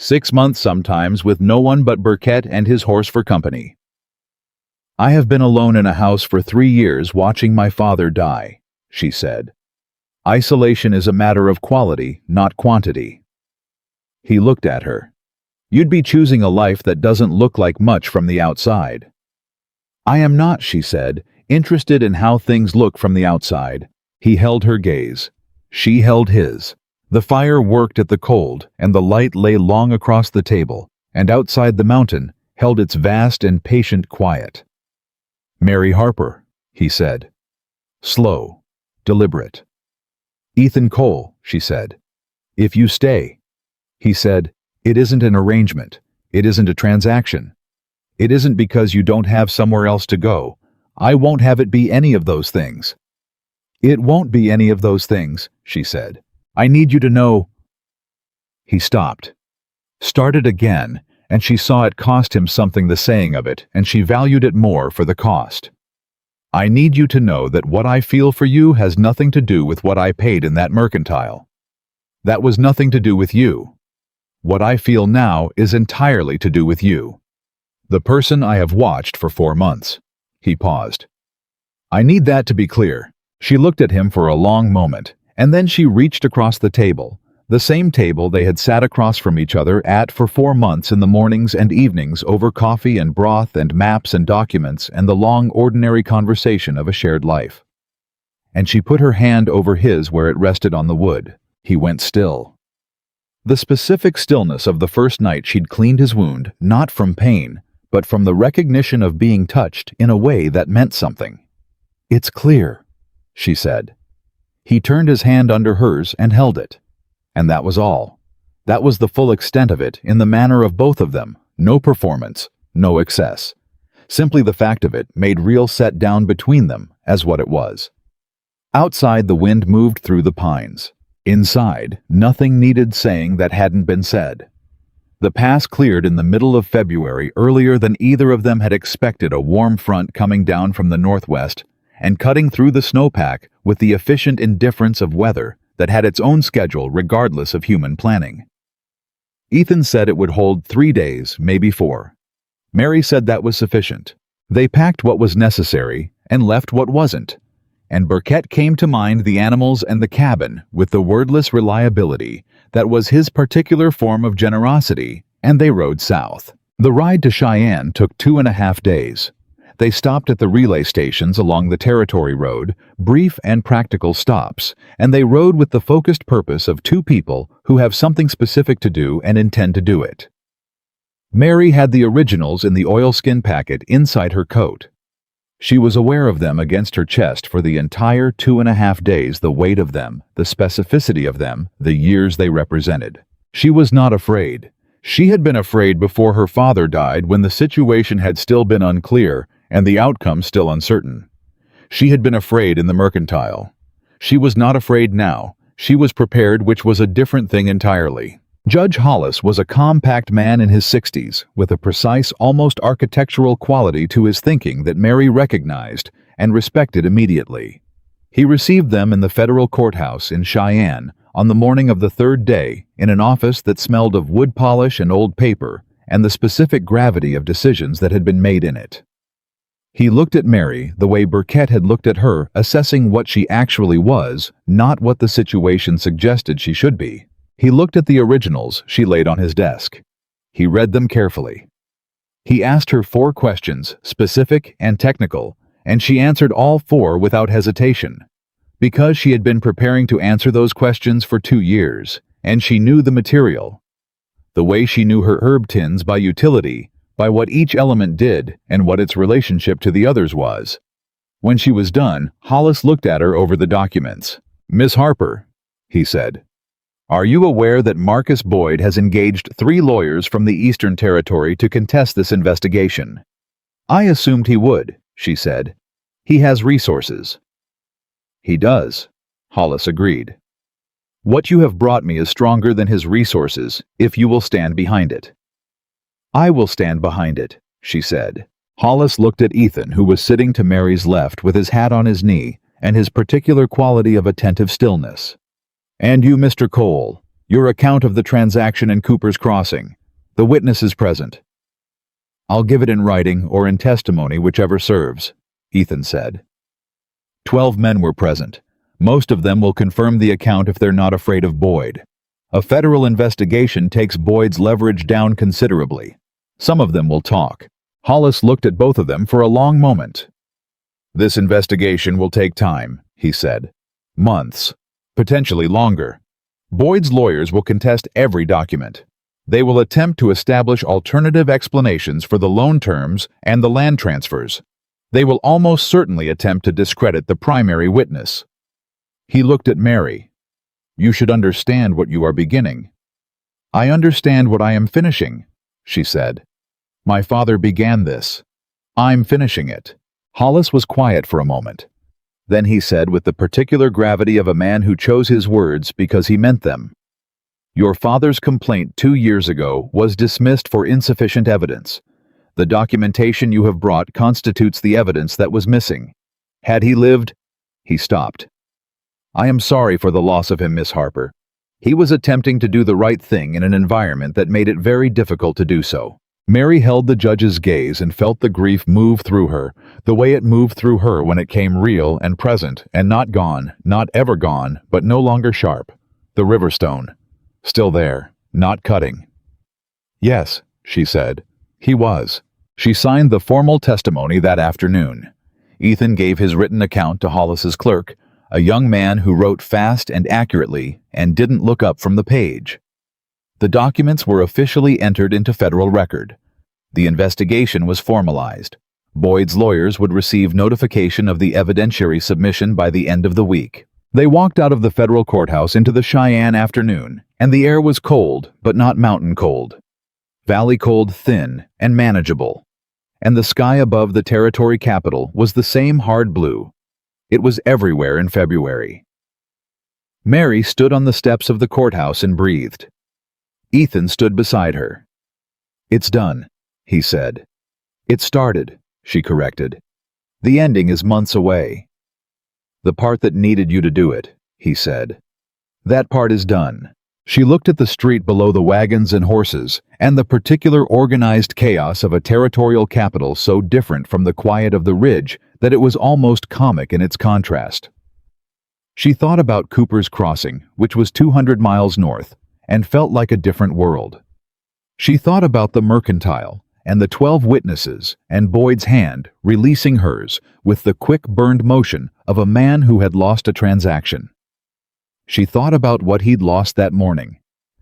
6 months sometimes with no one but Burkett and his horse for company. I have been alone in a house for 3 years watching my father die, she said. Isolation is a matter of quality, not quantity. He looked at her. You'd be choosing a life that doesn't look like much from the outside. I am not, she said, interested in how things look from the outside. He held her gaze. She held his. The fire worked at the cold, and the light lay long across the table, and outside the mountain held its vast and patient quiet. Mary Harper, he said. Slow, deliberate. Ethan Cole, she said. If you stay. He said, it isn't an arrangement. It isn't a transaction. It isn't because you don't have somewhere else to go. I won't have it be any of those things. It won't be any of those things, she said. I need you to know. He stopped. Started again, and she saw it cost him something the saying of it, and she valued it more for the cost. I need you to know that what I feel for you has nothing to do with what I paid in that mercantile. That was nothing to do with you. What I feel now is entirely to do with you. The person I have watched for 4 months. He paused. I need that to be clear. She looked at him for a long moment, and then she reached across the table, the same table they had sat across from each other at for 4 months in the mornings and evenings over coffee and broth and maps and documents and the long ordinary conversation of a shared life. And she put her hand over his where it rested on the wood. He went still. The specific stillness of the first night she'd cleaned his wound, not from pain, but from the recognition of being touched in a way that meant something. It's clear, she said. He turned his hand under hers and held it. And that was all. That was the full extent of it in the manner of both of them. No performance, no excess. Simply the fact of it made real set down between them as what it was. Outside, the wind moved through the pines. Inside, nothing needed saying that hadn't been said. The pass cleared in the middle of February earlier than either of them had expected, a warm front coming down from the northwest and cutting through the snowpack with the efficient indifference of weather that had its own schedule regardless of human planning. Ethan said it would hold 3 days, maybe 4. Mary said that was sufficient. They packed what was necessary and left what wasn't. And Burkett came to mind the animals and the cabin with the wordless reliability that was his particular form of generosity, and they rode south. The ride to Cheyenne took 2.5 days. They stopped at the relay stations along the Territory Road, brief and practical stops, and they rode with the focused purpose of 2 people who have something specific to do and intend to do it. Mary had the originals in the oilskin packet inside her coat. She was aware of them against her chest for the entire 2.5 days, the weight of them, the specificity of them, the years they represented. She was not afraid. She had been afraid before her father died, when the situation had still been unclear and the outcome still uncertain. She had been afraid in the mercantile. She was not afraid now. She was prepared, which was a different thing entirely. Judge Hollis was a compact man in his 60s, with a precise, almost architectural quality to his thinking that Mary recognized and respected immediately. He received them in the federal courthouse in Cheyenne on the morning of the 3rd day, in an office that smelled of wood polish and old paper and the specific gravity of decisions that had been made in it. He looked at Mary the way Burkett had looked at her, assessing what she actually was, not what the situation suggested she should be. He looked at the originals she laid on his desk. He read them carefully. He asked her 4 questions, specific and technical, and she answered all 4 without hesitation. Because she had been preparing to answer those questions for 2 years, and she knew the material. The way she knew her herb tins by utility, by what each element did and what its relationship to the others was. When she was done, Hollis looked at her over the documents. "Miss Harper," he said, "are you aware that Marcus Boyd has engaged 3 lawyers from the Eastern Territory to contest this investigation?" "I assumed he would," she said. "He has resources." "He does," Hollis agreed. "What you have brought me is stronger than his resources, if you will stand behind it." "I will stand behind it," she said. Hollis looked at Ethan, who was sitting to Mary's left with his hat on his knee and his particular quality of attentive stillness. "And you, Mr. Cole, Your account of the transaction in Cooper's Crossing. The witness is present. I'll give it in writing or in testimony, whichever serves, Ethan said. 12 men were present. Most of them will confirm the account if they're not afraid of Boyd. A federal investigation takes Boyd's leverage down considerably. Some of them will talk. Hollis looked at both of them for a long moment. This investigation will take time, he said. Months. Potentially longer. Boyd's lawyers will contest every document. They will attempt to establish alternative explanations for the loan terms and the land transfers. They will almost certainly attempt to discredit the primary witness. He looked at Mary. You should understand what you are beginning. I understand what I am finishing, she said. My father began this. I'm finishing it. Hollis was quiet for a moment. Then he said with the particular gravity of a man who chose his words because he meant them. Your father's complaint 2 years ago was dismissed for insufficient evidence. The documentation you have brought constitutes the evidence that was missing. Had he lived... He stopped. I am sorry for the loss of him, Miss Harper. He was attempting to do the right thing in an environment that made it very difficult to do so. Mary held the judge's gaze and felt the grief move through her, the way it moved through her when it came real and present and not gone, not ever gone, but no longer sharp. The river stone. Still there, not cutting. Yes, she said. He was. She signed the formal testimony that afternoon. Ethan gave his written account to Hollis's clerk, a young man who wrote fast and accurately and didn't look up from the page. The documents were officially entered into federal record. The investigation was formalized. Boyd's lawyers would receive notification of the evidentiary submission by the end of the week. They walked out of the federal courthouse into the Cheyenne afternoon, and the air was cold, but not mountain cold. Valley cold, thin and manageable. And the sky above the territory capital was the same hard blue. It was everywhere in February. Mary stood on the steps of the courthouse and breathed. Ethan stood beside her. It's done, he said. It started, she corrected. The ending is months away. The part that needed you to do it, he said. That part is done. She looked at the street below the wagons and horses, and the particular organized chaos of a territorial capital so different from the quiet of the ridge that it was almost comic in its contrast. She thought about Cooper's Crossing, which was 200 miles north, and felt like a different world. She thought about the mercantile, and the 12 witnesses, and Boyd's hand releasing hers with the quick burned motion of a man who had lost a transaction. She thought about what he'd lost that morning.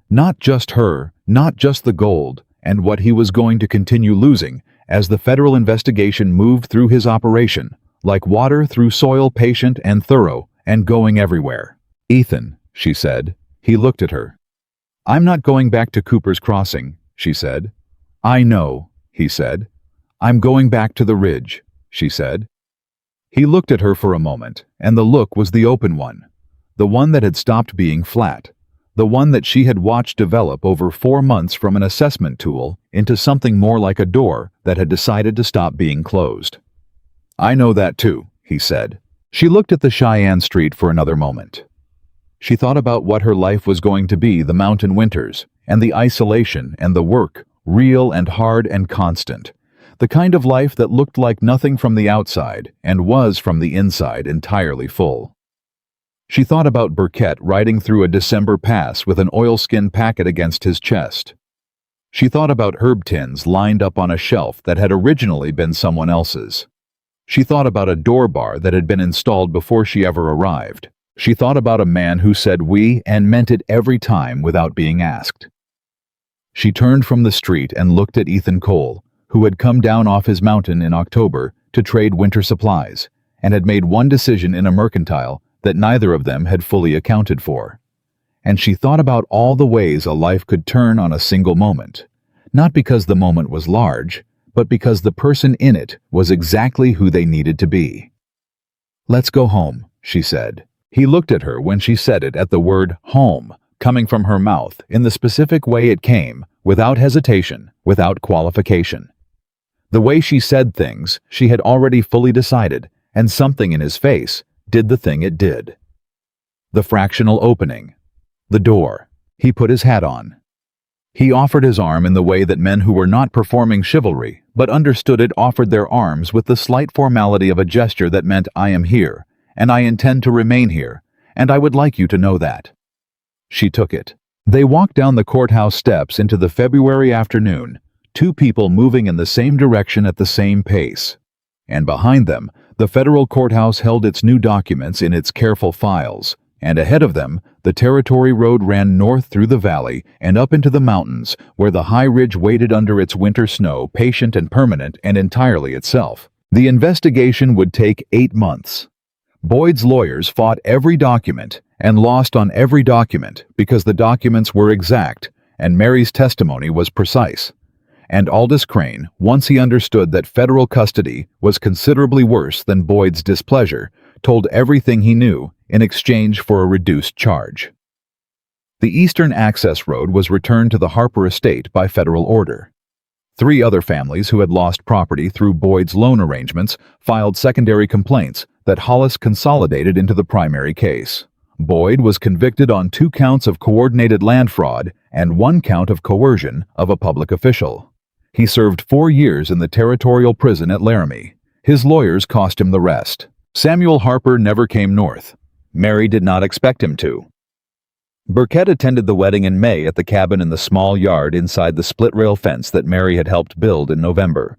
Not just her, not just the gold, and what he was going to continue losing as the federal investigation moved through his operation, like water through soil, patient and thorough, and going everywhere. Ethan, she said. He looked at her. I'm not going back to Cooper's Crossing, she said. I know, he said. I'm going back to the ridge, she said. He looked at her for a moment, and the look was the open one. The one that had stopped being flat, the one that she had watched develop over 4 months from an assessment tool into something more like a door that had decided to stop being closed. I know that too, he said. She looked at the Cheyenne street for another moment. She thought about what her life was going to be, the mountain winters, and the isolation and the work, real and hard and constant, the kind of life that looked like nothing from the outside and was from the inside entirely full. She thought about Burkett riding through a December pass with an oilskin packet against his chest. She thought about herb tins lined up on a shelf that had originally been someone else's. She thought about a door bar that had been installed before she ever arrived. She thought about a man who said we and meant it every time without being asked. She turned from the street and looked at Ethan Cole, who had come down off his mountain in October to trade winter supplies, and had made one decision in a mercantile that neither of them had fully accounted for. And she thought about all the ways a life could turn on a single moment, not because the moment was large, but because the person in it was exactly who they needed to be. Let's go home, she said. He looked at her when she said it at the word home, coming from her mouth in the specific way it came, without hesitation, without qualification. The way she said things, she had already fully decided, and something in his face did the thing it did. The fractional opening. The door. He put his hat on. He offered his arm in the way that men who were not performing chivalry, but understood it, offered their arms with the slight formality of a gesture that meant, "I am here, and I intend to remain here, and I would like you to know that." She took it. They walked down the courthouse steps into the February afternoon, two people moving in the same direction at the same pace. And behind them, the federal courthouse held its new documents in its careful files, and ahead of them, the territory road ran north through the valley and up into the mountains, where the high ridge waited under its winter snow, patient and permanent and entirely itself. The investigation would take 8 months. Boyd's lawyers fought every document and lost on every document because the documents were exact and Mary's testimony was precise. And Aldous Crane, once he understood that federal custody was considerably worse than Boyd's displeasure, told everything he knew in exchange for a reduced charge. The Eastern Access Road was returned to the Harper estate by federal order. 3 other families who had lost property through Boyd's loan arrangements filed secondary complaints that Hollis consolidated into the primary case. Boyd was convicted on 2 counts of coordinated land fraud and 1 count of coercion of a public official. He served 4 years in the territorial prison at Laramie. His lawyers cost him the rest. Samuel Harper never came north. Mary did not expect him to. Burkett attended the wedding in May at the cabin in the small yard inside the split-rail fence that Mary had helped build in November.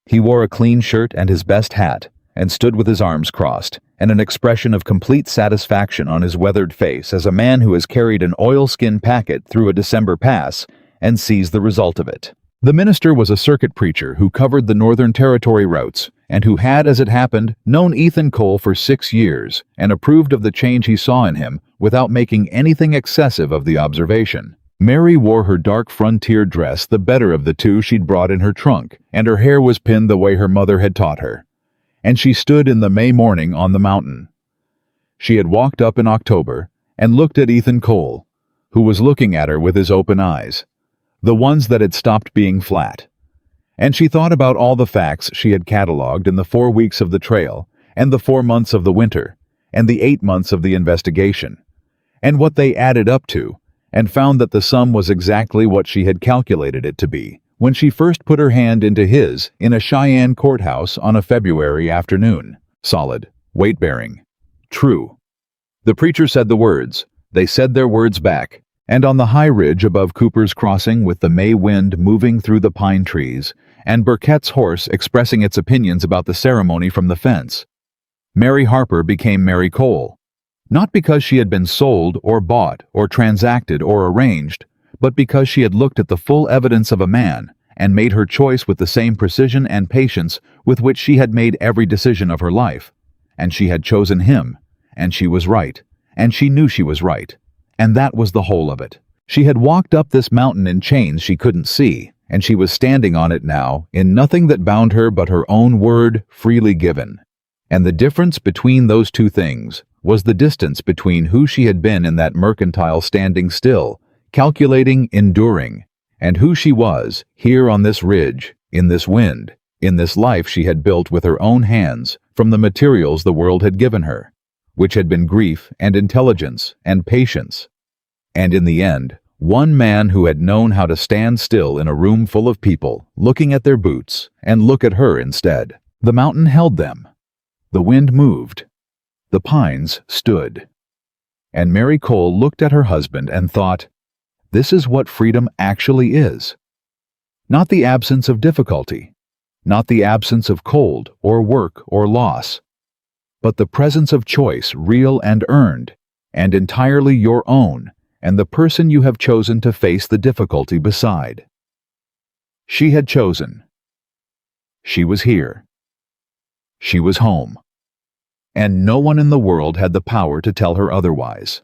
He wore a clean shirt and his best hat, and stood with his arms crossed, and an expression of complete satisfaction on his weathered face as a man who has carried an oilskin packet through a December pass and sees the result of it. The minister was a circuit preacher who covered the Northern Territory routes, and who had, as it happened, known Ethan Cole for 6 years, and approved of the change he saw in him without making anything excessive of the observation. Mary wore her dark frontier dress, the better of the 2 she'd brought in her trunk, and her hair was pinned the way her mother had taught her. And she stood in the May morning on the mountain. She had walked up in October and looked at Ethan Cole, who was looking at her with his open eyes, the ones that had stopped being flat. And she thought about all the facts she had cataloged in the 4 weeks of the trail, and the 4 months of the winter, and the 8 months of the investigation, and what they added up to, and found that the sum was exactly what she had calculated it to be when she first put her hand into his in a Cheyenne courthouse on a February afternoon. Solid, weight-bearing, true. The preacher said the words, they said their words back, and on the high ridge above Cooper's Crossing, with the May wind moving through the pine trees, and Burkett's horse expressing its opinions about the ceremony from the fence, Mary Harper became Mary Cole, not because she had been sold or bought or transacted or arranged, but because she had looked at the full evidence of a man and made her choice with the same precision and patience with which she had made every decision of her life. And she had chosen him, and she was right, and she knew she was right, and that was the whole of it. She had walked up this mountain in chains she couldn't see, and she was standing on it now in nothing that bound her but her own word freely given. And the difference between those 2 things was the distance between who she had been in that mercantile standing still, calculating, enduring, and who she was here on this ridge, in this wind, in this life she had built with her own hands from the materials the world had given her, which had been grief and intelligence and patience. And in the end, one man who had known how to stand still in a room full of people looking at their boots and look at her instead. The mountain held them. The wind moved. The pines stood. And Mary Cole looked at her husband and thought, this is what freedom actually is. Not the absence of difficulty, not the absence of cold or work or loss, but the presence of choice, real and earned, and entirely your own, and the person you have chosen to face the difficulty beside. She had chosen. She was here. She was home. And no one in the world had the power to tell her otherwise.